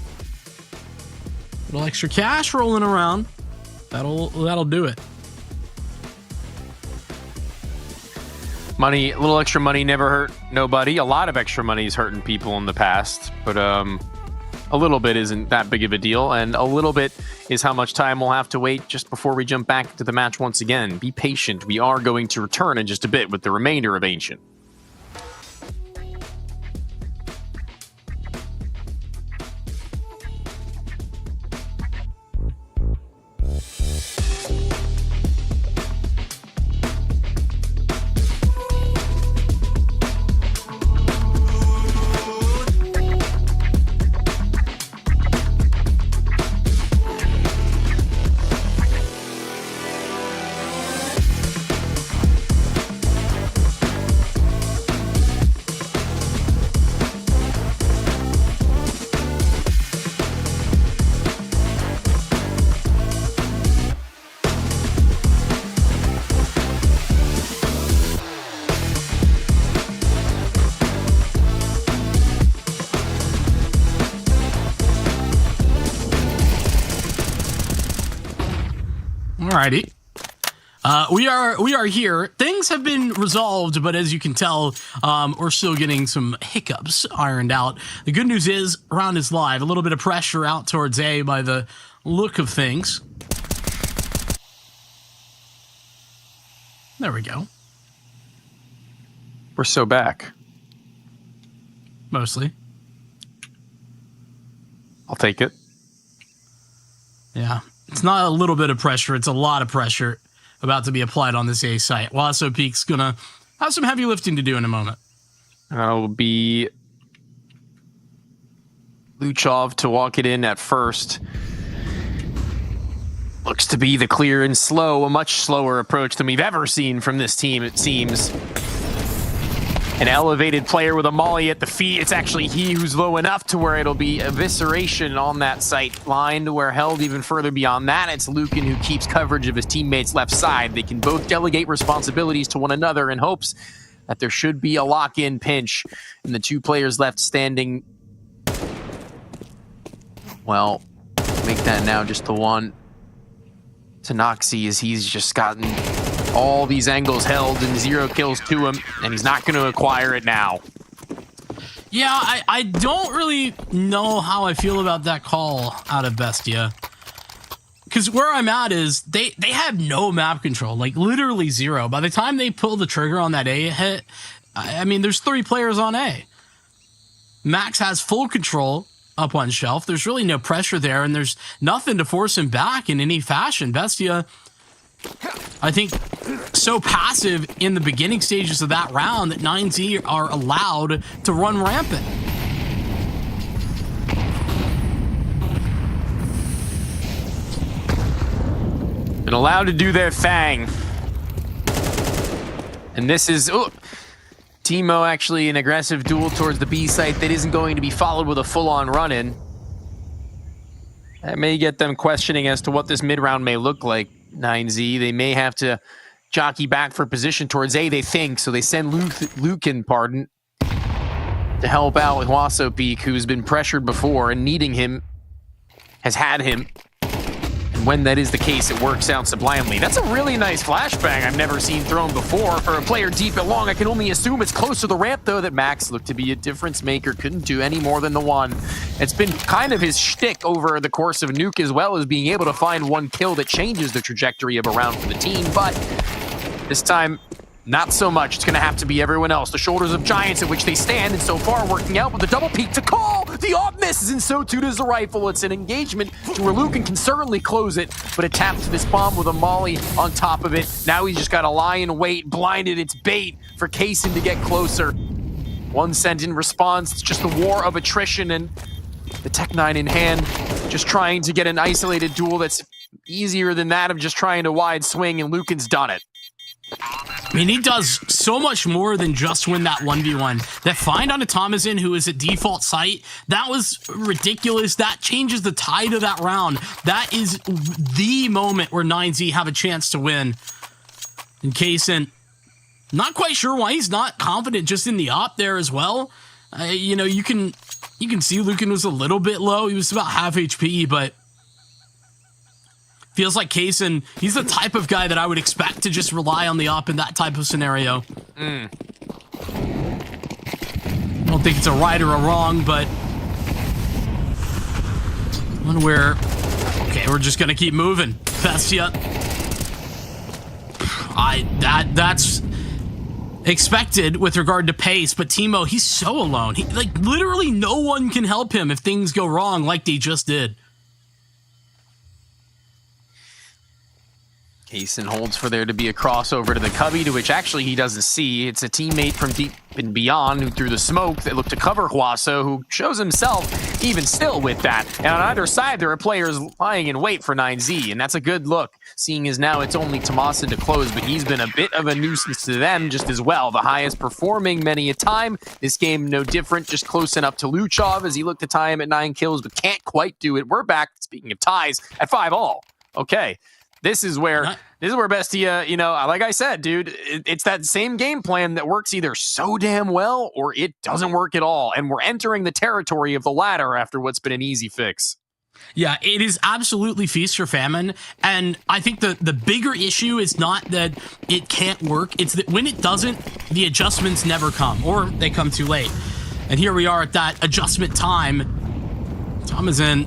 Speaker 12: little extra cash rolling around. That'll do it.
Speaker 11: Money, a little extra money never hurt nobody. A lot of extra money's hurting people in the past, but a little bit isn't that big of a deal, and a little bit is how much time we'll have to wait just before we jump back to the match once again. Be patient. We are going to return in just a bit with the remainder of Ancient.
Speaker 12: Alrighty. We are here. Things have been resolved, but as you can tell, we're still getting some hiccups ironed out. The good news is, round is live. A little bit of pressure out towards A by the look of things. There we go.
Speaker 11: We're so back.
Speaker 12: Mostly.
Speaker 11: I'll take it.
Speaker 12: Yeah. It's not a little bit of pressure. It's a lot of pressure about to be applied on this A site. Wasso Peak's going to have some heavy lifting to do in a moment.
Speaker 11: That'll be Luchov to walk it in at first. Looks to be the clear and slow, a much slower approach than we've ever seen from this team, it seems. An elevated player with a molly at the feet. It's actually he who's low enough to where it'll be evisceration on that sight line, where held even further beyond that. It's Lucan who keeps coverage of his teammates' left side. They can both delegate responsibilities to one another in hopes that there should be a lock-in pinch. And the two players left standing, well, make that now just the one. Tanoxy, as he's just gotten all these angles held and 0 kills to him, and he's not going to acquire it now.
Speaker 12: Yeah, I don't really know how I feel about that call out of Bestia. Because where I'm at is they have no map control, like literally 0. By the time they pull the trigger on that A hit, I mean, there's 3 players on A. Max has full control up on shelf. There's really no pressure there, and there's nothing to force him back in any fashion. Bestia, I think, so passive in the beginning stages of that round that 9Z are allowed to run rampant.
Speaker 11: Been allowed to do their thing. And this is... Timo actually an aggressive duel towards the B site that isn't going to be followed with a full-on run-in. That may get them questioning as to what this mid-round may look like, 9Z. They may have to jockey back for position towards A, they think, so they send Lucan, to help out with Wasso Peak, who's been pressured before and needing him, has had him. And when that is the case, it works out sublimely. That's a really nice flashbang I've never seen thrown before. For a player deep at long, I can only assume it's close to the ramp, though, that Max looked to be a difference maker. Couldn't do any more than the one. It's been kind of his shtick over the course of Nuke, as well as being able to find one kill that changes the trajectory of a round for the team. But this time, not so much. It's going to have to be everyone else. The shoulders of giants at which they stand, and so far working out with the double peek to call. The off misses, and so too does the rifle. It's an engagement to where Lucan can certainly close it, but it taps this bomb with a molly on top of it. Now he's just got to lie in wait, blinded. It's bait for Kaysen to get closer. 1 cent in response. It's just the war of attrition, and the Tech-9 in hand, just trying to get an isolated duel that's easier than that of just trying to wide swing, and Lucan's done it.
Speaker 12: I mean, he does so much more than just win that 1v1. That find on a Thomason, who is at default site, that was ridiculous. That changes the tide of that round. That is the moment where 9Z have a chance to win. And Kaysen, not quite sure why he's not confident just in the op there as well. You know, you can see Lucan was a little bit low. He was about half HP, but feels like Kaysen, he's the type of guy that I would expect to just rely on the op in that type of scenario. I don't think it's a right or a wrong, but one where, okay, we're just gonna keep moving. Bestia, that's expected with regard to pace, but Timo, he's so alone. He, like, literally no one can help him if things go wrong like they just did.
Speaker 11: Kaysen holds for there to be a crossover to the cubby, to which actually he doesn't see. It's a teammate from deep and beyond who threw the smoke that looked to cover Huaso, who shows himself even still with that. And on either side, there are players lying in wait for 9Z, and that's a good look, seeing as now it's only Tomasin to close, but he's been a bit of a nuisance to them just as well. The highest performing many a time. This game no different, just close enough to Luchov as he looked to tie him at 9 kills, but can't quite do it. We're back, speaking of ties, at 5-all. Okay. This is where Bestia, you know, like I said, dude, it's that same game plan that works either so damn well or it doesn't work at all. And we're entering the territory of the latter after what's been an easy fix.
Speaker 12: Yeah, it is absolutely feast or famine. And I think the bigger issue is not that it can't work. It's that when it doesn't, the adjustments never come, or they come too late. And here we are at that adjustment time. Tom is in,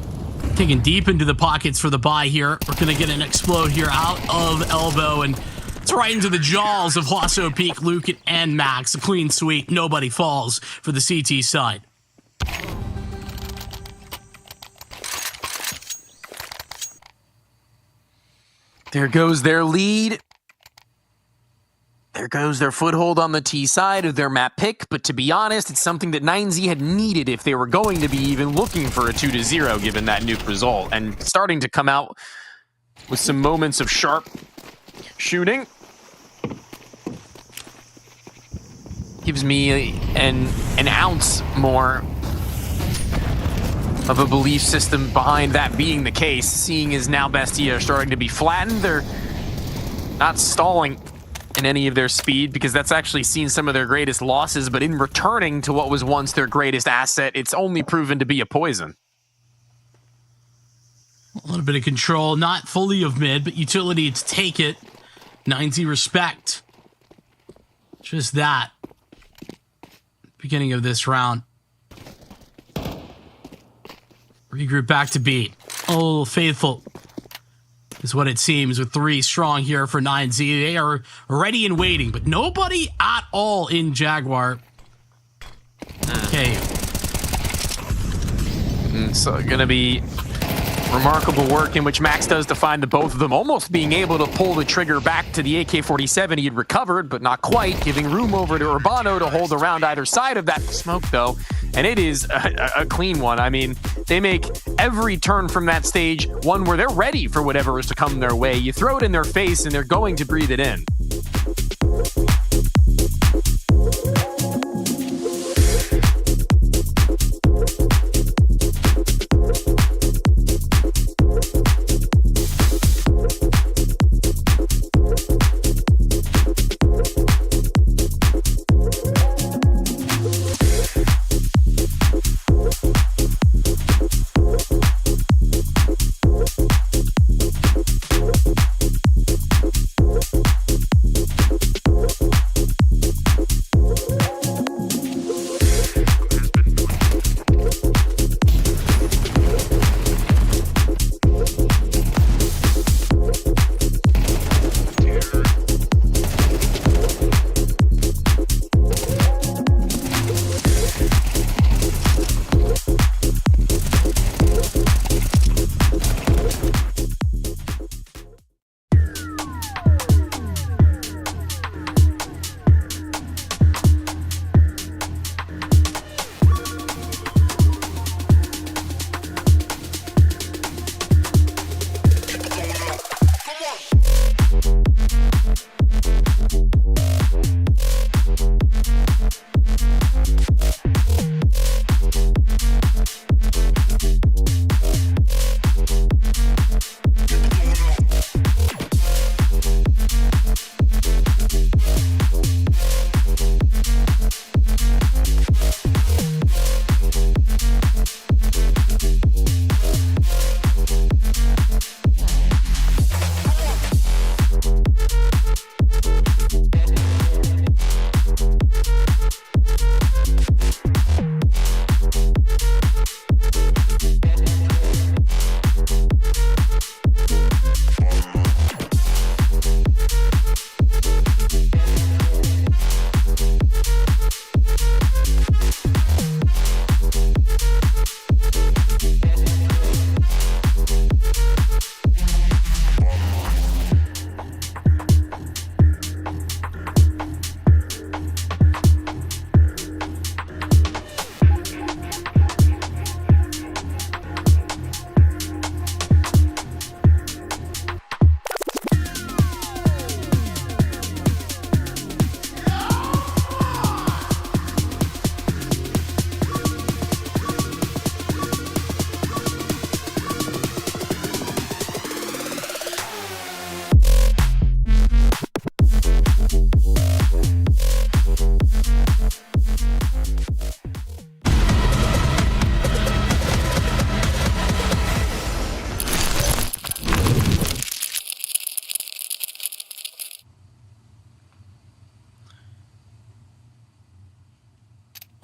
Speaker 12: taking deep into the pockets for the buy here. We're going to get an explode here out of elbow, and it's right into the jaws of Hwaso Peak, Luke, and Max. A clean sweep. Nobody falls for the CT side.
Speaker 11: There goes their lead. There goes their foothold on the T side of their map pick, but to be honest, it's something that 9Z had needed if they were going to be even looking for a 2-0 given that Nuke result, and starting to come out with some moments of sharp shooting. Gives me an ounce more of a belief system behind that being the case, seeing as now Bestia are starting to be flattened. They're not stalling in any of their speed, because that's actually seen some of their greatest losses, but in returning to what was once their greatest asset, it's only proven to be a poison.
Speaker 12: A little bit of control, not fully of mid, but utility to take it. 9Z respect. Just that. Beginning of this round. Regroup back to B. Oh, faithful is what it seems with 3 strong here for 9Z. They are ready and waiting, but nobody at all in Jaguar. Okay.
Speaker 11: It's going to be remarkable work in which Max does to find the both of them, almost being able to pull the trigger back to the AK-47 he had recovered, but not quite, giving room over to Urbano to hold around either side of that smoke, though. And it is a clean one. I mean, they make every turn from that stage one where they're ready for whatever is to come their way. You throw it in their face, and they're going to breathe it in.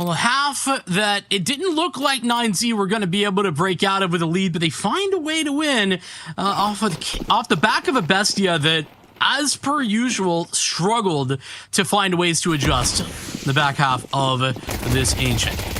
Speaker 12: Well, a half that it didn't look like 9Z were going to be able to break out of with a lead, but they find a way to win off the back of a Bestia that, as per usual, struggled to find ways to adjust the back half of this Ancient.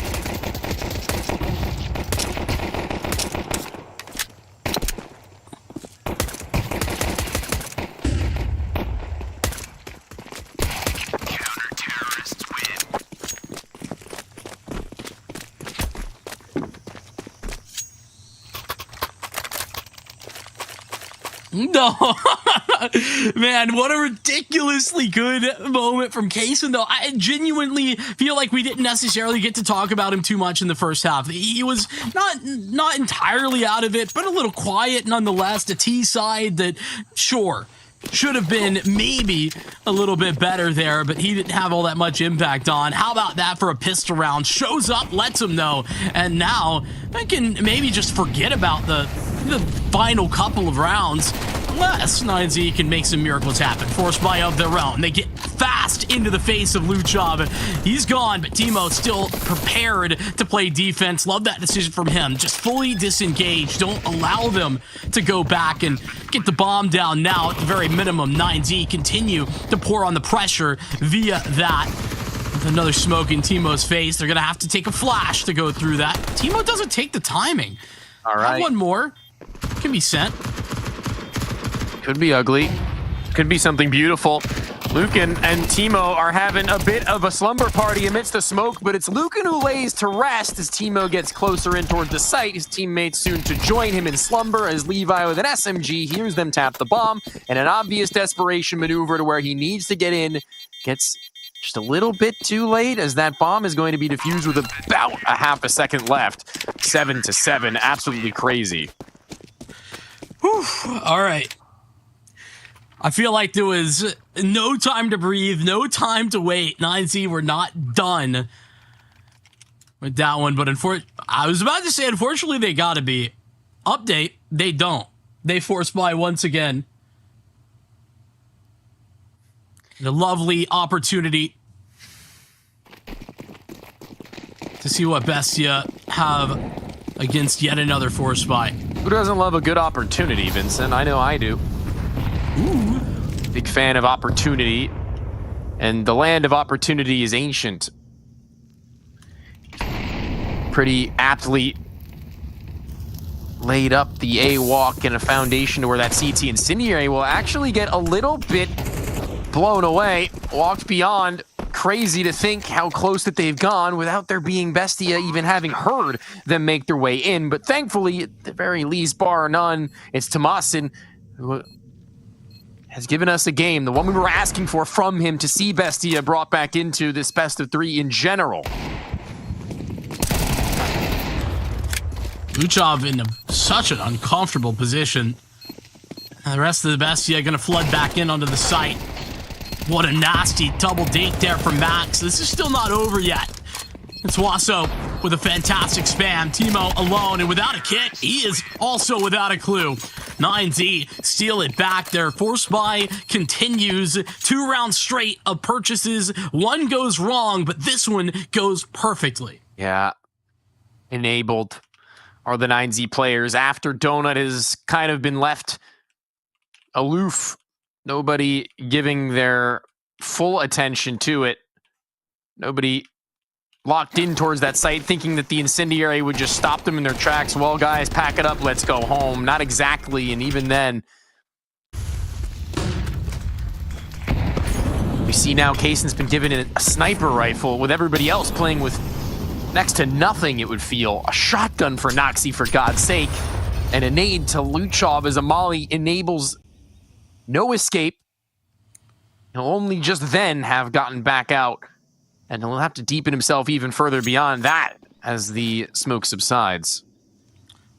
Speaker 12: No, man, what a ridiculously good moment from Kaysen, though. I genuinely feel like we didn't necessarily get to talk about him too much in the first half. He was not entirely out of it, but a little quiet nonetheless. The T side that, sure, should have been maybe a little bit better there, but he didn't have all that much impact on. How about that for a pistol round? Shows up, lets him know, and now I can maybe just forget about the final couple of rounds, unless 9Z can make some miracles happen. Forced by of their own. They get fast into the face of Luchov. He's gone, but Timo still prepared to play defense. Love that decision from him. Just fully disengage. Don't allow them to go back and get the bomb down now. At the very minimum, 9Z continue to pour on the pressure via that. With another smoke in Timo's face, they're going to have to take a flash to go through that. Timo doesn't take the timing.
Speaker 11: All right.
Speaker 12: Have one more. Can be sent.
Speaker 11: Could be ugly. Could be something beautiful. Lucan and Timo are having a bit of a slumber party amidst the smoke, but it's Lucan who lays to rest as Timo gets closer in toward the site. His teammates soon to join him in slumber as Levi with an SMG hears them tap the bomb, and an obvious desperation maneuver to where he needs to get in gets just a little bit too late as that bomb is going to be defused with about a half a second left. 7-7, absolutely crazy.
Speaker 12: Whew. All right. I feel like there was no time to breathe, no time to wait. 9Z were not done with that one, but I was about to say, unfortunately, they got to be. Update, they don't. They force buy once again. A lovely opportunity to see what Bestia have against yet another force buy.
Speaker 11: Who doesn't love a good opportunity, Vincent? I know I do.
Speaker 12: Ooh.
Speaker 11: Big fan of opportunity. And the land of opportunity is Ancient. Pretty aptly laid up the A-walk and a foundation to where that CT Incendiary will actually get a little bit blown away. Walked beyond. Crazy to think how close that they've gone without there being Bestia even having heard them make their way in. But thankfully, at the very least, bar none, it's Tomasin who has given us a game, the one we were asking for from him to see Bestia brought back into this best of three in general.
Speaker 12: Luchov in such an uncomfortable position. And the rest of the Bestia going to flood back in onto the site. What a nasty double date there from Max. This is still not over yet. It's Wasso with a fantastic spam. Timo alone and without a kit. He is also without a clue. 9Z steal it back. Their force buy continues. 2 rounds straight of purchases. One goes wrong, but this one goes perfectly.
Speaker 11: Yeah. Enabled are the 9Z players after Donut has kind of been left aloof. Nobody giving their full attention to it. Nobody locked in towards that site, thinking that the incendiary would just stop them in their tracks. Well, guys, pack it up. Let's go home. Not exactly. And even then, we see now Kaysen's been given a sniper rifle with everybody else playing with next to nothing, it would feel. A shotgun for Noxie, for God's sake. And a nade to Luchov as a molly enables no escape. He'll only just then have gotten back out, and he'll have to deepen himself even further beyond that as the smoke subsides.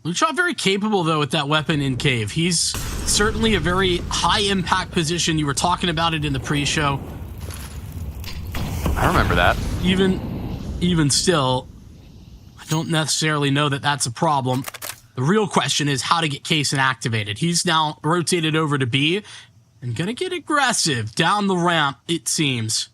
Speaker 12: Luchov very capable, though, with that weapon in cave. He's certainly a very high-impact position. You were talking about it in the pre-show.
Speaker 11: I remember that.
Speaker 12: Even still, I don't necessarily know that that's a problem. The real question is how to get Kaysen activated. He's now rotated over to B and gonna get aggressive down the ramp, it seems.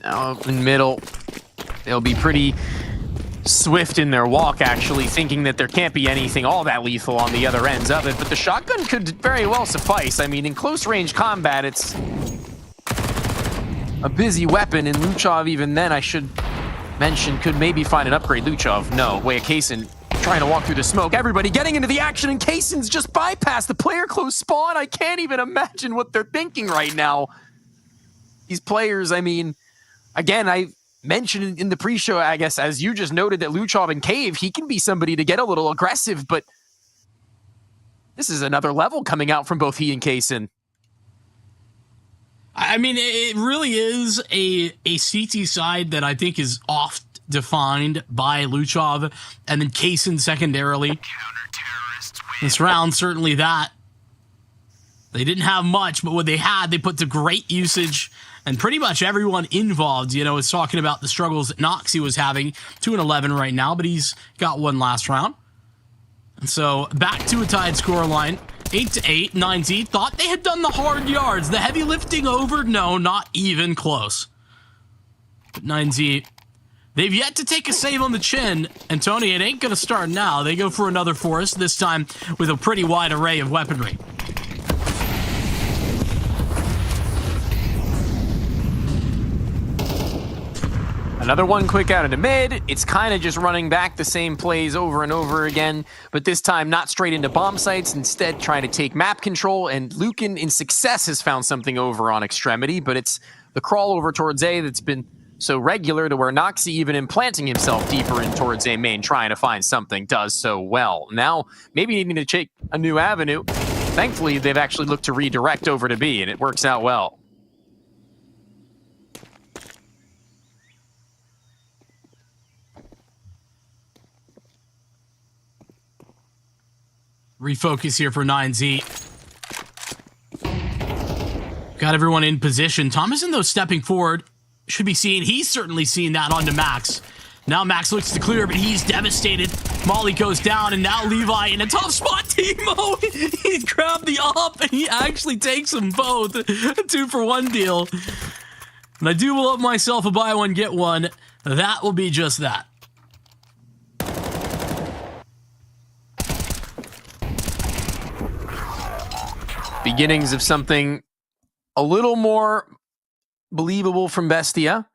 Speaker 11: Now in middle, they'll be pretty swift in their walk, actually, thinking that there can't be anything all that lethal on the other ends of it, but the shotgun could very well suffice. I mean, in close-range combat, it's a busy weapon, and Luchov, even then, I should mention, could maybe find an upgrade. Luchov, no. Wait, Kaysen trying to walk through the smoke. Everybody getting into the action, and Kaysen's just bypassed the player close spawn. I can't even imagine what they're thinking right now. These players, I mean, again, I mentioned in the pre-show, I guess, as you just noted, that Luchov and Cave, he can be somebody to get a little aggressive, but this is another level coming out from both he and Kaysen.
Speaker 12: I mean, it really is a CT side that I think is oft defined by Luchov and then Kaysen secondarily. This round, certainly that. They didn't have much, but what they had, they put to great usage. And pretty much everyone involved, you know, is talking about the struggles that Noxie was having. 2-11 right now, but he's got one last round. And so back to a tied scoreline. 8-8. 9Z thought they had done the hard yards. The heavy lifting over? No, not even close. But 9Z, they've yet to take a save on the chin. And Tony, it ain't going to start now. They go for another force, this time with a pretty wide array of weaponry.
Speaker 11: Another one quick out into mid. It's kind of just running back the same plays over and over again, but this time not straight into bomb sites, instead trying to take map control, and Lucan in success has found something over on Extremity, but it's the crawl over towards A that's been so regular to where Noxie, even implanting himself deeper in towards A main, trying to find something, does so well. Now, maybe needing to take a new avenue. Thankfully, they've actually looked to redirect over to B, and it works out well.
Speaker 12: Refocus here for 9Z. Got everyone in position. Thomason, though, stepping forward. Should be seen. He's certainly seen that onto Max. Now Max looks to clear, but he's devastated. Molly goes down, and now Levi in a tough spot. Timo, he grabbed the op, and he actually takes them both. A 2-for-1 deal. And I do love myself a buy one, get one. That will be just that.
Speaker 11: Beginnings of something a little more believable from Bestia,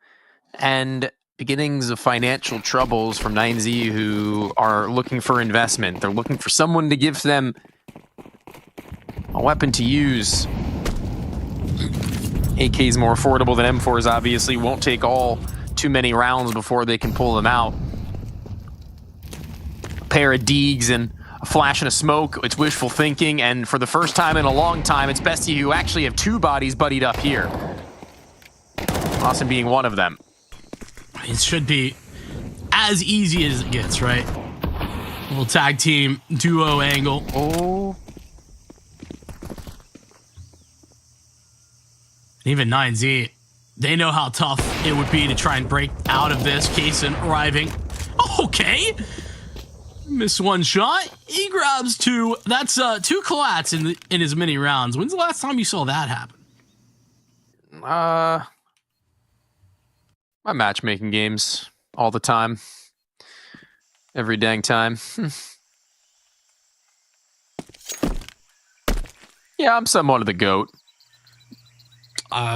Speaker 11: and beginnings of financial troubles from 9Z, who are looking for investment. They're looking for someone to give them a weapon to use. AK is more affordable than M4s, obviously. Won't take all too many rounds before they can pull them out. A pair of Deegs and a flash and a smoke. It's wishful thinking, and for the first time in a long time, it's Bestia who actually have two bodies buddied up here. Austin being one of them.
Speaker 12: It should be as easy as it gets, right? Little tag team duo angle.
Speaker 11: Oh.
Speaker 12: Even 9Z, they know how tough it would be to try and break out of this. Kaysen arriving. Okay. Miss one shot. He grabs two. That's two collats in his mini rounds. When's the last time you saw that happen?
Speaker 11: My matchmaking games all the time. Every dang time. Yeah, I'm somewhat of the GOAT.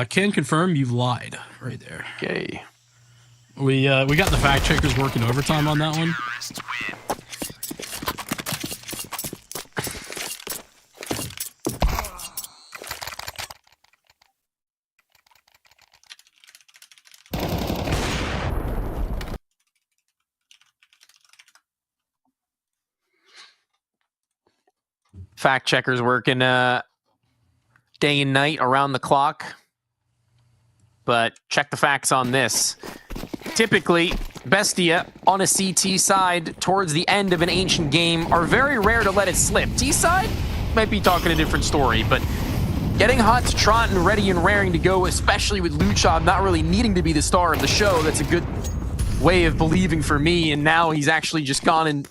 Speaker 12: Can confirm you've lied right there.
Speaker 11: Okay.
Speaker 12: We got the fact checkers working overtime on that one.
Speaker 11: Fact checkers working day and night around the clock. But check the facts on this. Typically, Bestia on a CT side towards the end of an ancient game are very rare to let it slip. T side might be talking a different story, but getting hot to trot and ready and raring to go, especially with Luchov not really needing to be the star of the show, that's a good way of believing for me. And now he's actually just gone and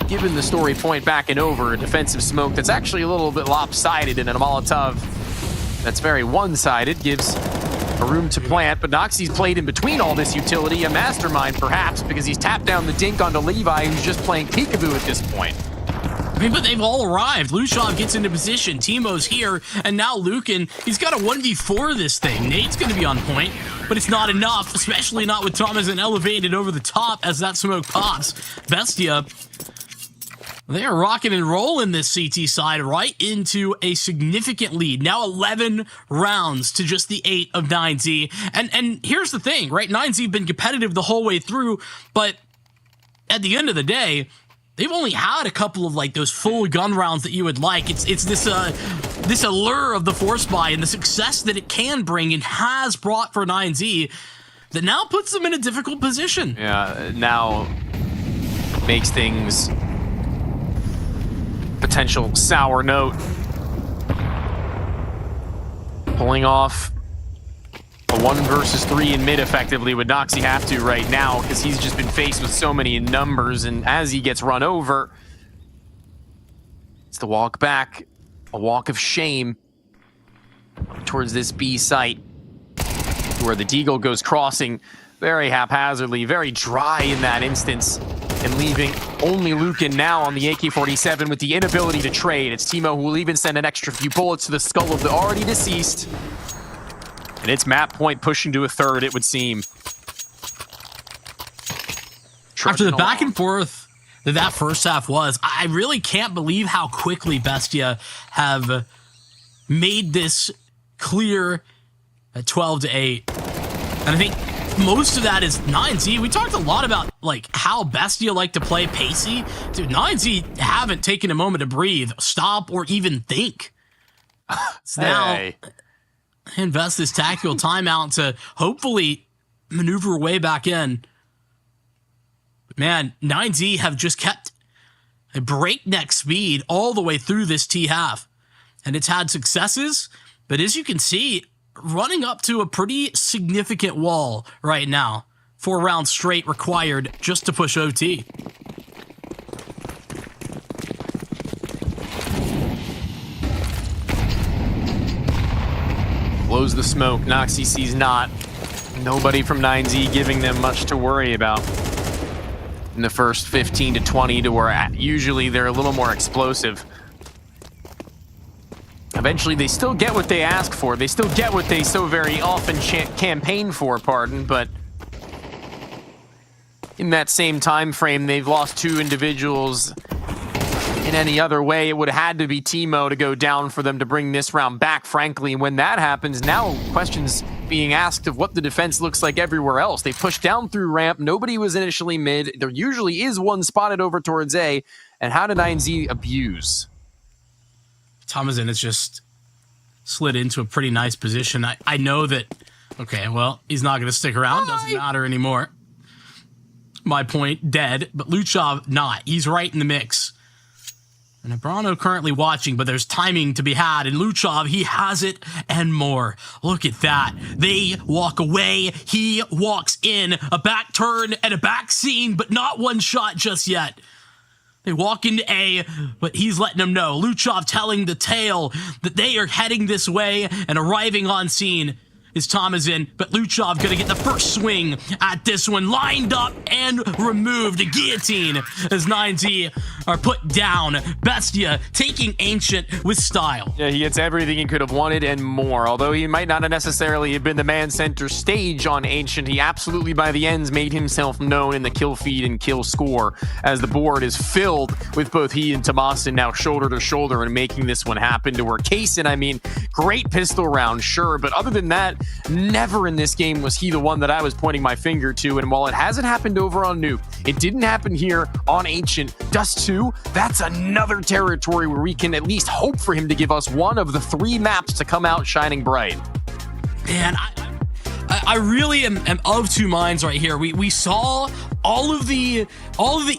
Speaker 11: given the story point back and over. A defensive smoke that's actually a little bit lopsided, and a Molotov that's very one-sided gives a room to plant, but Noxie's played in between all this utility, a mastermind perhaps, because he's tapped down the dink onto Levi, who's just playing peekaboo at this point.
Speaker 12: I mean, but they've all arrived. Lushov gets into position. Timo's here, and now Lukin, he's got a 1v4 this thing. Nate's going to be on point, but it's not enough, especially not with Thomas and elevated over the top as that smoke pops. Bestia, they are rocking and rolling this CT side right into a significant lead. Now 11 rounds to just the 8 of 9Z. And here's the thing, right? 9Z been competitive the whole way through, but at the end of the day, they've only had a couple of like those full gun rounds that you would like. It's this allure of the force buy and the success that it can bring and has brought for 9Z that now puts them in a difficult position.
Speaker 11: Yeah, now makes things potential sour note. Pulling off a 1 versus 3 in mid effectively would Noxie have to right now because he's just been faced with so many numbers, and as he gets run over, it's the walk back, a walk of shame towards this B site where the Deagle goes crossing very haphazardly, very dry in that instance, and leaving only Lukin now on the AK-47 with the inability to trade. It's Timo who will even send an extra few bullets to the skull of the already deceased. And it's map point pushing to a third, it would seem.
Speaker 12: After the back and forth that first half was, I really can't believe how quickly Bestia have made this clear at 12-8. And I think most of that is 9Z. We talked a lot about like how Bestia like to play pacey. Dude, 9Z haven't taken a moment to breathe, stop, or even think. So now invest this tactical timeout to hopefully maneuver way back in. But man, 9Z have just kept a breakneck speed all the way through this T half. And it's had successes, but as you can see, running up to a pretty significant wall right now. 4 rounds straight required just to push OT.
Speaker 11: Blows the smoke. Noxie sees not. Nobody from 9Z giving them much to worry about in the first 15 to 20 to where usually they're a little more explosive. Eventually, they still get what they ask for. They still get what they so very often campaign for, but in that same time frame, they've lost 2 individuals. In any other way, it would have had to be Timo to go down for them to bring this round back, frankly. And when that happens, now questions being asked of what the defense looks like everywhere else. They pushed down through ramp. Nobody was initially mid. There usually is one spotted over towards A. And how did 9Z abuse?
Speaker 12: Thomason has just slid into a pretty nice position. I know that, okay, well, he's not going to stick around. Doesn't matter anymore. My point, dead. But Luchov, not. He's right in the mix. And Abrano currently watching, but there's timing to be had. And Luchov, he has it and more. Look at that. They walk away. He walks in. A back turn and a back scene, but not one shot just yet. They walk into A, but he's letting them know. Luchov telling the tale that they are heading this way, and arriving on scene is Thomason, but Luchov gonna get the first swing at this one. Lined up and removed. A guillotine as 9Z are put down. Bestia taking Ancient with style.
Speaker 11: Yeah, he gets everything he could have wanted and more. Although he might not have necessarily have been the man center stage on Ancient, he absolutely by the ends made himself known in the kill feed and kill score as the board is filled with both he and Tomasin now shoulder to shoulder and making this one happen to where Kaysen, I mean, great pistol round, sure, but other than that, never in this game was he the one that I was pointing my finger to. And while it hasn't happened over on Nuke, it didn't happen here on Ancient. Dust 2, that's another territory where we can at least hope for him to give us one of the 3 maps to come out shining bright.
Speaker 12: Man, I really am of two minds right here. We saw all of the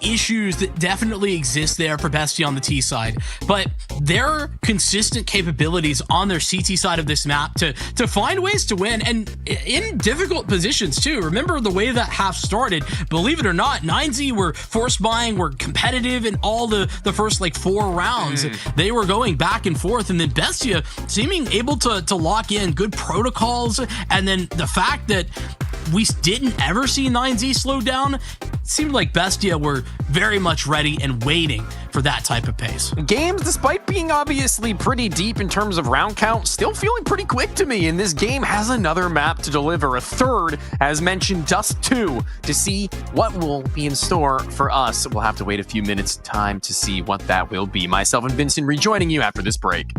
Speaker 12: issues that definitely exist there for Bestia on the T side, but their consistent capabilities on their CT side of this map to find ways to win, and in difficult positions too. Remember the way that half started. Believe it or not, 9Z were force buying, were competitive in all the first like 4 rounds. They were going back and forth, and then Bestia seeming able to lock in good protocols, and then the fact that we didn't ever see 9Z slow down, it seemed like Bestia were very much ready and waiting for that type of pace.
Speaker 11: Games, despite being obviously pretty deep in terms of round count, still feeling pretty quick to me, and this game has another map to deliver, a third, as mentioned, Dust 2, to see what will be in store for us. We'll have to wait a few minutes time to see what that will be. Myself and Vincent rejoining you after this break.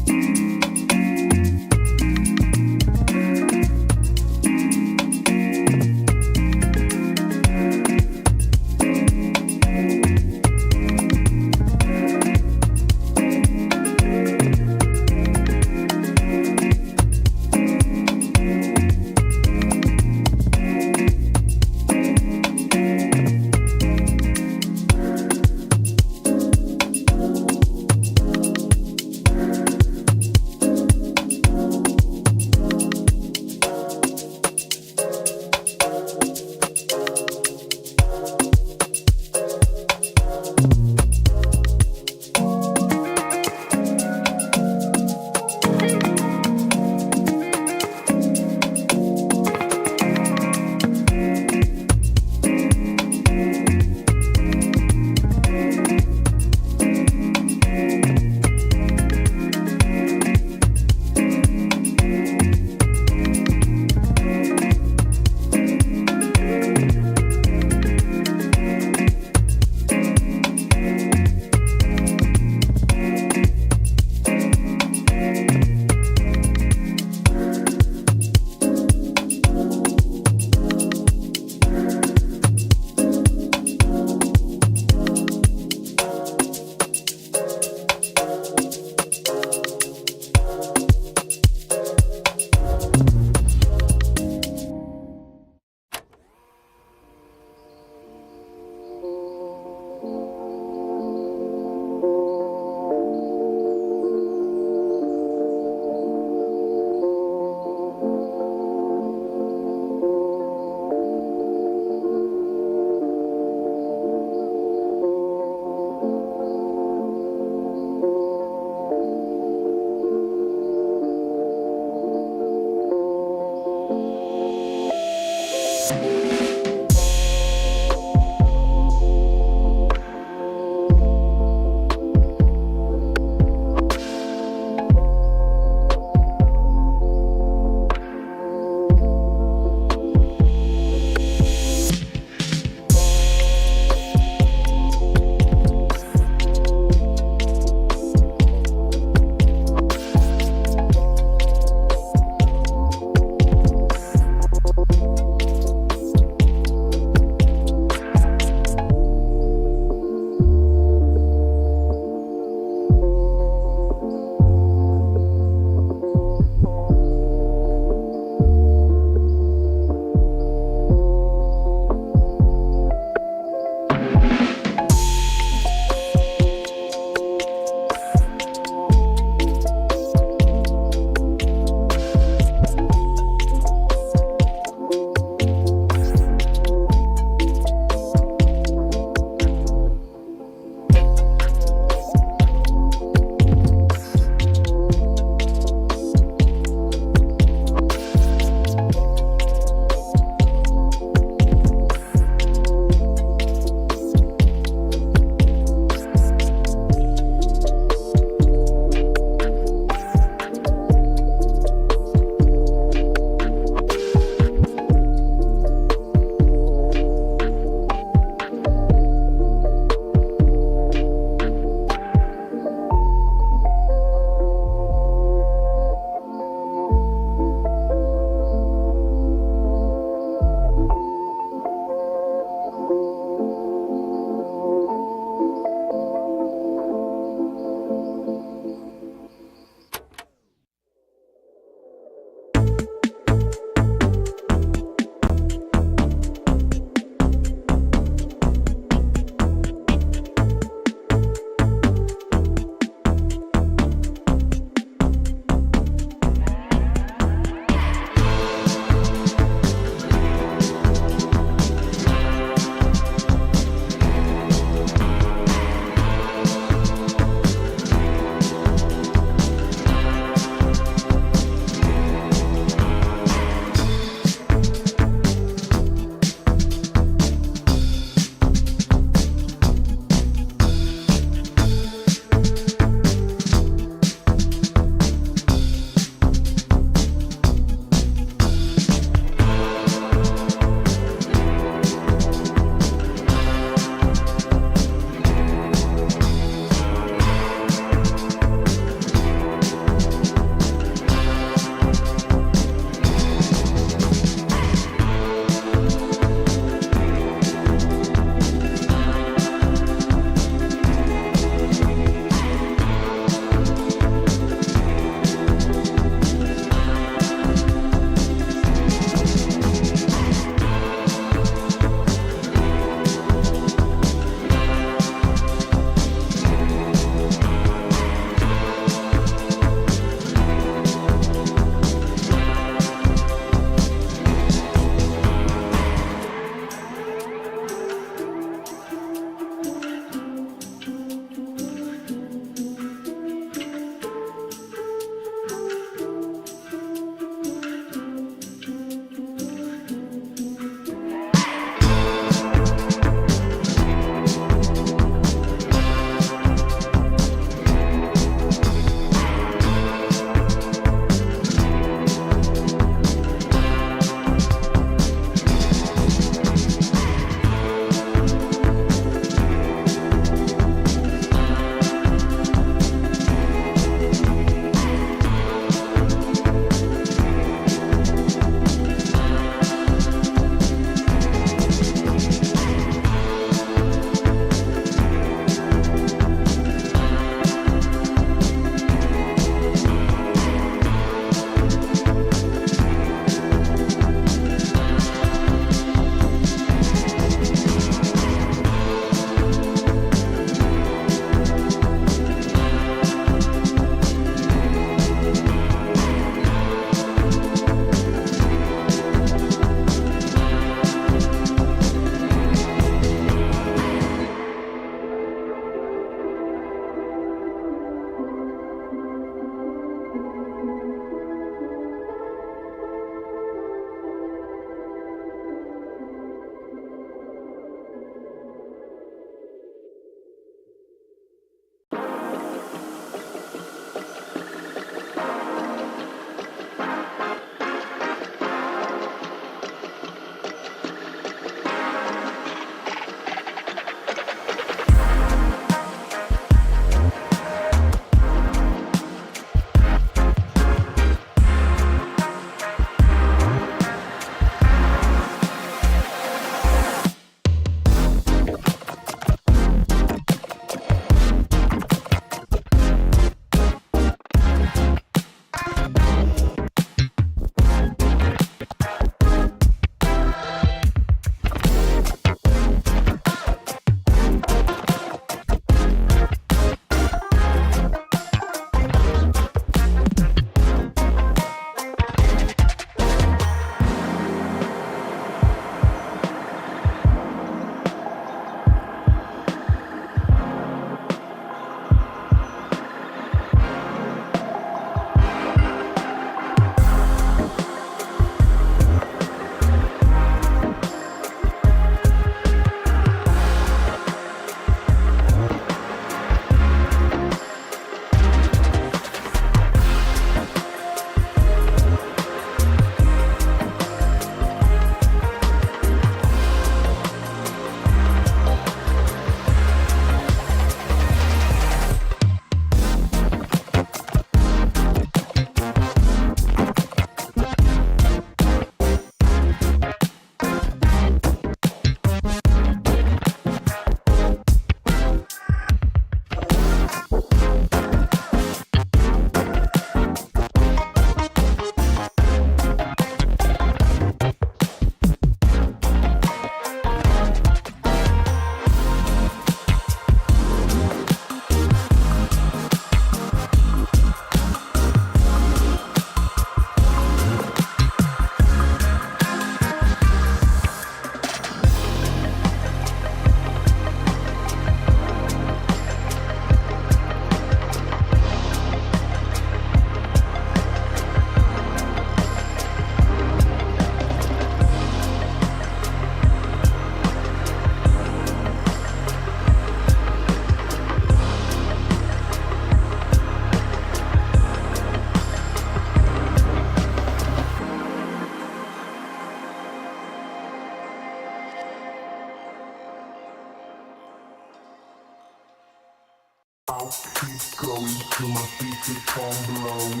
Speaker 17: I'll keep going till my feet become blown.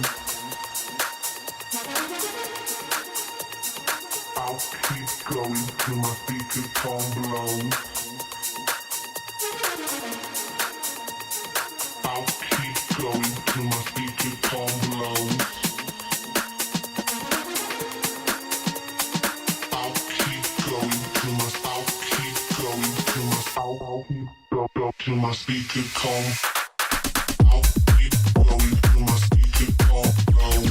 Speaker 17: I'll keep going till my feet become blown. I'll keep going till my feet become blown. I'll keep going till my till my feet become. I'll keep going till my feet become blown.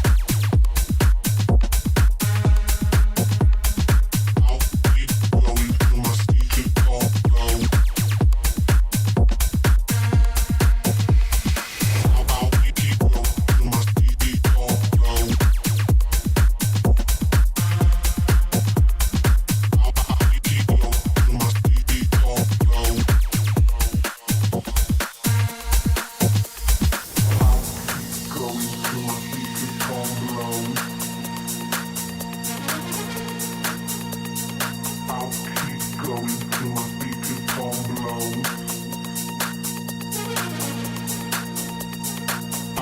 Speaker 17: I'll keep going till my feet become blown. I'll keep going till my feet become blown.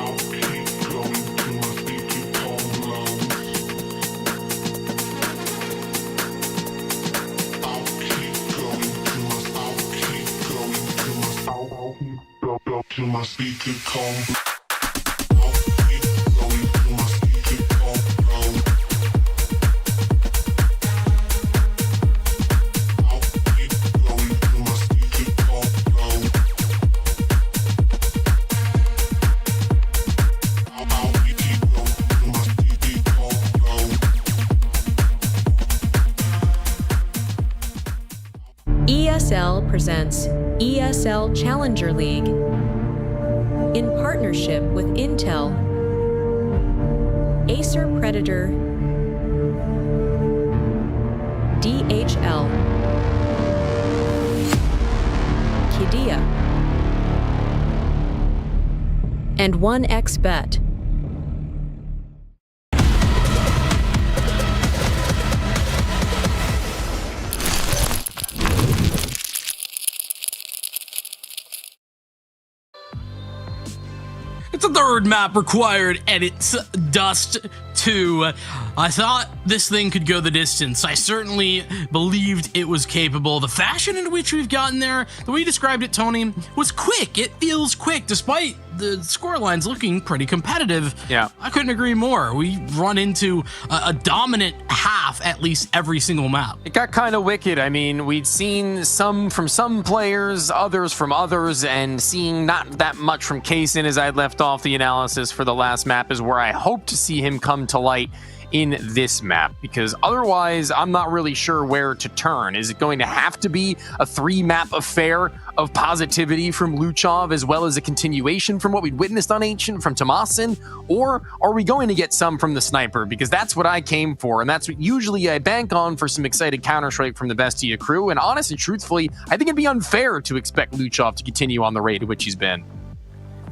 Speaker 17: I'll keep going till my feet become blown. Till my feet become. I'll keep going till my feet become blown. I'll keep going till my feet become blown. I'll keep going till my feet become blown.
Speaker 10: ESL presents ESL Challenger League in partnership with Intel, Acer Predator, DHL, Qiddiya, and 1xBet.
Speaker 12: It's a third map required, and it's Dust 2. I thought this thing could go the distance. I certainly believed it was capable. The fashion in which we've gotten there, the way you described it, Tony, was quick. It feels quick, despite the scorelines looking pretty competitive.
Speaker 11: Yeah.
Speaker 12: I couldn't agree more. We run into a dominant half at least every single map.
Speaker 11: It got kind of wicked. I mean, we'd seen some from some players, others from others, and seeing not that much from Kaysen as I'd left off the analysis for the last map is where I hope to see him come to light in this map, because otherwise I'm not really sure where to turn. Is it going to have to be a 3-map affair of positivity from Luchov, as well as a continuation from what we'd witnessed on Ancient from Tomasin, or are we going to get some from the Sniper? Because that's what I came for, and that's what usually I bank on for some excited Counter-Strike from the Bestia crew, and honestly, truthfully, I think it'd be unfair to expect Luchov to continue on the rate at which he's been.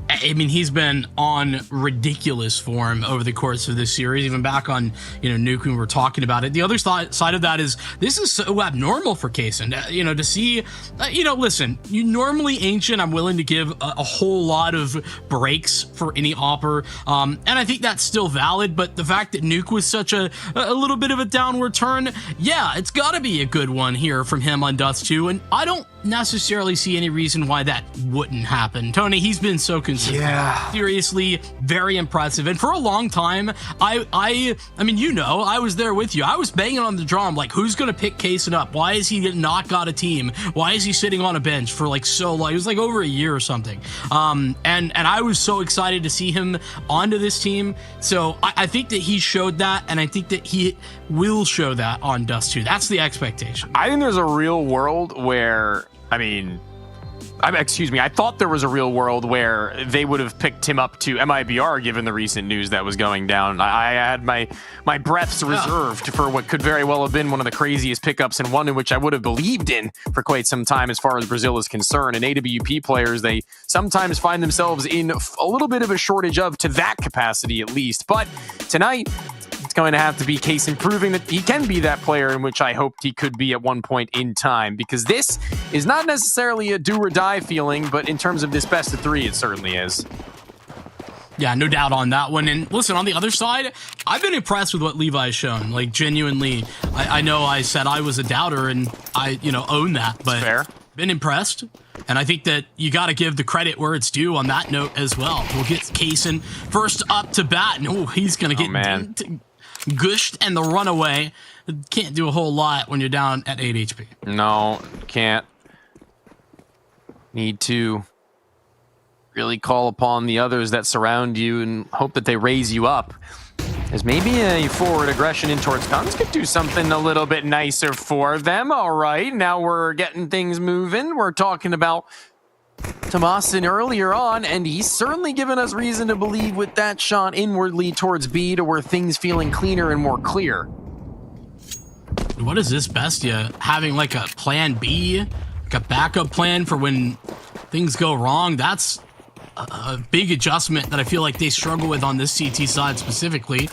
Speaker 12: I mean, he's been on ridiculous form over the course of this series, even back on, Nuke when we're talking about it. The other side of that is this is so abnormal for Kaysen, to see, listen, you normally Ancient, I'm willing to give a whole lot of breaks for any Opper, and I think that's still valid, but the fact that Nuke was such a little bit of a downward turn, yeah, it's got to be a good one here from him on Dust 2, and I don't necessarily see any reason why that wouldn't happen. Tony, he's been so consistent.
Speaker 11: Yeah.
Speaker 12: Seriously, very impressive. And for a long time, I mean, I was there with you. I was banging on the drum, like, who's going to pick Kaysen up? Why is he not got a team? Why is he sitting on a bench for like so long? It was like over a year or something. And I was so excited to see him onto this team. So I think that he showed that, and I think that he will show that on Dust 2. That's the expectation.
Speaker 11: I think there's a real world where, I thought there was a real world where they would have picked him up to MIBR given the recent news that was going down. I had my breaths reserved for what could very well have been one of the craziest pickups, and one in which I would have believed in for quite some time as far as Brazil is concerned. And AWP players, they sometimes find themselves in a little bit of a shortage of, to that capacity at least. But tonight, going to have to be Kaysen proving that he can be that player in which I hoped he could be at one point in time, because this is not necessarily a do or die feeling, but in terms of this best of 3, it certainly is.
Speaker 12: Yeah, no doubt on that one. And listen, on the other side, I've been impressed with what Levi's shown. Like, genuinely, I know I said I was a doubter, and I, own that, but
Speaker 11: fair.
Speaker 12: Been impressed. And I think that you got to give the credit where it's due on that note as well. We'll get Kaysen first up to bat, and he's going to get gushed and the runaway. Can't do a whole lot when you're down at 8 HP.
Speaker 11: No, can't. Need to really call upon the others that surround you and hope that they raise you up. As maybe a forward aggression in towards Guns could do something a little bit nicer for them. All right, now we're getting things moving. We're talking about Tomasin earlier on, and he's certainly given us reason to believe with that shot inwardly towards B to where things feeling cleaner and more clear.
Speaker 12: What is this Bestia? Having like a plan B, like a backup plan for when things go wrong? That's a big adjustment that I feel like they struggle with on this CT side specifically.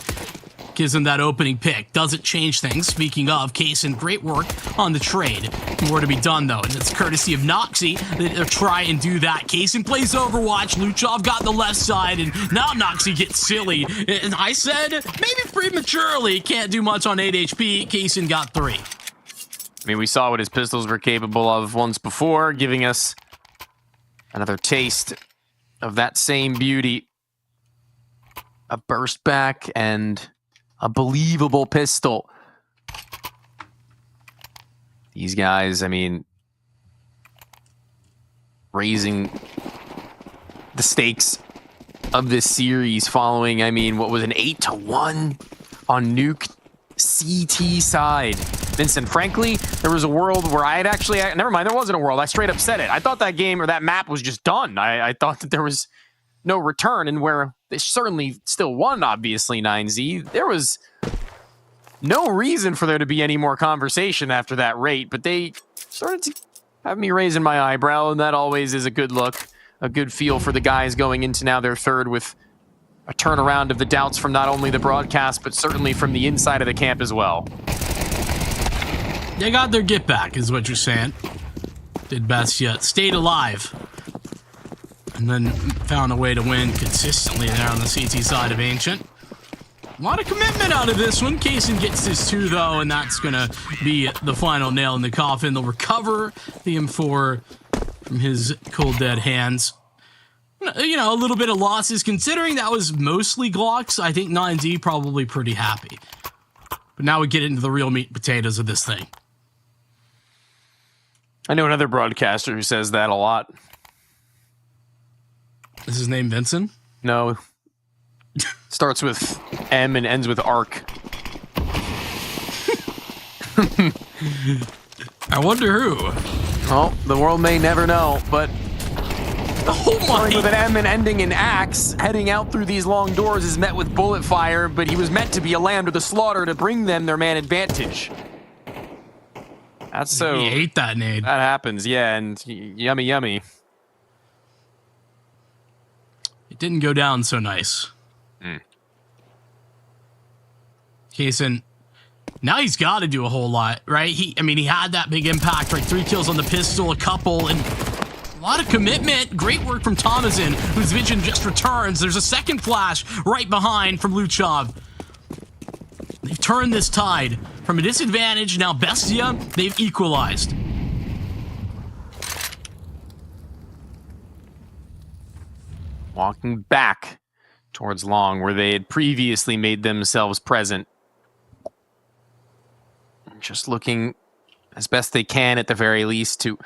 Speaker 12: Gives them that opening pick. Doesn't change things. Speaking of, Kaysen, great work on the trade. More to be done, though, and it's courtesy of Noxie that try and do that. Kaysen plays Overwatch. Luchov got the left side, and now Noxie gets silly. And I said, maybe prematurely, can't do much on 8 HP. Kaysen got 3.
Speaker 11: I mean, we saw what his pistols were capable of once before, giving us another taste of that same beauty. A burst back and a believable pistol. These guys, I mean, raising the stakes of this series following, I mean, what was an 8-1 on Nuke CT side. Vincent, frankly, there was a world where I had actually, never mind, there wasn't a world. I straight up said it. I thought that game or that map was just done. I thought that there was no return, and where they certainly still won, obviously, 9Z, there was no reason for there to be any more conversation after that rate, but they started to have me raising my eyebrow, and that always is a good look, a good feel for the guys going into now their third with a turnaround of the doubts from not only the broadcast, but certainly from the inside of the camp as well.
Speaker 12: They got their get back, is what you're saying. Did Bestia, stayed alive, and then found a way to win consistently there on the CT side of Ancient. A lot of commitment out of this one. Kaysen gets his 2, though, and that's going to be the final nail in the coffin. They'll recover the M4 from his cold, dead hands. You know, a little bit of losses. Considering that was mostly Glocks, I think 9Z probably pretty happy. But now we get into the real meat and potatoes of this thing.
Speaker 11: I know another broadcaster who says that a lot.
Speaker 12: Is his name Vincent?
Speaker 11: No. Starts with M and ends with ARC.
Speaker 12: I wonder who.
Speaker 11: Well, the world may never know, but
Speaker 12: oh my!
Speaker 11: Starting with an M and ending in Axe, heading out through these long doors is met with bullet fire, but he was meant to be a lamb to the slaughter to bring them their man advantage. That's so...
Speaker 12: He ate that nade.
Speaker 11: That happens, yeah, and yummy, yummy.
Speaker 12: It didn't go down so nice. Kaysen, now he's got to do a whole lot, right? He had that big impact, right? 3 kills on the pistol, a couple, and a lot of commitment. Great work from Thomasin, whose vision just returns. There's a second flash right behind from Luchov. They've turned this tide from a disadvantage. Now Bestia, they've equalized.
Speaker 11: Walking back towards Long, where they had previously made themselves present. Just looking as best they can, at the very least, to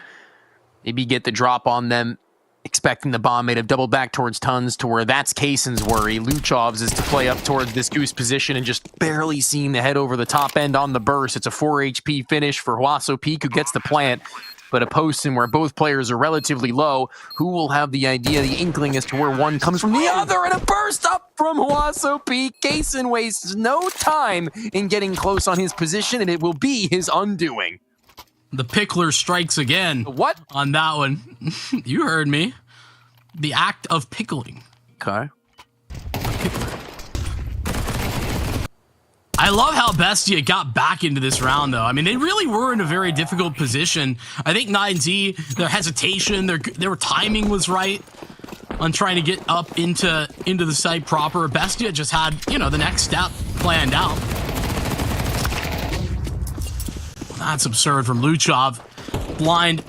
Speaker 11: maybe get the drop on them, expecting the bomb made of double back towards Tons, to where that's Kaysen's worry. Luchov's is to play up towards this goose position and just barely seeing the head over the top end on the burst. It's a 4 HP finish for Huaso Peak, who gets the plant, but a post in where both players are relatively low. Who will have the idea, the inkling as to where one comes from the other, and a burst up from Huaso Peak. Kaysen wastes no time in getting close on his position, and it will be his undoing.
Speaker 12: The pickler strikes again.
Speaker 11: What?
Speaker 12: On that one. You heard me. The act of pickling.
Speaker 11: Okay.
Speaker 12: I love how Bestia got back into this round, though. I mean, they really were in a very difficult position. I think 9Z, their hesitation, their timing was right on trying to get up into the site proper. Bestia just had, you know, the next step planned out. That's absurd from Luchov. Blind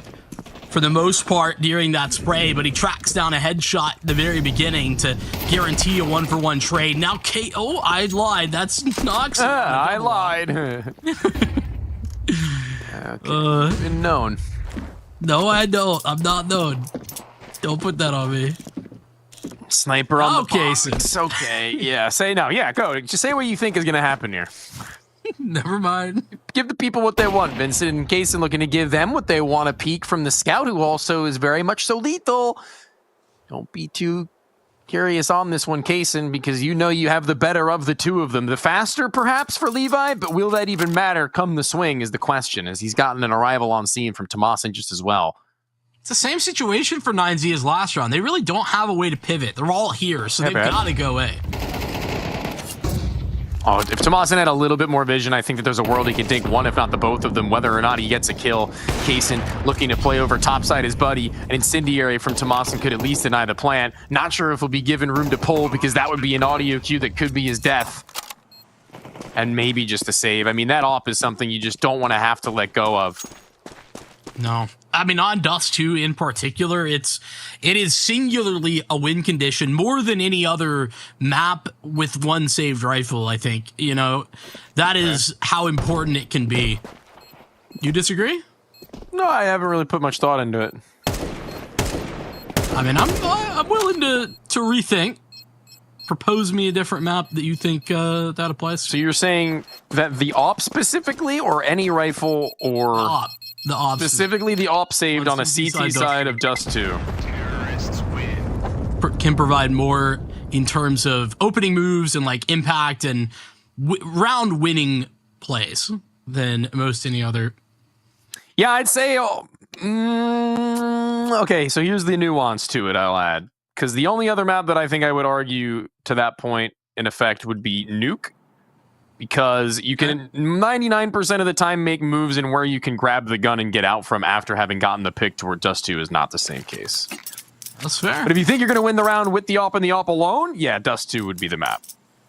Speaker 12: for the most part during that spray, but he tracks down a headshot at the very beginning to guarantee a 1-for-1 trade. Now KO, I lied. That's Nox.
Speaker 11: I lied. Been known.
Speaker 12: No, I don't. I'm not known. Don't put that on me.
Speaker 11: Sniper on the
Speaker 12: box.
Speaker 11: It's okay. Yeah, say no. Yeah, go. Just say what you think is going to happen here.
Speaker 12: Never mind.
Speaker 11: Give the people what they want, Vincent. And Kaysen looking to give them what they want, a peek from the scout, who also is very much so lethal. Don't be too curious on this one, Kaysen, because you know you have the better of the two of them. The faster, perhaps, for Levi, but will that even matter come the swing is the question, as he's gotten an arrival on scene from Tomasin just as well.
Speaker 12: It's the same situation for 9Z as last round. They really don't have a way to pivot. They're all here, so they've got to go A.
Speaker 11: Oh, if Tomasin had a little bit more vision, I think that there's a world he can take one, if not the both of them, whether or not he gets a kill. Kaysen looking to play over topside his buddy. An incendiary from Tomasin could at least deny the plant. Not sure if he'll be given room to pull, because that would be an audio cue that could be his death. And maybe just a save. I mean, that op is something you just don't want to have to let go of.
Speaker 12: No. I mean, on Dust 2 in particular, it is singularly a win condition more than any other map with one saved rifle, I think. You know, that is how important it can be. You disagree?
Speaker 11: No, I haven't really put much thought into it.
Speaker 12: I mean, I'm willing to rethink. Propose me a different map that you think that applies to.
Speaker 11: So you're saying that the op specifically, or any rifle, or...
Speaker 12: The op.
Speaker 11: Specifically the op saved on a CT side of Dust 2.
Speaker 12: Can provide more in terms of opening moves and like impact and round winning plays than most any other.
Speaker 11: Yeah, I'd say... okay, so here's the nuance to it, I'll add. Because the only other map that I think I would argue to that point, in effect, would be Nuke. Because you can 99% of the time make moves in where you can grab the gun and get out from after having gotten the pick, to where Dust 2 is not the same case.
Speaker 12: That's fair.
Speaker 11: But if you think you're going to win the round with the op and the op alone, yeah, Dust 2 would be the map.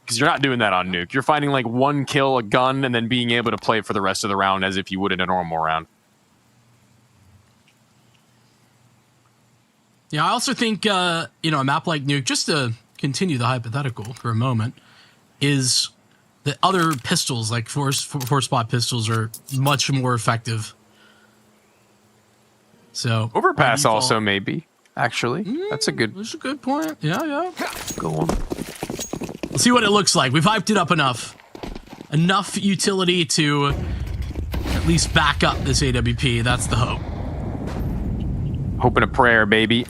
Speaker 11: Because you're not doing that on Nuke. You're finding like one kill, a gun, and then being able to play for the rest of the round as if you would in a normal round.
Speaker 12: Yeah, I also think, a map like Nuke, just to continue the hypothetical for a moment, is... the other pistols, like four spot pistols, are much more effective. So
Speaker 11: overpass also maybe. Actually, that's a good
Speaker 12: point. Yeah.
Speaker 11: Go on.
Speaker 12: Let's see what it looks like. We've hyped it up enough utility to at least back up this AWP. That's the hope.
Speaker 11: Hope and a prayer, baby.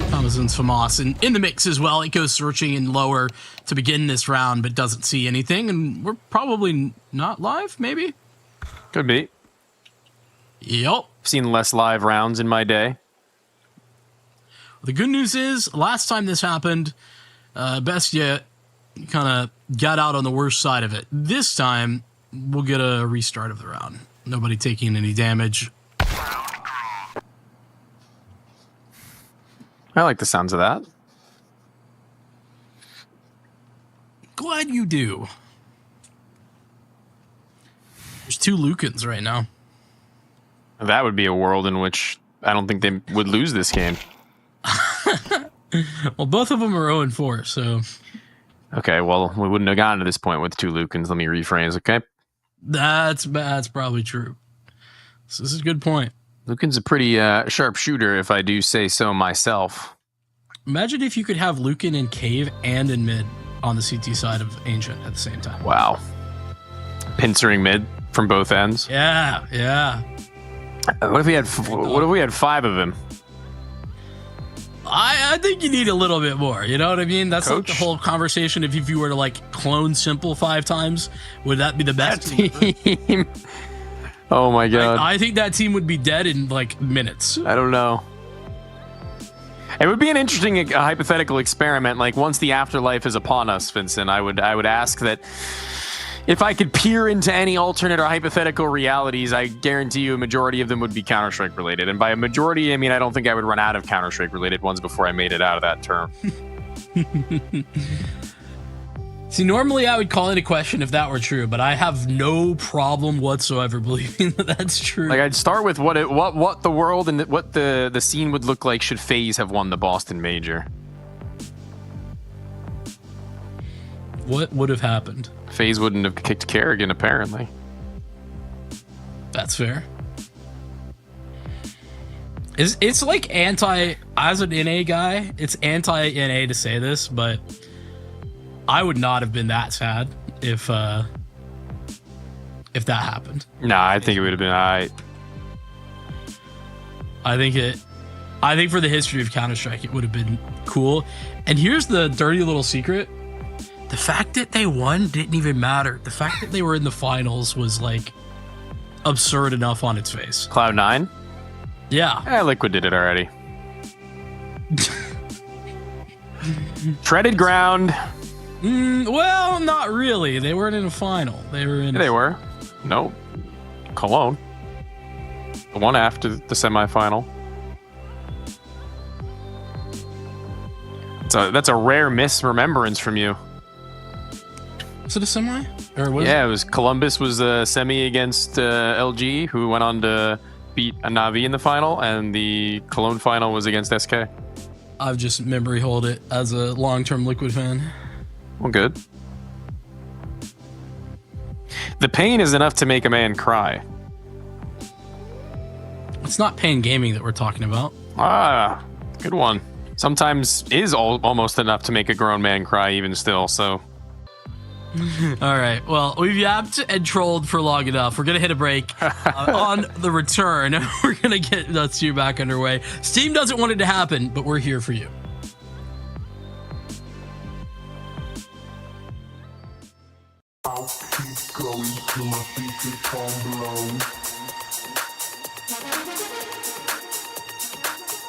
Speaker 12: Thomason's FAMAS and in the mix as well. It goes searching in lower to begin this round, but doesn't see anything, and we're probably not live, maybe?
Speaker 11: Could be.
Speaker 12: Yep.
Speaker 11: Seen less live rounds in my day.
Speaker 12: The good news is, last time this happened, Bestia kind of got out on the worst side of it. This time, we'll get a restart of the round. Nobody taking any damage.
Speaker 11: I like the sounds of that.
Speaker 12: Glad you do. There's 2 Lukens right now.
Speaker 11: That would be a world in which I don't think they would lose this game.
Speaker 12: Well, both of them are 0-4, so...
Speaker 11: Okay, well, we wouldn't have gotten to this point with 2 Lukens. Let me rephrase, okay?
Speaker 12: That's probably true. So this is a good point.
Speaker 11: Luken's a pretty sharp shooter, if I do say so myself.
Speaker 12: Imagine if you could have Luken in cave and in mid on the CT side of Ancient at the same time.
Speaker 11: Wow. Pincering mid from both ends.
Speaker 12: Yeah.
Speaker 11: What if we had 5 of him?
Speaker 12: I think you need a little bit more. You know what I mean? That's like the whole conversation. If you were to like clone Simple 5 times, would that be the best
Speaker 11: team? Oh my god.
Speaker 12: I think that team would be dead in like minutes.
Speaker 11: I don't know. It would be an interesting hypothetical experiment. Like once the afterlife is upon us, Vincent, I would ask that if I could peer into any alternate or hypothetical realities, I guarantee you a majority of them would be Counter-Strike related. And by a majority, I mean I don't think I would run out of Counter-Strike related ones before I made it out of that term.
Speaker 12: See, normally I would call it a question if that were true, but I have no problem whatsoever believing that that's true.
Speaker 11: Like I'd start with what the world and what the scene would look like should FaZe have won the Boston Major.
Speaker 12: What would have happened?
Speaker 11: FaZe wouldn't have kicked Kerrigan, apparently.
Speaker 12: That's fair. It's like as an NA guy, it's anti-NA to say this, but I would not have been that sad if that happened.
Speaker 11: Nah, I think it would have been alright.
Speaker 12: I think for the history of Counter-Strike, it would have been cool. And here's the dirty little secret. The fact that they won didn't even matter. The fact that they were in the finals was like absurd enough on its face.
Speaker 11: Cloud9?
Speaker 12: Yeah.
Speaker 11: Liquid did it already. Treaded ground.
Speaker 12: Well, not really. They weren't in a final. They were in.
Speaker 11: They were. No. Cologne. The one after the semifinal. That's a rare misremembrance from you.
Speaker 12: Was it a semi? Or was
Speaker 11: it was Columbus was a semi against LG, who went on to beat a Na'Vi in the final, and the Cologne final was against SK.
Speaker 12: I've just memory hold it as a long-term Liquid fan.
Speaker 11: Well, good. The pain is enough to make a man cry.
Speaker 12: It's not pain gaming that we're talking about.
Speaker 11: Ah, good one. Sometimes is almost enough to make a grown man cry even still, so...
Speaker 12: All right. Well, we've yapped and trolled for long enough. We're going to hit a break. On the return, we're going to get Nuts2 back underway. Steam doesn't want it to happen, but we're here for you.
Speaker 17: I'll keep going till my feet become blown.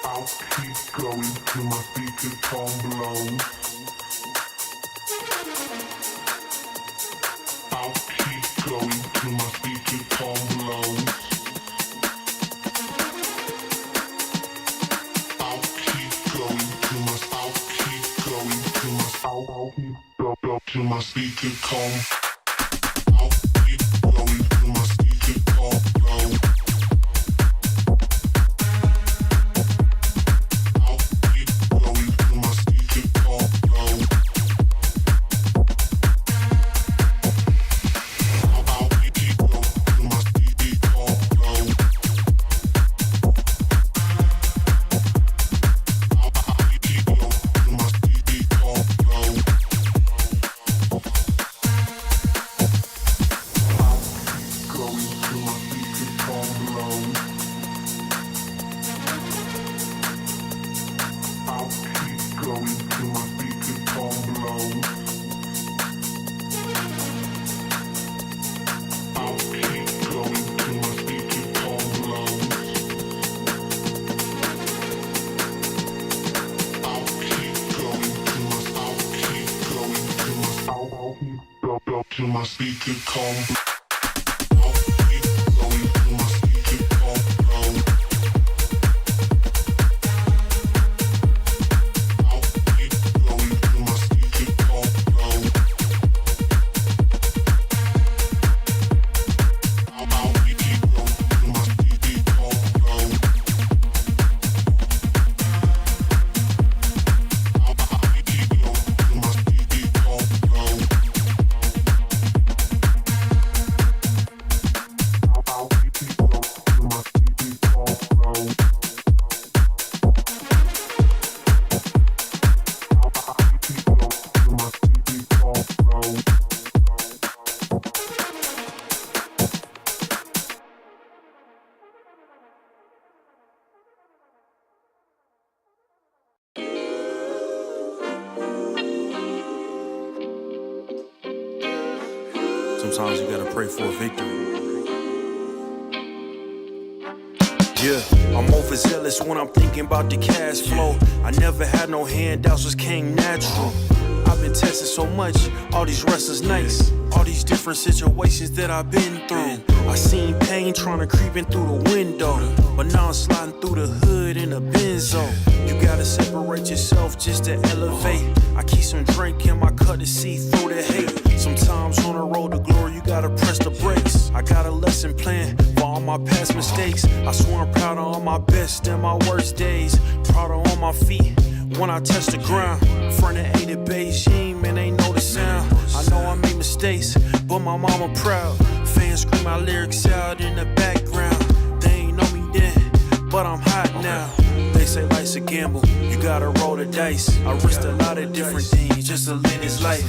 Speaker 17: I'll keep going till my feet become blown. I'll keep going till my feet become blown. I'll keep going till my till my feet become. I'll keep going till my feet become blown. I'll keep going till my feet become blown. Till my feet become. I'll keep going till my feet become blown. I'll keep going till my feet become blown. I'll keep going till my feet become blown. I'll keep going till my feet become blown.
Speaker 1: Sometimes you gotta pray for a victory. Yeah, I'm overzealous when I'm thinking about the cash flow. I never had no handouts, just came natural. I've been tested so much, all these wrestlers nice. All these different situations that I've been through. I seen pain trying to creep in through the window, but now I'm sliding through the hood in a benzo. You gotta separate yourself just to elevate. I keep some drink in my cup to see through the hate. Sometimes on the road to glory, you gotta press the brakes. I got a lesson plan for all my past mistakes. I swear I'm proud of all my best and my worst days. Proud of all my feet when I touch the ground. Front of 8 at Beijing, man, ain't know the sound. I know I made mistakes, but my mama proud. Fans scream my lyrics out in the background. They ain't know me then, but I'm hot now. They say life's a gamble, you gotta roll the dice. I risked a lot of different things just to live this life.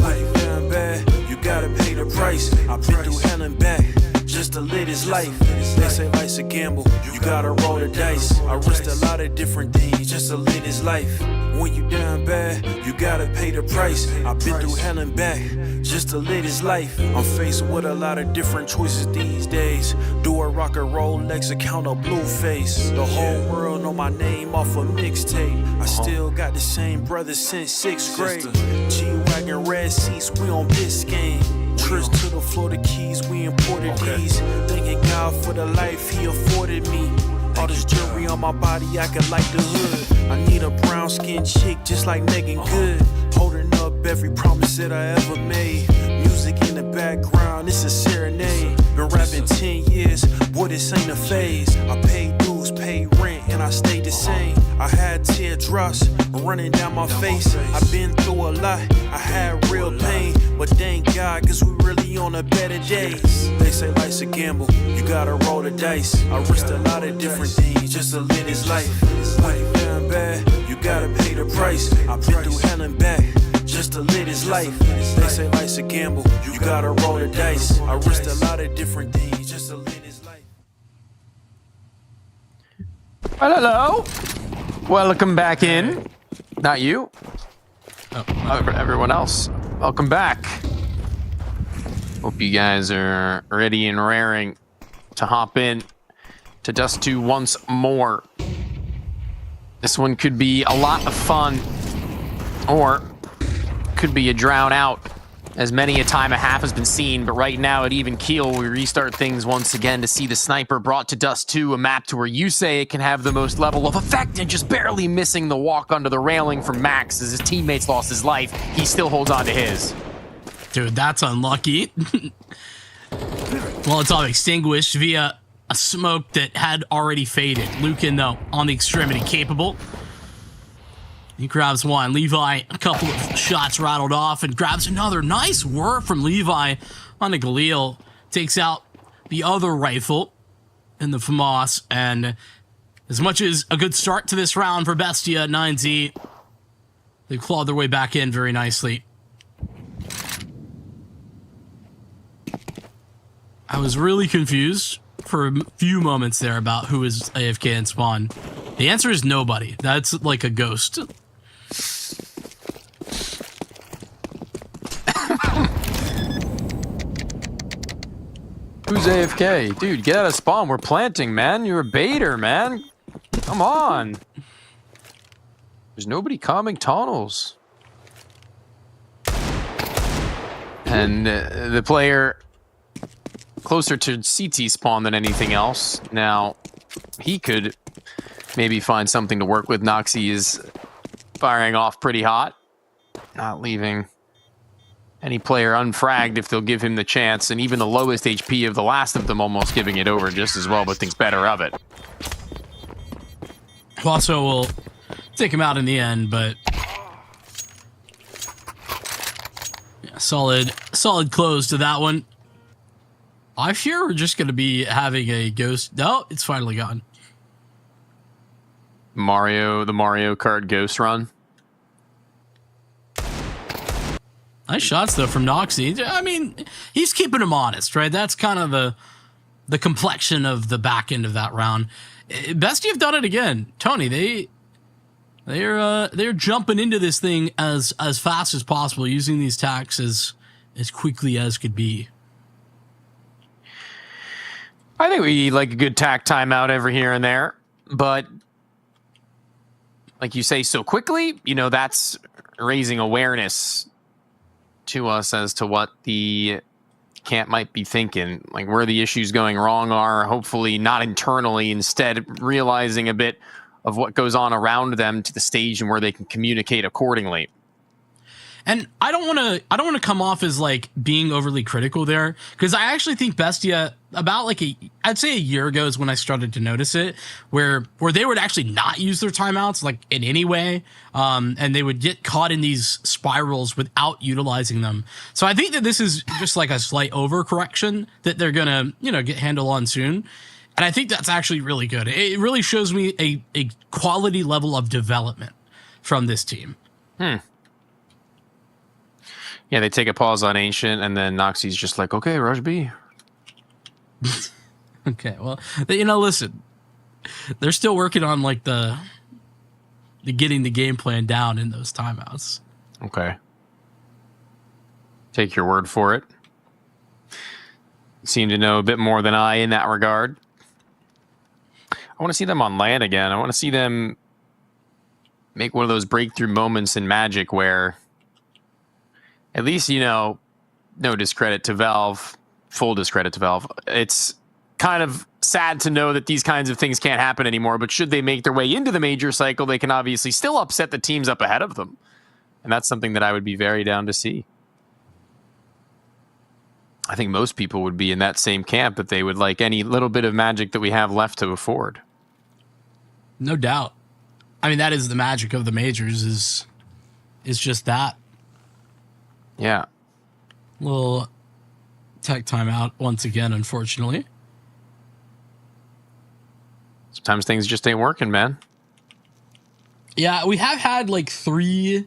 Speaker 1: Life down bad, you gotta pay the price. I've been through hell and back just to live this life. They say life's a gamble, you gotta roll the dice. I risked a lot of different things just to live this life. When you down bad, you gotta pay the price. I've been through hell and back just to live this life. I'm faced with a lot of different choices these days. Do a rock and roll Lex account of Blueface. The whole world know my name off a mixtape. I still got the same brothers since 6th grade. G-Wagon red seats, we on Biscayne. Trips to the Florida Keys, we imported these. Thanking God for the life he afforded me. All this jewelry on my body, I could light the hood. I need a brown skinned chick just like Megan Good. Holding up every promise that I ever made. Music in the background, it's a serenade. Been rapping 10 years, boy, this ain't a phase. I paid dues, paid rent, and I stayed the same. I had teardrops running down my face. I've been through a lot, I had real pain. But thank God, cause we really on a better days. They say life's a gamble, you gotta roll the dice. I risked a lot of different things just to live this life. Life down bad, you gotta pay the price. I've been through hell and back just to live this life. They say life's a gamble, you gotta roll the dice. I risked a lot of different things just to live this life.
Speaker 11: Hello. Welcome back in. Not you. Everyone else. Welcome back. Hope you guys are ready and raring to hop in to Dust 2 once more. This one could be a lot of fun, or could be a drown out, as many a time a half has been seen. But right now at even keel, we restart things once again to see the sniper brought to Dust 2, a map to where you say it can have the most level of effect, and just barely missing the walk under the railing from Max as his teammates lost his life. He still holds on to his.
Speaker 12: Dude, that's unlucky. Well, it's all extinguished via a smoke that had already faded. Lucan, though, on the extremity, capable. He grabs one. Levi, a couple of shots rattled off, and grabs another. Nice work from Levi on the Galil. Takes out the other rifle in the FAMAS, and as much as a good start to this round for Bestia 9Z, they clawed their way back in very nicely. I was really confused for a few moments there about who is AFK in spawn. The answer is nobody. That's like a ghost.
Speaker 11: Who's AFK? Dude, get out of spawn. We're planting, man. You're a baiter, man. Come on. There's nobody calming tunnels. And the player closer to CT spawn than anything else. Now, he could maybe find something to work with. Noxy is firing off pretty hot. Not leaving any player unfragged if they'll give him the chance. And even the lowest HP of the last of them almost giving it over just as well, but thinks better of it.
Speaker 12: Also, we'll take him out in the end, but yeah, solid close to that one. I fear we're just going to be having a ghost. No, it's finally gone.
Speaker 11: The Mario Kart ghost run.
Speaker 12: Nice shots, though, from Noxy. I mean, he's keeping him honest, right? That's kind of the complexion of the back end of that round. Bestia have done it again. Tony, they're jumping into this thing as fast as possible, using these tacks as quickly as could be.
Speaker 11: I think we like a good tack timeout every here and there, but like you say so quickly, that's raising awareness to us as to what the camp might be thinking, like where the issues going wrong are, hopefully not internally, instead realizing a bit of what goes on around them to the stage and where they can communicate accordingly.
Speaker 12: And I don't want to come off as like being overly critical there, because I actually think Bestia about I'd say a year ago is when I started to notice it, where they would actually not use their timeouts like in any way, and they would get caught in these spirals without utilizing them. So I think that this is just like a slight overcorrection that they're gonna get handle on soon. And I think that's actually really good. It really shows me a quality level of development from this team.
Speaker 11: Yeah, they take a pause on Ancient, and then Noxie's just like, okay, Rush B.
Speaker 12: Okay, well, listen, they're still working on like the getting the game plan down in those timeouts.
Speaker 11: Okay. Take your word for it. Seem to know a bit more than I in that regard. I want to see them on land again. I want to see them make one of those breakthrough moments in Magic where at least, no discredit to Valve, full discredit to Valve. It's kind of sad to know that these kinds of things can't happen anymore, but should they make their way into the major cycle, they can obviously still upset the teams up ahead of them. And that's something that I would be very down to see. I think most people would be in that same camp, that they would like any little bit of Magic that we have left to afford.
Speaker 12: No doubt. I mean, that is the magic of the majors, is just that.
Speaker 11: Yeah.
Speaker 12: Little tech timeout once again, unfortunately.
Speaker 11: Sometimes things just ain't working, man.
Speaker 12: Yeah, we have had like three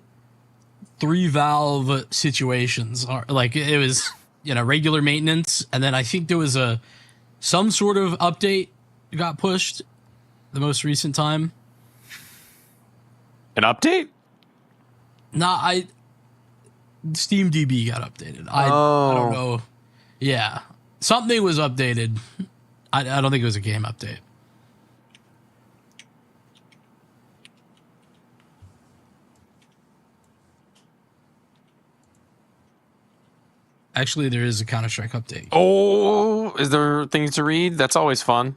Speaker 12: Valve situations. Like it was, regular maintenance, and then I think there was some sort of update got pushed the most recent time.
Speaker 11: An update?
Speaker 12: Nah, Steam DB got updated. I don't know. Yeah. Something was updated. I don't think it was a game update. Actually, there is a Counter-Strike update.
Speaker 11: Oh, is there things to read? That's always fun.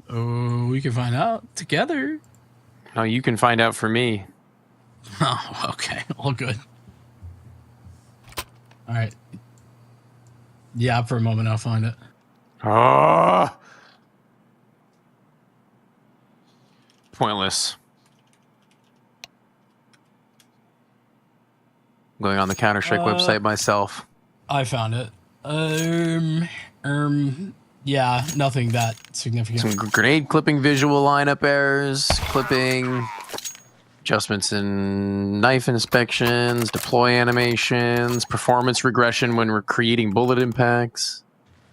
Speaker 12: Oh, we can find out together.
Speaker 11: No, you can find out for me.
Speaker 12: Oh, okay. All good. All right. Yeah, for a moment, I'll find it.
Speaker 11: Pointless. I'm going on the Counter-Strike website myself.
Speaker 12: I found it. Yeah, nothing that significant.
Speaker 11: Some grenade clipping visual lineup errors, clipping, adjustments in knife inspections, deploy animations, performance regression when we're creating bullet impacts.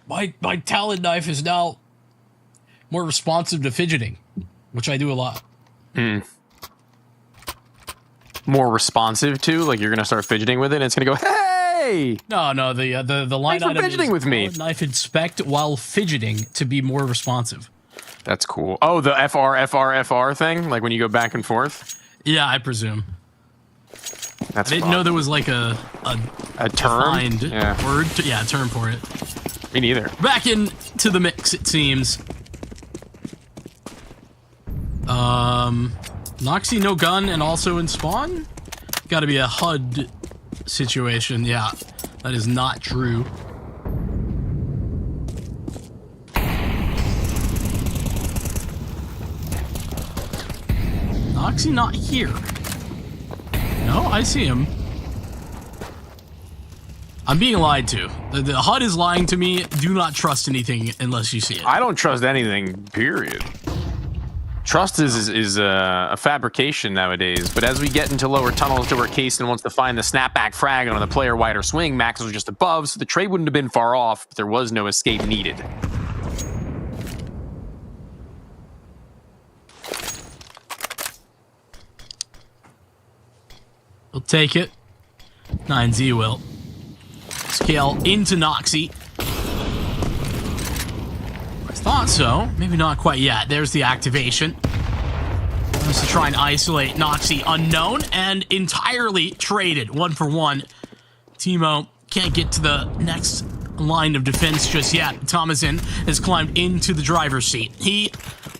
Speaker 12: My talent knife is now more responsive to fidgeting, which I do a lot.
Speaker 11: More responsive to, like you're gonna start fidgeting with it, and it's gonna go, hey!
Speaker 12: No, the line item
Speaker 11: fidgeting
Speaker 12: is
Speaker 11: with me.
Speaker 12: Knife inspect while fidgeting to be more responsive.
Speaker 11: That's cool. Oh, the FR thing, like when you go back and forth.
Speaker 12: Yeah, I presume.
Speaker 11: That's
Speaker 12: I didn't know there was like a
Speaker 11: term,
Speaker 12: word. A term for it.
Speaker 11: Me neither.
Speaker 12: Back into the mix, it seems. Noxie no gun and also in spawn? Got to be a HUD situation. Yeah, that is not true. Noxie not here. No, I see him. I'm being lied to. The HUD is lying to me. Do not trust anything unless you see it.
Speaker 11: I don't trust anything, period. Trust is a fabrication nowadays, but as we get into lower tunnels to where Kaysen wants to find the snapback frag on the player wider swing, Max was just above, so the trade wouldn't have been far off, but there was no escape needed.
Speaker 12: We'll take it. 9Z will. Scale into Noxie. Thought so. Maybe not quite yet. There's the activation. Just to try and isolate Noxie. Unknown and entirely traded. 1-for-1. Teemo can't get to the next line of defense just yet. Thomason has climbed into the driver's seat. He,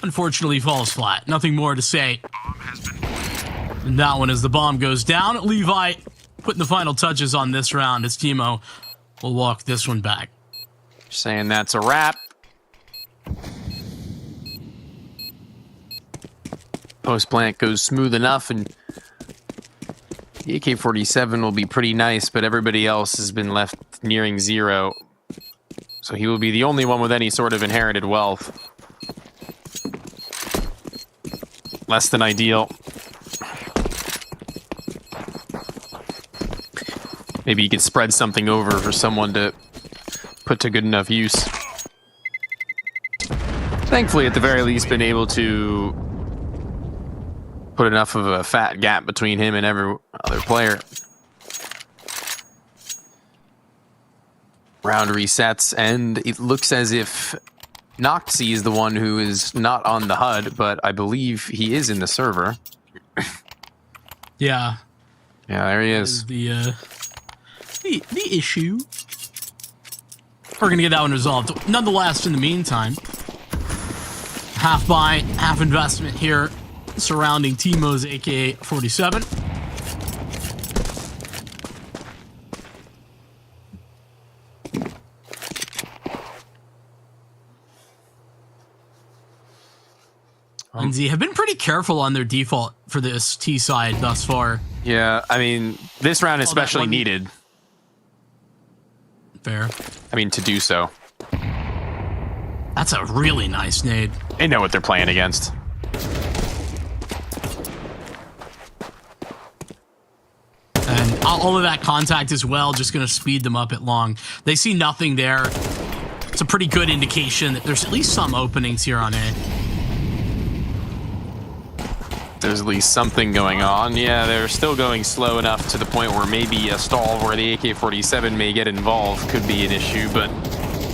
Speaker 12: unfortunately, falls flat. Nothing more to say. And that one as the bomb goes down. Levi putting the final touches on this round as Teemo will walk this one back.
Speaker 11: Saying that's a wrap. Post plant goes smooth enough, and the AK-47 will be pretty nice, but everybody else has been left nearing zero. So he will be the only one with any sort of inherited wealth. Less than ideal. Maybe you could spread something over for someone to put to good enough use. Thankfully, at the very least, been able to put enough of a fat gap between him and every other player. Round resets, and it looks as if Noxie is the one who is not on the HUD, but I believe he is in the server.
Speaker 12: Yeah.
Speaker 11: Yeah, there he is.
Speaker 12: The issue. We're going to get that one resolved. Nonetheless, in the meantime, half buy, half investment here surrounding Teemo's AK-47. Lindsay have been pretty careful on their default for this T side thus far.
Speaker 11: Yeah, I mean, this round especially needed.
Speaker 12: Fair.
Speaker 11: I mean, to do so.
Speaker 12: That's a really nice nade.
Speaker 11: They know what they're playing against.
Speaker 12: And all of that contact as well, just going to speed them up at long. They see nothing there. It's a pretty good indication that there's at least some openings here on A.
Speaker 11: There's at least something going on. Yeah, they're still going slow enough to the point where maybe a stall where the AK-47 may get involved could be an issue, but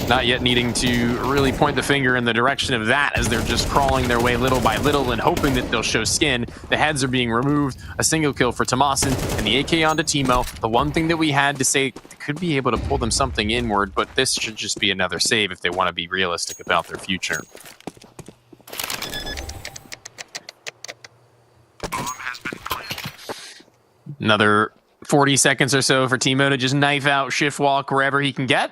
Speaker 11: not yet needing to really point the finger in the direction of that as they're just crawling their way little by little and hoping that they'll show skin. The heads are being removed. A single kill for Tomasin and the AK onto Teemo. The one thing that we had to say could be able to pull them something inward, but this should just be another save if they want to be realistic about their future. Another 40 seconds or so for Teemo to just knife out shift walk wherever he can get.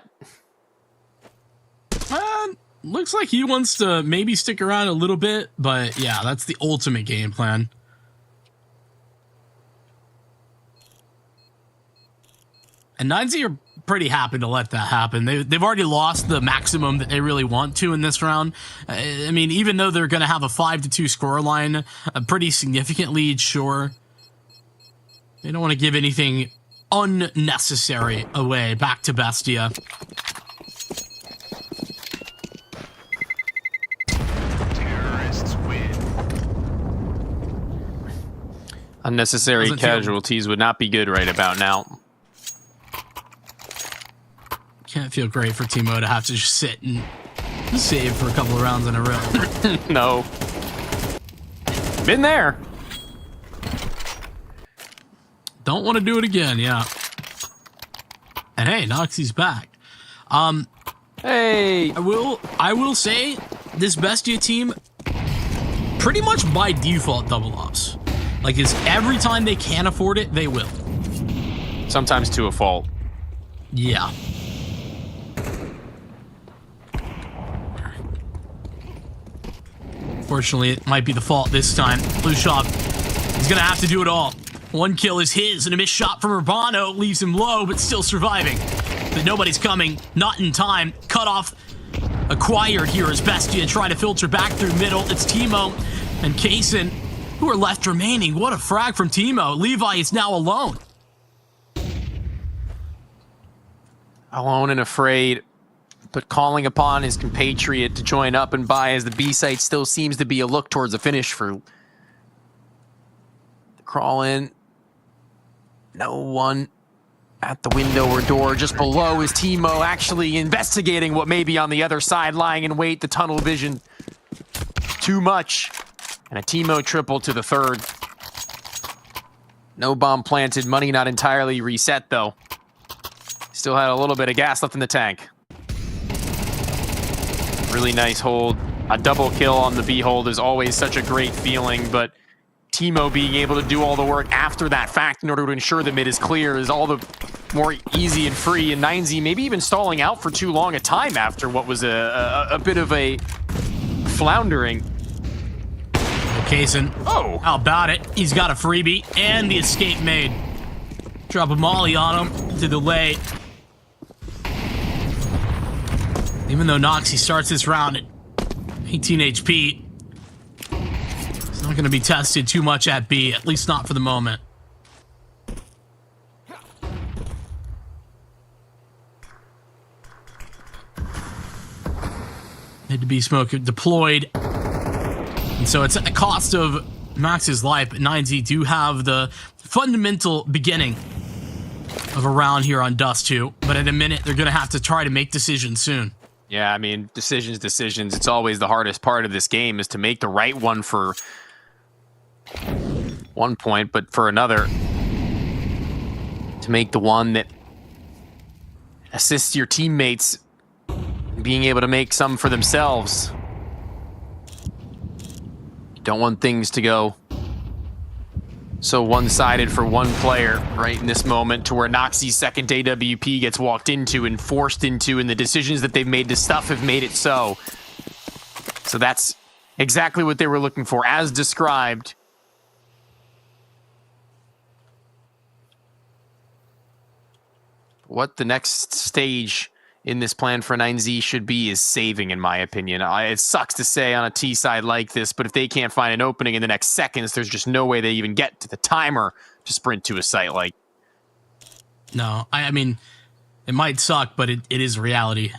Speaker 12: Looks like he wants to maybe stick around a little bit, but yeah, that's the ultimate game plan. And 9Z are pretty happy to let that happen. They've already lost the maximum that they really want to in this round. I mean, even though they're going to have a 5-2 scoreline, a pretty significant lead, sure. They don't want to give anything unnecessary away. Back to Bestia.
Speaker 11: Unnecessary casualties would not be good right about now.
Speaker 12: Can't feel great for Teemo to have to just sit and save for a couple of rounds in a row.
Speaker 11: No. Been there.
Speaker 12: Don't want to do it again, yeah. And hey, Noxie's back.
Speaker 11: Hey,
Speaker 12: I will say this Bestia team pretty much by default double ups. Like, is every time they can afford it, they will.
Speaker 11: Sometimes to a fault.
Speaker 12: Yeah. Fortunately, it might be the fault this time. Blue Shop is going to have to do it all. One kill is his, and a missed shot from Urbano leaves him low, but still surviving. But nobody's coming. Not in time. Cut off acquired here as Bestia try to filter back through middle. It's Teemo and Kaysen who are left remaining. What a frag from Teemo. Levi is now alone.
Speaker 11: Alone and afraid, but calling upon his compatriot to join up and buy as the B site still seems to be a look towards a finish for crawl in. No one at the window or door just below is Timo, actually investigating what may be on the other side, lying in wait. The tunnel vision too much. And a Timo triple to the third. No bomb planted, money not entirely reset though. Still had a little bit of gas left in the tank. Really nice hold. A double kill on the B hold is always such a great feeling, but Timo being able to do all the work after that fact in order to ensure the mid is clear is all the more easy and free. And 9Z maybe even stalling out for too long a time after what was a bit of a floundering.
Speaker 12: Kaysen.
Speaker 11: Oh.
Speaker 12: How about it? He's got a freebie and the escape made. Drop a molly on him to the lay. Even though Noxie starts this round at 18 HP, he's not going to be tested too much at B, at least not for the moment. Mid to B smoke deployed. And so it's at the cost of Max's life, but 9Z do have the fundamental beginning of a round here on Dust 2. But in a minute, they're going to have to try to make decisions soon.
Speaker 11: Yeah, I mean, decisions. It's always the hardest part of this game is to make the right one for one point, but for another, to make the one that assists your teammates in being able to make some for themselves. You don't want things to go so one-sided for one player right in this moment to where Noxie's second AWP gets walked into and forced into, and the decisions that they've made to stuff have made it so. So that's exactly what they were looking for, as described. What the next stage in this plan for 9Z should be is saving, in my opinion. It sucks to say on a T side like this, but if they can't find an opening in the next seconds, there's just no way they even get to the timer to sprint to a site like.
Speaker 12: No, I mean, it might suck, but it is reality.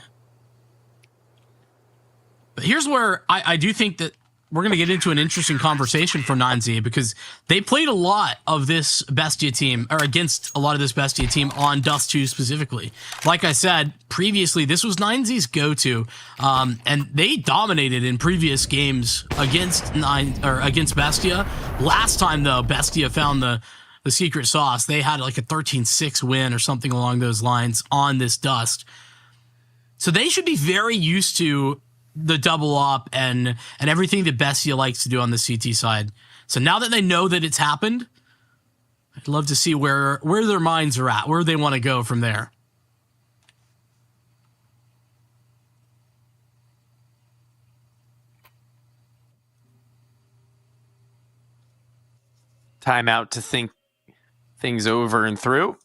Speaker 12: But here's where I do think that we're going to get into an interesting conversation for 9Z, because they played a lot of this Bestia team, or against a lot of this Bestia team on Dust 2 specifically. Like I said, previously, this was 9Z's go-to, and they dominated in previous games against Bestia. Last time, though, Bestia found the secret sauce. They had like a 13-6 win or something along those lines on this Dust. So they should be very used to the double up and everything that Bestia likes to do on the CT side. So now that they know that it's happened, I'd love to see where their minds are at, where they want to go from there.
Speaker 11: Timeout to think things over and through.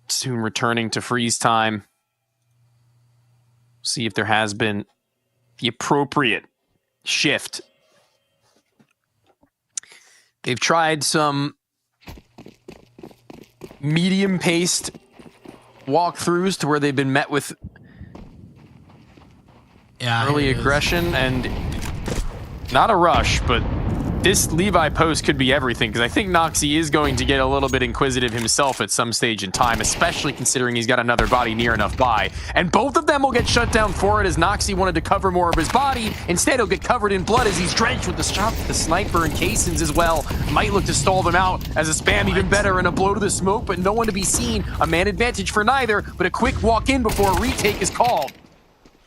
Speaker 11: Soon returning to freeze time. See if there has been the appropriate shift. They've tried some medium-paced walkthroughs to where they've been met with early aggression and not a rush, but this Levi post could be everything, because I think Noxie is going to get a little bit inquisitive himself at some stage in time, especially considering he's got another body near enough by. And both of them will get shut down for it, as Noxie wanted to cover more of his body. Instead, he'll get covered in blood as he's drenched with the shot. The sniper and Kaysens as well might look to stall them out as a spam even better and a blow to the smoke, but no one to be seen. A man advantage for neither, but a quick walk in before a retake is called.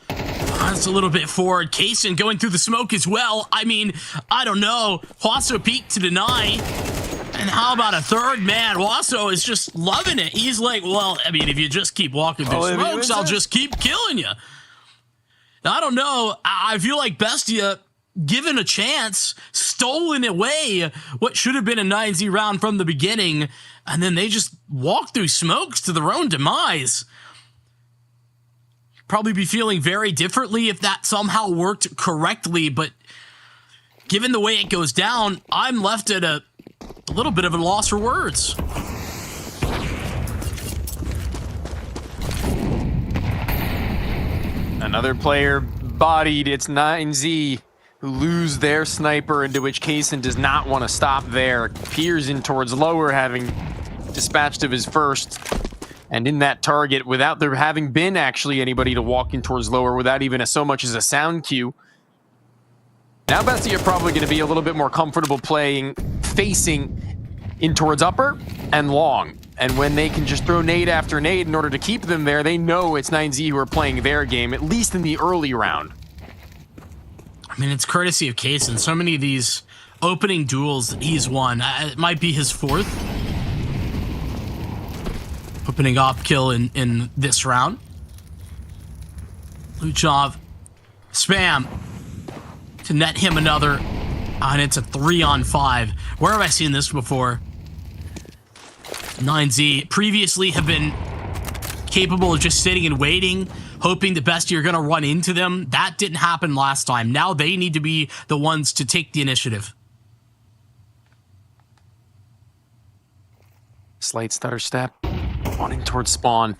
Speaker 12: That's a little bit forward. Kaysen going through the smoke as well. I mean, I don't know. Wasso peeked to deny. And how about a third man? Wasso is just loving it. He's like, well, I mean, if you just keep walking through smokes, I'll just keep killing you. I don't know. I feel like Bestia, given a chance, stolen away what should have been a 9Z round from the beginning, and then they just walk through smokes to their own demise. Probably be feeling very differently if that somehow worked correctly, but given the way it goes down, I'm left at a little bit of a loss for words.
Speaker 11: Another player bodied. It's 9Z who lose their sniper, into which Kaysen does not want to stop there. Peers in towards lower, having dispatched of his first. And in that target, without there having been actually anybody to walk in towards lower, without even so much as a sound cue. Now Bestia are probably going to be a little bit more comfortable facing in towards upper and long. And when they can just throw nade after nade in order to keep them there, they know it's 9Z who are playing their game, at least in the early round.
Speaker 12: I mean, it's courtesy of Kaysen. So many of these opening duels that he's won. It might be his 4th opening op kill in this round. Luchov, spam to net him another, and it's a 3-on-5. Where have I seen this before? 9Z previously have been capable of just sitting and waiting, hoping the Bestia are going to run into them. That didn't happen last time. Now they need to be the ones to take the initiative.
Speaker 11: Slight stutter step, running towards spawn.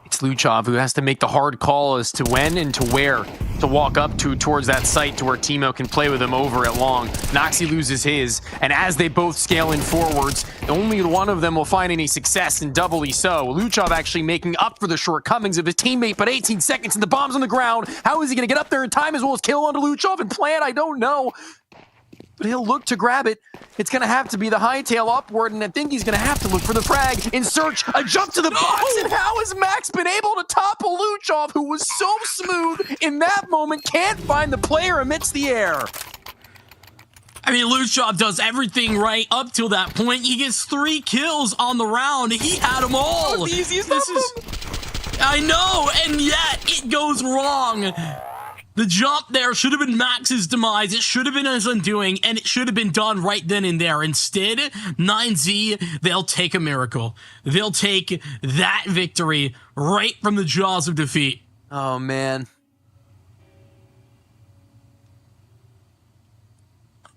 Speaker 11: It's Luchov who has to make the hard call as to when and to where to walk up towards that site to where Timo can play with him over at long. Noxy loses his, and as they both scale in forwards, only one of them will find any success, and doubly so. Luchov actually making up for the shortcomings of his teammate, but 18 seconds and the bomb's on the ground. How is he going to get up there in time as well as kill onto Luchov and plant? I don't know. But he'll look to grab it. It's going to have to be the hightail upward, and I think he's going to have to look for the frag in search. A jump to the box, and how has Max been able to topple Luchov, who was so smooth in that moment, can't find the player amidst the air?
Speaker 12: I mean, Luchov does everything right up till that point. He gets 3 kills on the round. He had them all.
Speaker 11: That was the easiest of them.
Speaker 12: I know, and yet it goes wrong. The jump there should have been Max's demise. It should have been his undoing, and it should have been done right then and there. Instead, 9Z, they'll take a miracle. They'll take that victory right from the jaws of defeat.
Speaker 11: Oh, man.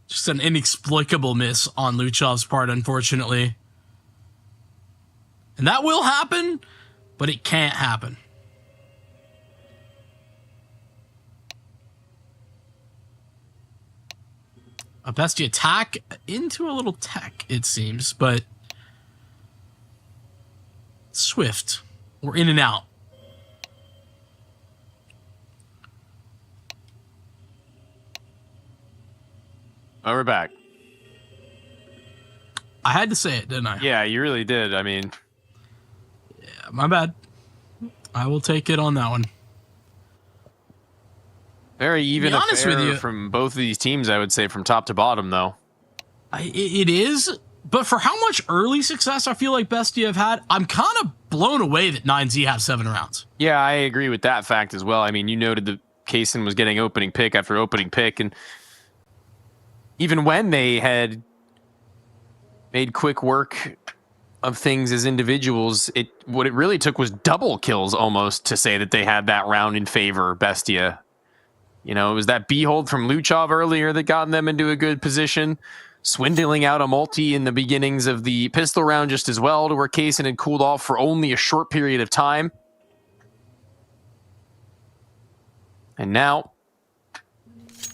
Speaker 12: Just an inexplicable miss on Luchov's part, unfortunately. And that will happen, but it can't happen. A Bestia attack into a little tech, it seems, but swift. We're in and out.
Speaker 11: Oh, we're back.
Speaker 12: I had to say it, didn't I?
Speaker 11: Yeah, you really did. I mean...
Speaker 12: Yeah, my bad. I will take it on that one.
Speaker 11: Very even
Speaker 12: To be honest
Speaker 11: affair
Speaker 12: with you,
Speaker 11: from both of these teams, I would say, from top to bottom, though.
Speaker 12: It is, but for how much early success I feel like Bestia have had, I'm kind of blown away that 9Z have 7 rounds.
Speaker 11: Yeah, I agree with that fact as well. I mean, you noted that Kaysen was getting opening pick after opening pick, and even when they had made quick work of things as individuals, what it really took was double kills almost to say that they had that round in favor, Bestia. You know, it was that B-hold from Luchov earlier that got them into a good position, swindling out a multi in the beginnings of the pistol round just as well, to where Kaysen had cooled off for only a short period of time. And now,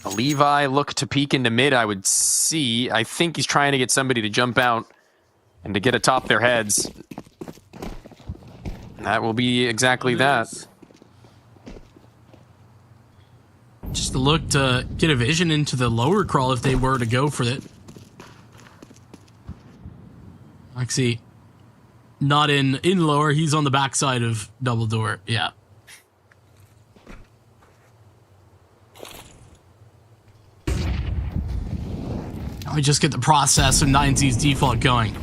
Speaker 11: a Levi look to peek into mid, I would see. I think he's trying to get somebody to jump out and to get atop their heads. And that will be exactly that.
Speaker 12: Just to look to get a vision into the lower crawl if they were to go for it. Actually, not in lower. He's on the backside of double door. Yeah. Now we just get the process of 9Z's default going.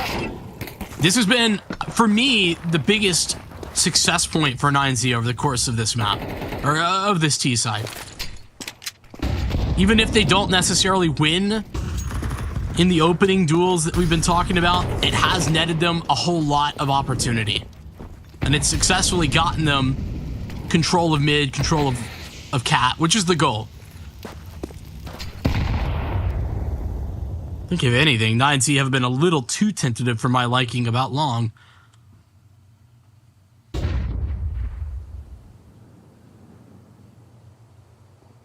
Speaker 12: This has been, for me, the biggest success point for 9Z over the course of this map, or of this T side. Even if they don't necessarily win in the opening duels that we've been talking about, it has netted them a whole lot of opportunity. And it's successfully gotten them control of mid, control of cat, which is the goal. I think if anything, 9Z have been a little too tentative for my liking about long.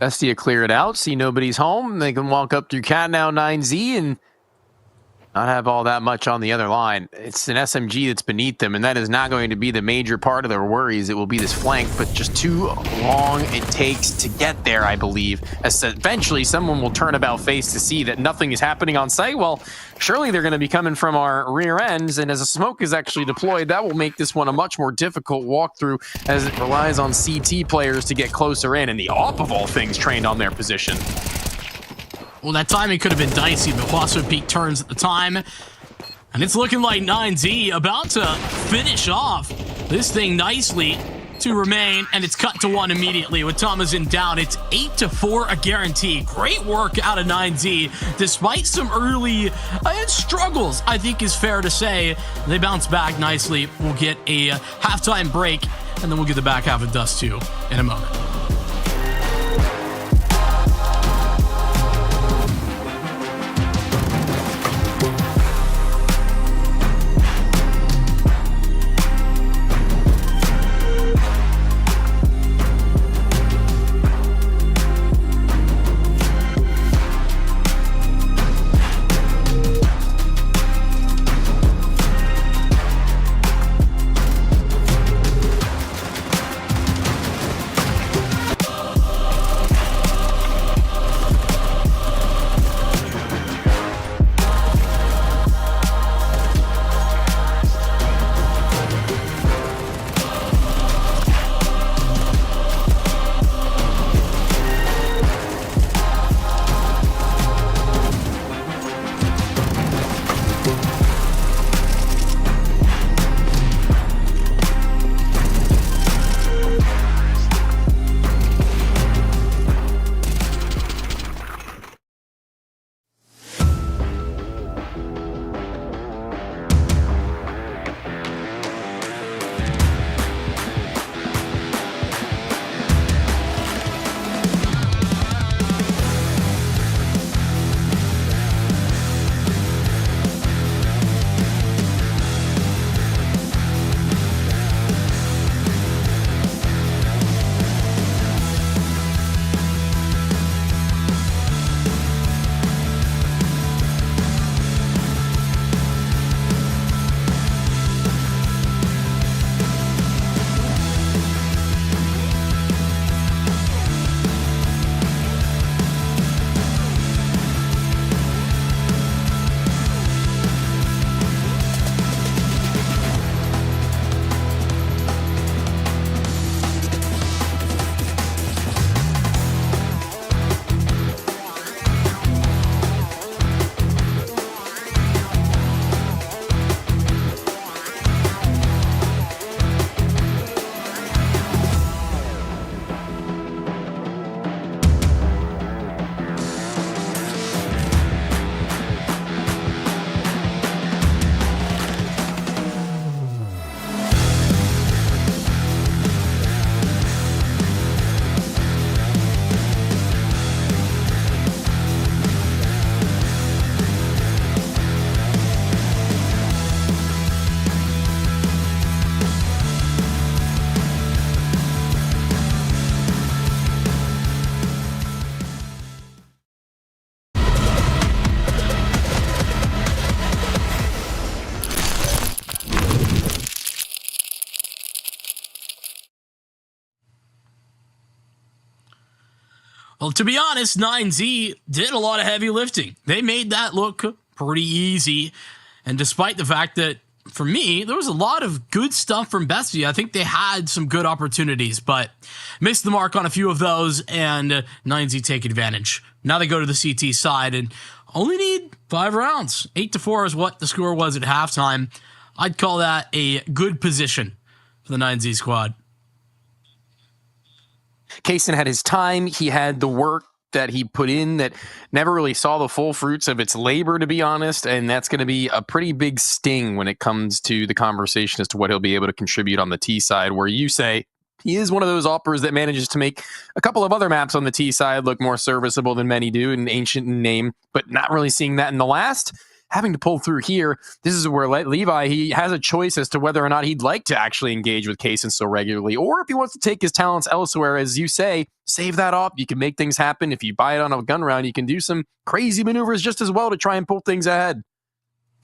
Speaker 11: Bestia clear it out, see nobody's home. They can walk up through Cat now 9Z and not have all that much on the other line. It's an SMG that's beneath them, and that is not going to be the major part of their worries. It will be this flank, but just too long it takes to get there, I believe. As eventually someone will turn about face to see that nothing is happening on site. Well, surely they're going to be coming from our rear ends, and as a smoke is actually deployed, that will make this one a much more difficult walkthrough as it relies on CT players to get closer in, and the AWP of all things trained on their position.
Speaker 12: Well, that timing could have been dicey, but Huaso Peak turns at the time. And it's looking like 9Z about to finish off this thing nicely to remain. And it's cut to 1 immediately with Thomason down. It's 8-4, a guarantee. Great work out of 9Z. Despite some early struggles, I think is fair to say. They bounce back nicely. We'll get a halftime break, and then we'll get the back half of Dust 2 in a moment. Well, to be honest, 9Z did a lot of heavy lifting. They made that look pretty easy. And despite the fact that, for me, there was a lot of good stuff from Bestia. I think they had some good opportunities, but missed the mark on a few of those, and 9Z take advantage. Now they go to the CT side and only need 5 rounds. 8-4 is what the score was at halftime. I'd call that a good position for the 9Z squad.
Speaker 11: Kaysen had his time. He had the work that he put in that never really saw the full fruits of its labor, to be honest. And that's going to be a pretty big sting when it comes to the conversation as to what he'll be able to contribute on the T side, where you say he is one of those operas that manages to make a couple of other maps on the T side look more serviceable than many do and ancient in name, but not really seeing that in the last. having to pull through here. This is where Levi, he has a choice as to whether or not he'd like to actually engage with Kaysen so regularly, or if he wants to take his talents elsewhere. As you say, save that up. You can make things happen. If you buy it on a gun round, you can do some crazy maneuvers just as well to try and pull things ahead.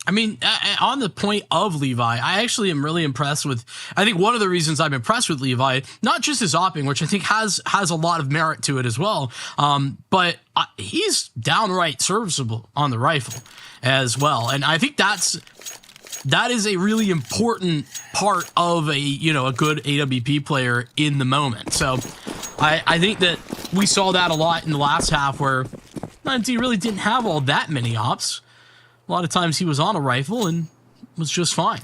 Speaker 12: I mean, on the point of Levi, I actually am really impressed with, I think one of the reasons I'm impressed with Levi, not just his opping, which I think has a lot of merit to it as well, but he's downright serviceable on the rifle as well. And I think that is a really important part of a good AWP player in the moment. So I think that we saw that a lot in the last half where 9Z really didn't have all that many ops. A lot of times he was on a rifle and was just fine.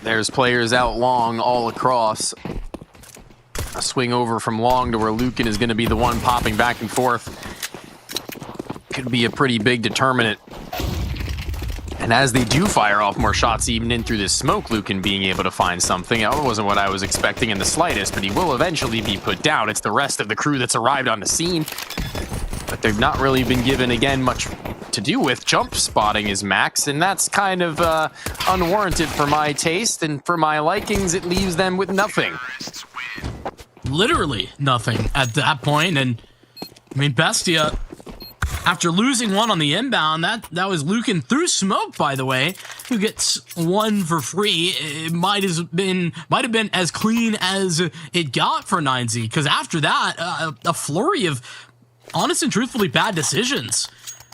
Speaker 11: There's players out long all across. A swing over from long to where Lucan is going to be the one popping back and forth. Could be a pretty big determinant. And as they do fire off more shots even in through this smoke, Lucan being able to find something. That wasn't what I was expecting in the slightest, but he will eventually be put down. It's the rest of the crew that's arrived on the scene. But they've not really been given, again, much to do with. Jump spotting is max, and that's kind of unwarranted for my taste, and for my likings, it leaves them with nothing.
Speaker 12: Literally nothing at that point. And I mean, Bestia, after losing one on the inbound, that was Lucan through smoke, by the way, who gets one for free. It might have been as clean as it got for 9Z, because after that, a flurry of honest and truthfully bad decisions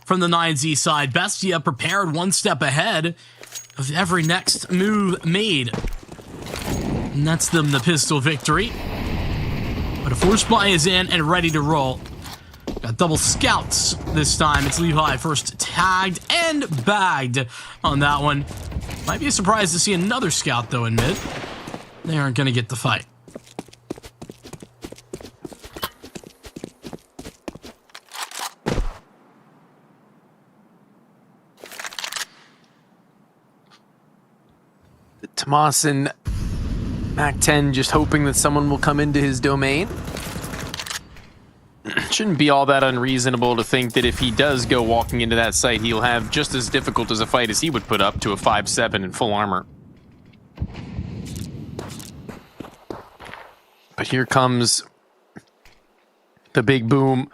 Speaker 12: from the 9Z side. Bestia prepared one step ahead of every next move made, and that's them the pistol victory. But a force buy is in and ready to roll. Got double scouts this time. It's Levi first tagged and bagged on that one. Might be a surprise to see another scout, though, in mid. They aren't going to get the fight.
Speaker 11: Tomasin, Mac-10 just hoping that someone will come into his domain. Shouldn't be all that unreasonable to think that if he does go walking into that site, he'll have just as difficult as a fight as he would put up to a 5-7 in full armor. But here comes the big boom.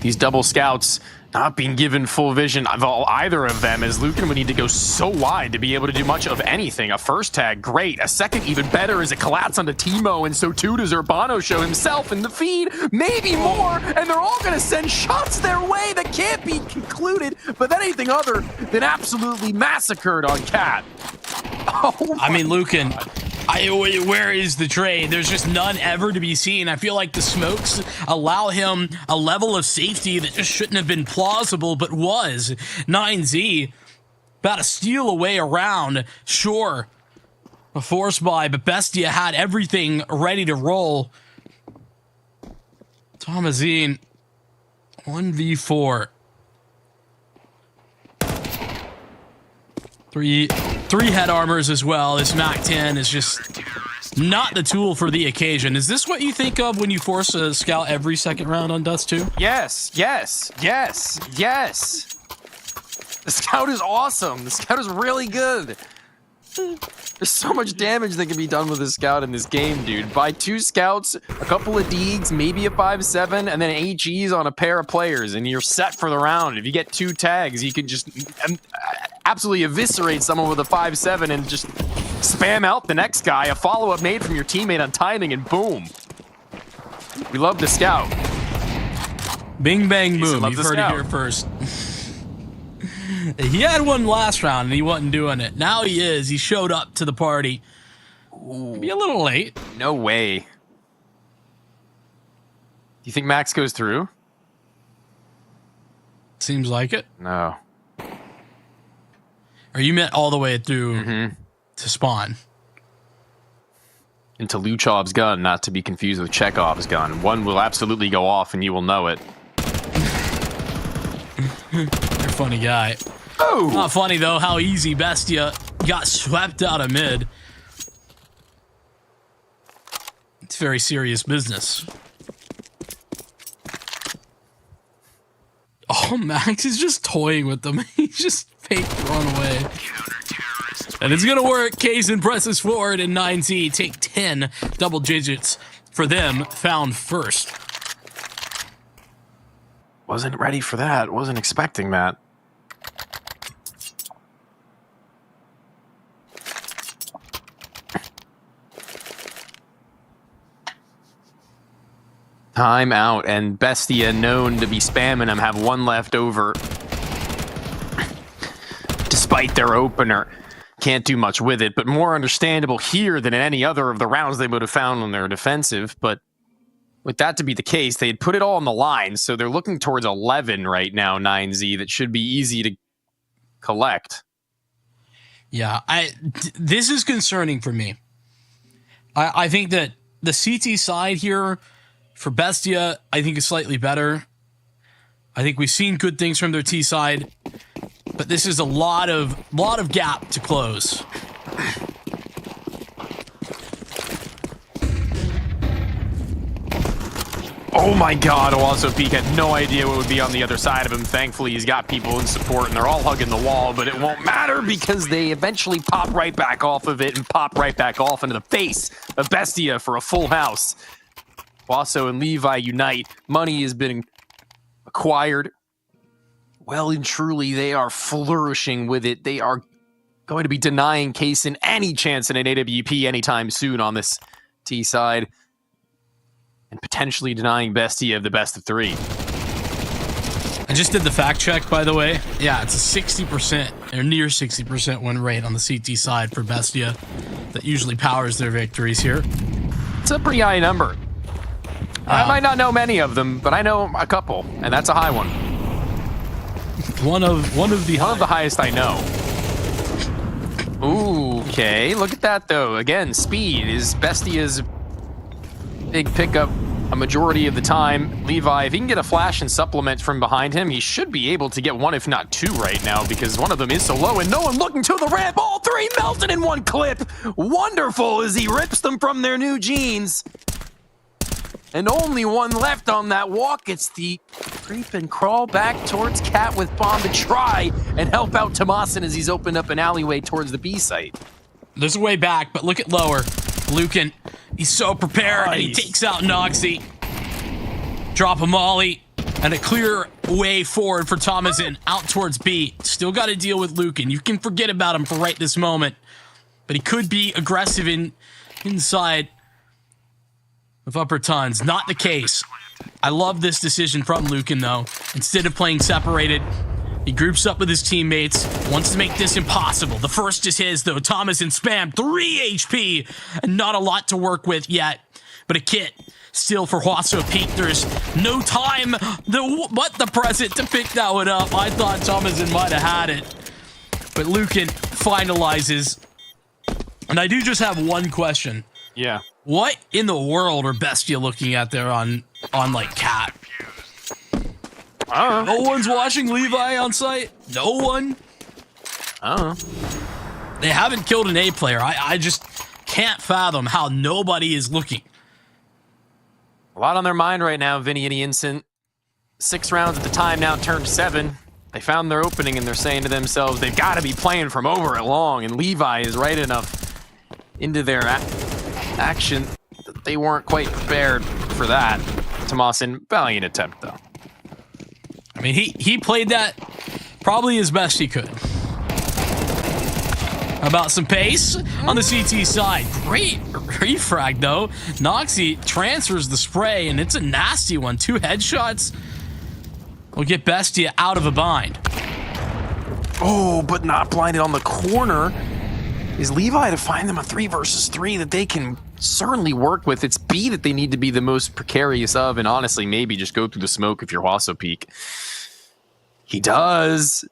Speaker 11: These double scouts not being given full vision of either of them, as Lucan would need to go so wide to be able to do much of anything. A first tag, great. A second, even better, as it collapsed onto Timo, and so too does Urbano show himself in the feed. Maybe more, and they're all going to send shots their way that can't be concluded, but that anything other than absolutely massacred on Cat. Oh,
Speaker 12: I mean, Lucan, where is the trade? There's just none ever to be seen. I feel like the smokes allow him a level of safety that just shouldn't have been plausible, but was. 9Z about to steal away around. Sure, a force buy, but Bestia had everything ready to roll. Tomazine, 1v4. Three head armors as well. This Mac-10 is just not the tool for the occasion. Is this what you think of when you force a scout every second round on Dust 2?
Speaker 11: Yes, yes, yes, yes. The scout is awesome. The scout is really good. There's so much damage that can be done with a scout in this game, dude. Buy 2 scouts, a couple of Deegs, maybe a 5-7, and then HEs on a pair of players, and you're set for the round. If you get 2 tags, you can just absolutely eviscerate someone with a 5-7 and just spam out the next guy. A follow-up made from your teammate on timing, and boom. We love the scout.
Speaker 12: Bing, bang, boom. You've heard it here first. He had one last round and he wasn't doing it. Now he is. He showed up to the party. Maybe a little late.
Speaker 11: No way. Do you think Max goes through?
Speaker 12: Seems like it.
Speaker 11: No.
Speaker 12: Or you meant all the way through to spawn?
Speaker 11: Into Luchov's gun, not to be confused with Chekhov's gun. One will absolutely go off and you will know it.
Speaker 12: You're a funny guy.
Speaker 11: Oh!
Speaker 12: Not funny, though, how easy Bestia got swept out of mid. It's very serious business. Oh, Max is just toying with them. He's just fake run away. And it's going to work. Kaysen presses forward, and 9Z take 10 double digits for them, found first.
Speaker 11: Wasn't ready for that. Wasn't expecting that. Time out, and Bestia, known to be spamming them, have one left over. Despite their opener. Can't do much with it, but more understandable here than in any other of the rounds they would have found on their defensive. But with that to be the case, they had put it all on the line, so they're looking towards 11 right now, 9Z, that should be easy to collect.
Speaker 12: Yeah, this is concerning for me. I think that the CT side here for Bestia, I think is slightly better. I think we've seen good things from their T side, but this is a lot of gap to close.
Speaker 11: Oh my god, Owasso Peak had no idea what would be on the other side of him. Thankfully, he's got people in support, and they're all hugging the wall, but it won't matter because they eventually pop right back off of it and pop right back off into the face of Bestia for a full house. Owasso and Levi unite. Money has been acquired. Well and truly, they are flourishing with it. They are going to be denying Kaysen any chance in an AWP anytime soon on this T side. And potentially denying Bestia of the best of 3.
Speaker 12: I just did the fact check, by the way. Yeah, it's a 60% or near 60% win rate on the CT side for Bestia. That usually powers their victories here.
Speaker 11: It's a pretty high number. I might not know many of them, but I know a couple, and that's a high one.
Speaker 12: One of the
Speaker 11: highest I know. Ooh, okay, look at that though. Again, speed is Bestia's big pickup a majority of the time. Levi, if he can get a flash and supplement from behind him, he should be able to get one, if not 2 right now, because one of them is so low and no one looking to the ramp. All 3 melted in one clip. Wonderful as he rips them from their new jeans. And only one left on that walk. It's the creep and crawl back towards Cat with Bomb to try and help out Tomasin as he's opened up an alleyway towards the B site.
Speaker 12: There's a way back, but look at lower. Lucan, he's so prepared, and he takes out Noxy. Drop a molly, and a clear way forward for Tomasin out towards B. Still got to deal with Lucan. You can forget about him for right this moment, but he could be aggressive inside of upper tons. Not the case. I love this decision from Lucan, though. Instead of playing separated, he groups up with his teammates, wants to make this impossible. The first is his, though. Tomasin spammed 3 HP, and not a lot to work with yet. But a kit still for Owasso Peak. There's no time, the present to pick that one up. I thought Tomasin might have had it. But Lucan finalizes. And I do just have one question.
Speaker 11: Yeah.
Speaker 12: What in the world are Bestia looking at there on like Cat? No one's watching Levi on site? No one?
Speaker 11: I don't know.
Speaker 12: They haven't killed an A player. I just can't fathom how nobody is looking.
Speaker 11: A lot on their mind right now, Vinny and Ianson. 6 rounds at the time, now turned 7. They found their opening and they're saying to themselves, they've got to be playing from over it long, and Levi is right enough into their action that they weren't quite prepared for that. Tomasin, valiant attempt though.
Speaker 12: I mean, he played that probably as best he could. About some pace on the CT side. Great refrag, though. Noxy transfers the spray, and it's a nasty one. 2 headshots will get Bestia out of a bind.
Speaker 11: Oh, but not blinded on the corner. Is Levi to find them a 3 versus 3 that they can certainly work with? It's B that they need to be the most precarious of, and honestly, maybe just go through the smoke if you're Owasso Peak. He does.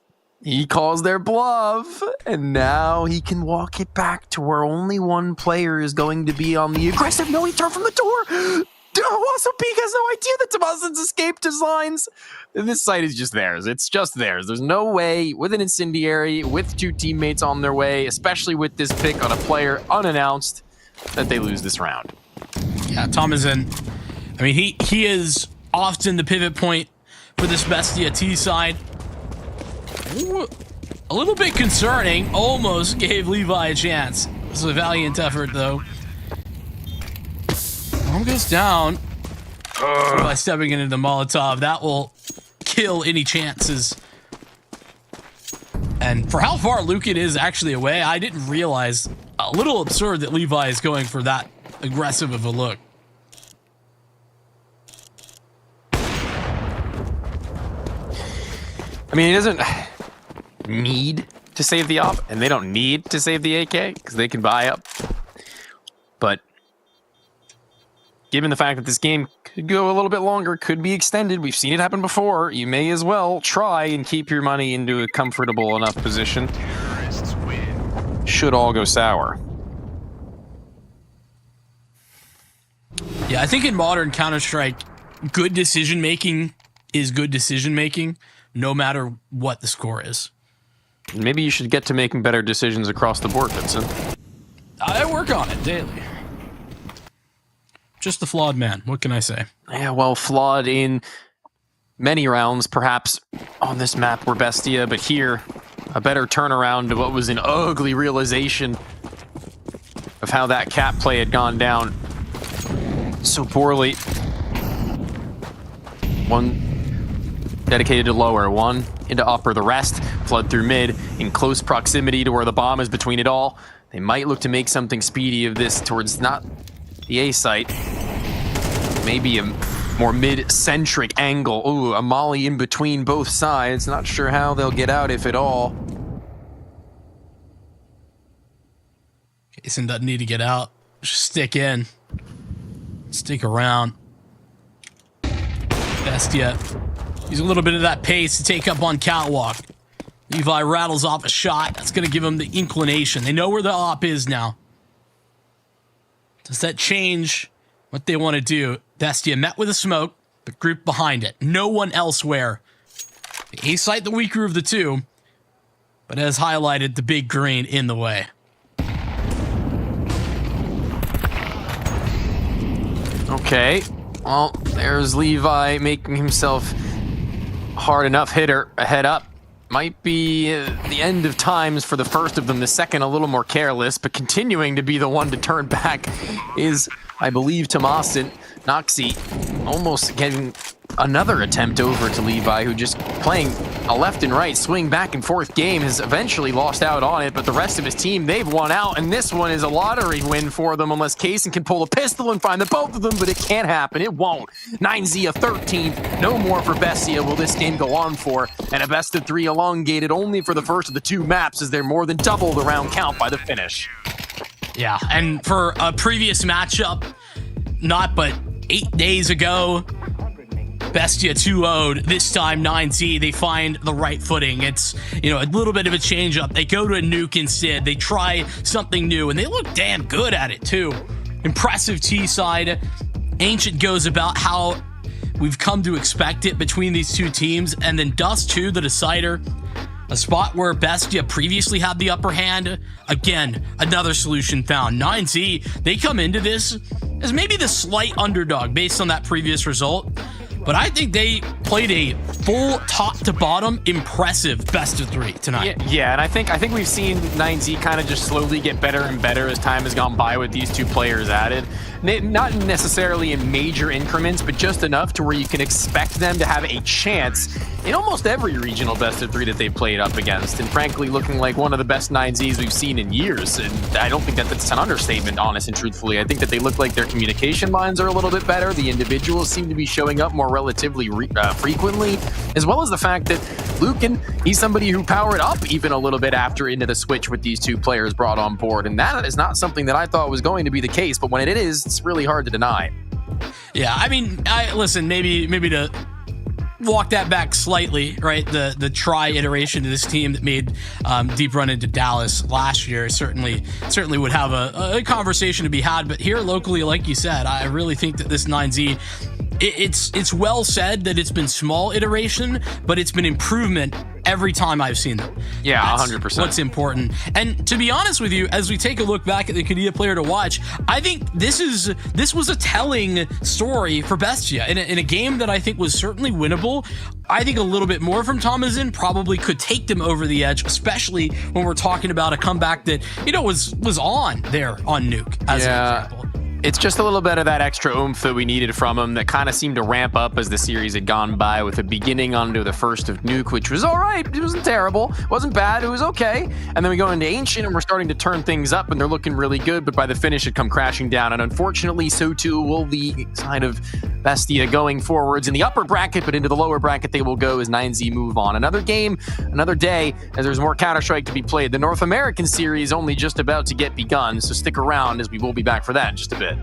Speaker 11: He calls their bluff, and now he can walk it back to where only one player is going to be on the aggressive. No, he turned from the door. Owasso Peak has no idea that Tomasin's escaped his lines. And this site is just theirs. It's just theirs. There's no way with an incendiary, with 2 teammates on their way, especially with this pick on a player unannounced, that they lose this round.
Speaker 12: Yeah, Tomasin, I mean, he is often the pivot point for this Bestia T side. Ooh, a little bit concerning. Almost gave Levi a chance. This was a valiant effort, though. Bomb goes down. By stepping into the Molotov, that will kill any chances. And for how far Lucan is actually away, I didn't realize. A little absurd that Levi is going for that aggressive of a look.
Speaker 11: I mean, he doesn't need to save the op, and they don't need to save the AK because they can buy up. But given the fact that this game could go a little bit longer, could be extended, we've seen it happen before, you may as well try and keep your money into a comfortable enough position. Should all go sour.
Speaker 12: Yeah, I think in modern Counter-Strike, good decision-making is good decision-making, no matter what the score is.
Speaker 11: Maybe you should get to making better decisions across the board, Vincent.
Speaker 12: I work on it daily. Just a flawed man. What can I say?
Speaker 11: Yeah, well, flawed in many rounds, perhaps on this map were Bestia, but here, a better turnaround to what was an ugly realization of how that cap play had gone down so poorly. One dedicated to lower, one into upper, the rest flood through mid in close proximity to where the bomb is between it all. They might look to make something speedy of this towards not the A site, maybe a more mid-centric angle. Ooh, a molly in between both sides. Not sure how they'll get out, if at all.
Speaker 12: Jason doesn't need to get out. Just stick in. Stick around. Bestia. Use a little bit of that pace to take up on Catwalk. Levi rattles off a shot. That's going to give him the inclination. They know where the op is now. Does that change what they want to do? Bestia met with a smoke, but group behind it. No one elsewhere. The A site, the weaker of the two, but as highlighted, the big green in the way.
Speaker 11: Okay, well, there's Levi making himself hard enough hitter, a head up. Might be the end of times for the first of them. The second a little more careless, but continuing to be the one to turn back is, I believe, Tomasin. Noxy almost getting another attempt over to Levi, who just playing a left and right swing back and forth game, has eventually lost out on it, but the rest of his team, they've won out, and this one is a lottery win for them unless Kaysen can pull a pistol and find the both of them, but it can't happen. It won't. 9Z a 13th. No more for Bestia will this game go on for, and a best of 3 elongated only for the first of the 2 maps, as they're more than double the round count by the finish.
Speaker 12: Yeah, and for a previous matchup, not but 8 days ago, Bestia 2-0'd, this time 9Z, they find the right footing. It's, you know, a little bit of a change up. They go to a Nuke instead. They try something new, and they look damn good at it, too. Impressive T side. Ancient goes about how we've come to expect it between these two teams, and then Dust 2, the decider. A spot where Bestia previously had the upper hand. Again, another solution found. 9Z, they come into this as maybe the slight underdog based on that previous result. But I think they played a full top to bottom impressive best of 3 tonight.
Speaker 11: Yeah, and I think we've seen 9Z kind of just slowly get better and better as time has gone by with these 2 players added. Not necessarily in major increments, but just enough to where you can expect them to have a chance in almost every regional best of 3 that they played up against. And frankly, looking like one of the best 9Zs we've seen in years. And I don't think that that's an understatement, honest and truthfully. I think that they look like their communication lines are a little bit better. The individuals seem to be showing up more relatively frequently, as well as the fact that Lucan, he's somebody who powered up even a little bit after into the switch with these 2 players brought on board. And that is not something that I thought was going to be the case, but when it is, it's really hard to deny.
Speaker 12: Yeah, I mean, listen, maybe to walk that back slightly, right? The try iteration to this team that made deep run into Dallas last year certainly would have a conversation to be had. But here locally, like you said, I really think that this 9Z, it's well said that it's been small iteration, but it's been improvement every time I've seen them.
Speaker 11: Yeah,
Speaker 12: That's
Speaker 11: 100%.
Speaker 12: what's important. And to be honest with you, as we take a look back at the Qiddiya player to watch, I think this was a telling story for Bestia in a game that I think was certainly winnable. I think a little bit more from Thomasin probably could take them over the edge, especially when we're talking about a comeback that, was on there on Nuke, as an example.
Speaker 11: It's just a little bit of that extra oomph that we needed from him that kind of seemed to ramp up as the series had gone by, with a beginning onto the first of Nuke, which was all right. It wasn't terrible. It wasn't bad. It was okay. And then we go into Ancient and we're starting to turn things up and they're looking really good. But by the finish, it come crashing down. And unfortunately, so too will the side of Bestia going forwards in the upper bracket, but into the lower bracket they will go as 9Z move on. Another game, another day, as there's more Counter-Strike to be played. The North American series only just about to get begun, so stick around as we will be back for that in just a bit.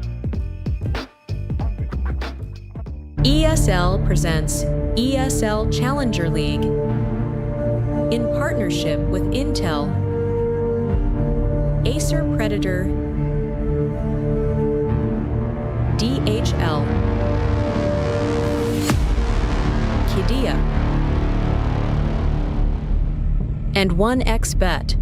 Speaker 10: ESL presents ESL Challenger League in partnership with Intel, Acer Predator, DHL, Qiddiya, and 1xBet.